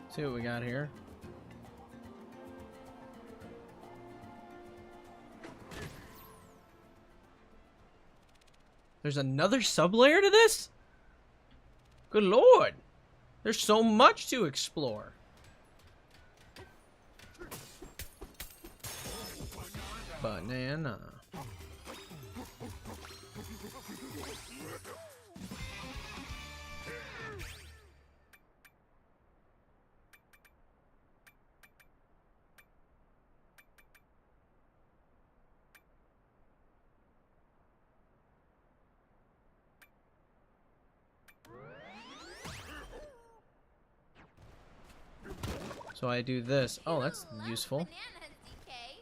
See what we got here. There's another sublayer to this? Good lord. There's so much to explore. Banana. So I do this. Oh, that's Lots of useful. bananas, DK.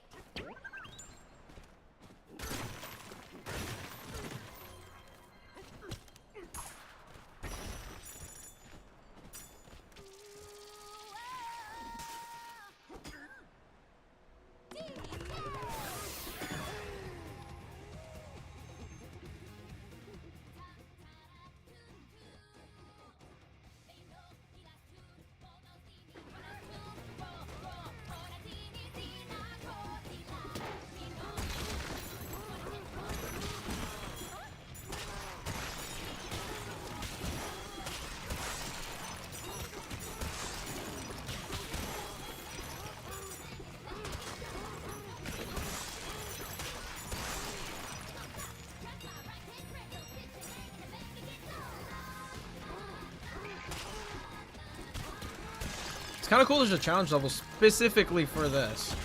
It's kind of cool there's a challenge level specifically for this.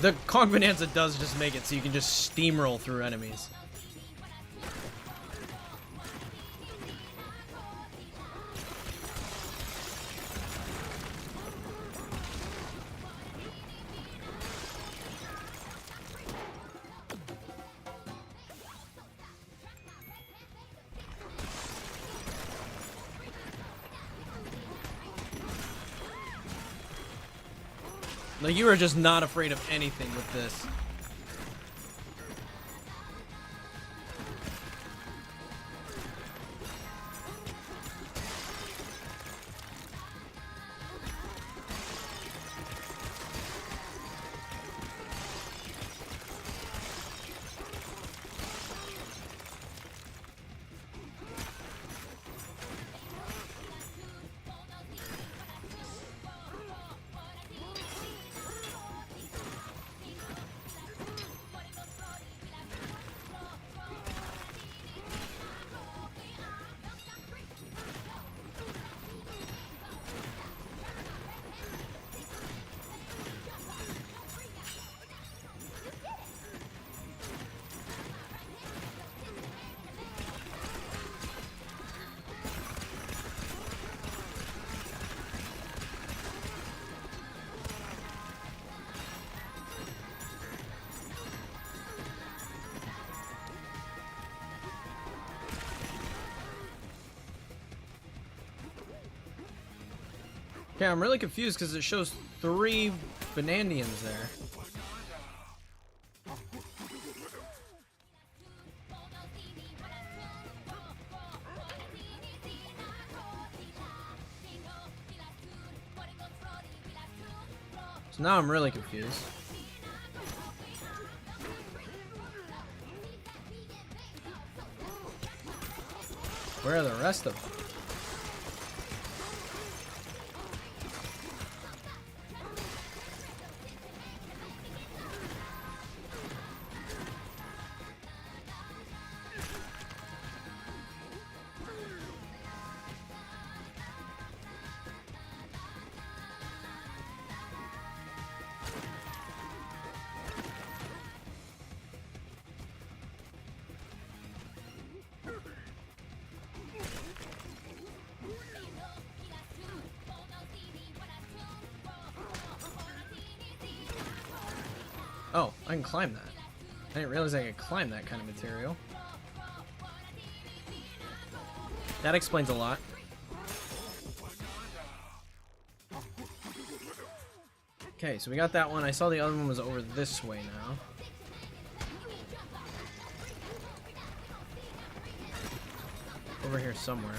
The Kong Bananza does just make it so you can just steamroll through enemies. Like, you are just not afraid of anything with this. Okay, I'm really confused because it shows 3 Banandians there. So now I'm really confused. Where are the rest of them? Oh, I can climb that. I didn't realize I could climb that kind of material. That explains a lot. Okay, so we got that one. I saw the other one was over this way now. Over here somewhere.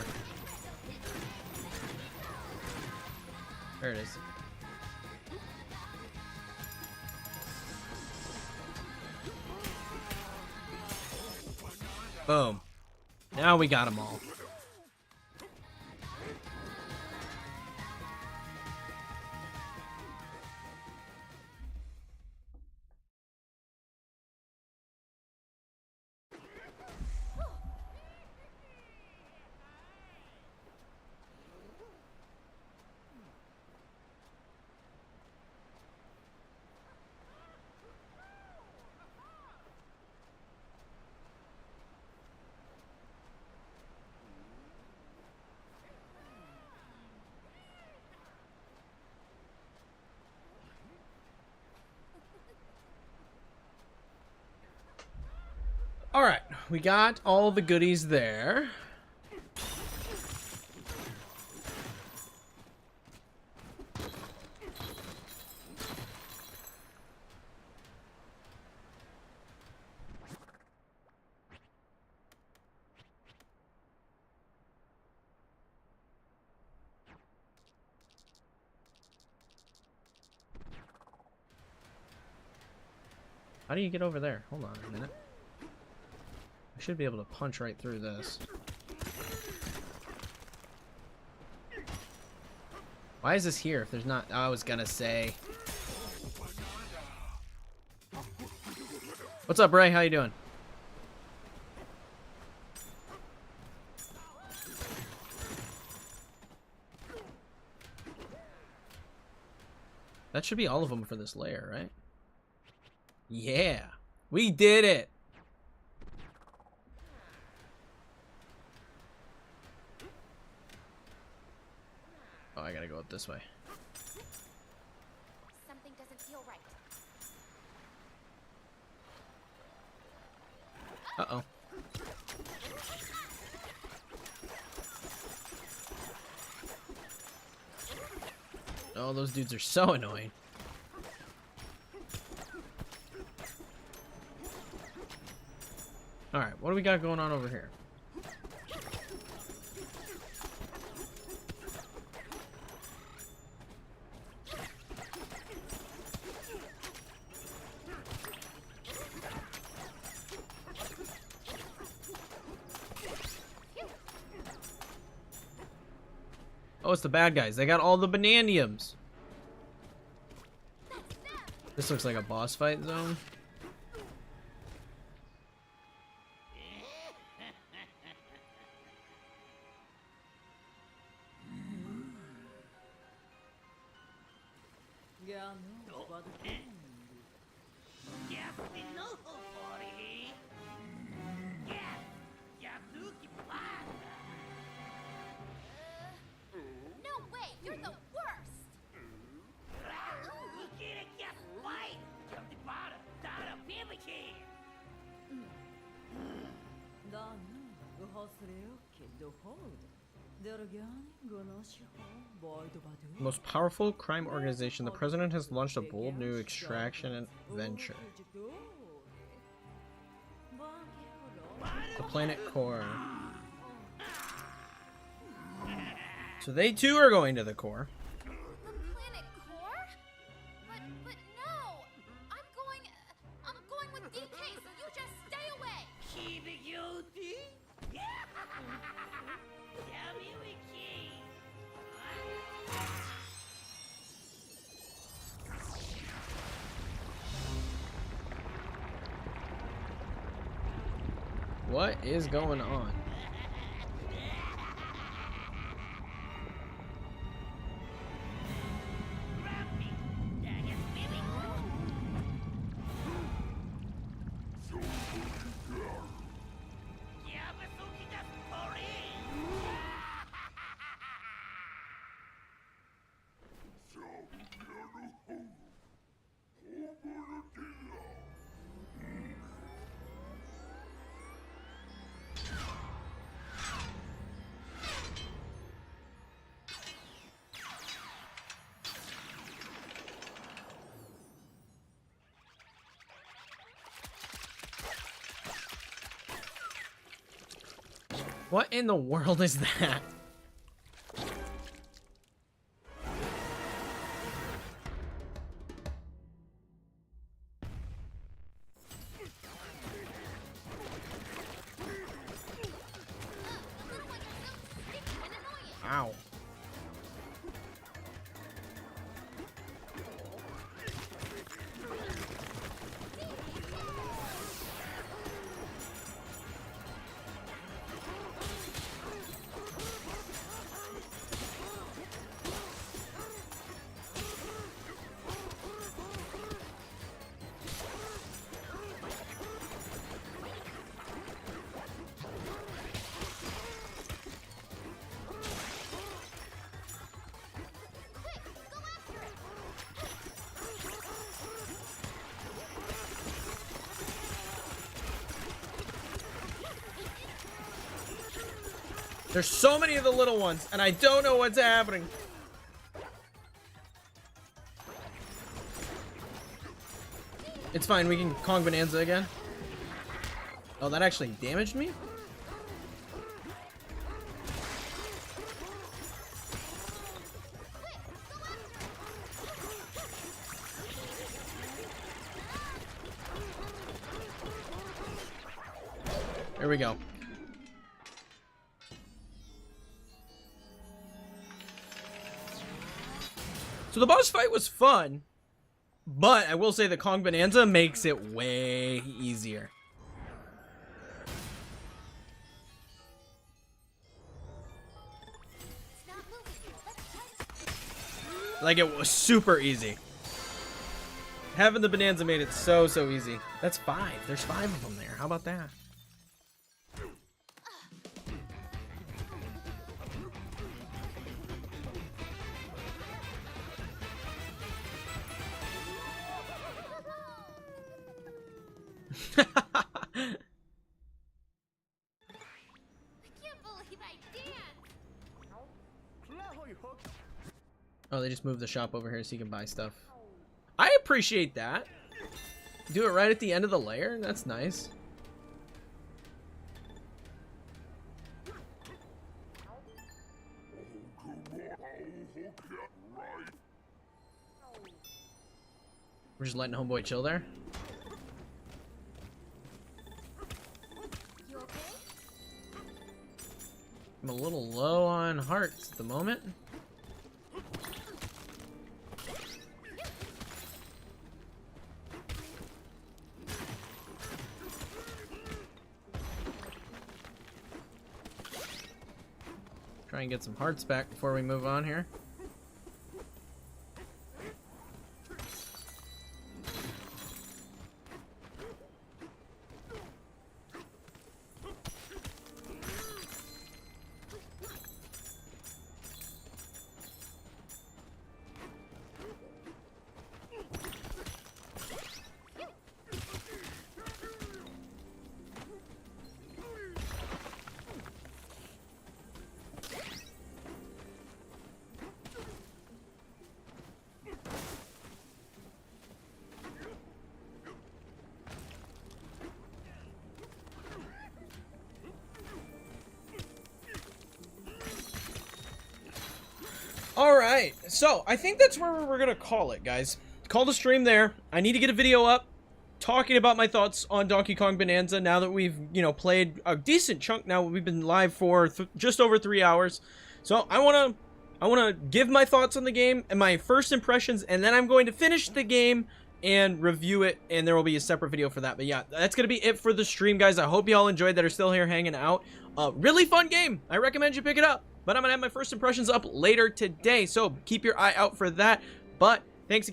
There it is. Boom. Now we got them all. All right, we got all the goodies there. How do you get over there? Hold on a minute. I should be able to punch right through this. Why is this here if there's not... I was gonna say. What's up, Ray? How you doing? That should be all of them for this layer, right? Yeah, we did it. Oh, I gotta go up this way. Something doesn't feel right. Uh-oh. Oh, those dudes are so annoying. Alright, what do we got going on over here? Oh, it's the bad guys. They got all the bananiums. This looks like a boss fight zone. No way! You're the worst! Most powerful crime organization. The president has launched a bold new extraction venture. The Planet Core. So they too are going to the core. The planet core? But no! I'm going with DK, so you just stay away! Keep it guilty? Tell me we keep. What is going on? What in the world is that? Ow. There's so many of the little ones, and I don't know what's happening. It's fine, we can Kong Bananza again. Oh, that actually damaged me? There we go. So the boss fight was fun, but I will say that Kong Bananza makes it way easier. Like, it was super easy. Having the Bonanza made it so easy. That's 5. There's 5 of them there. How about that? I can't believe I danced. Oh, they just moved the shop over here so you can buy stuff. I appreciate that. Do it right at the end of the layer. That's nice. We're just letting homeboy chill there. You okay? I'm a little low on hearts at the moment. Try and get some hearts back before we move on here. Alright, so I think that's where we're gonna call it, guys. Call the stream there. I need to get a video up talking about my thoughts on Donkey Kong Bonanza now that we've, you know, played a decent chunk now. We've been live for just over 3 hours. So I wanna give my thoughts on the game and my first impressions, and then I'm going to finish the game and review it, and there will be a separate video for that. But yeah, that's gonna be it for the stream, guys. I hope you all enjoyed that are still here hanging out. Really fun game. I recommend you pick it up. But I'm gonna have my first impressions up later today, so keep your eye out for that. But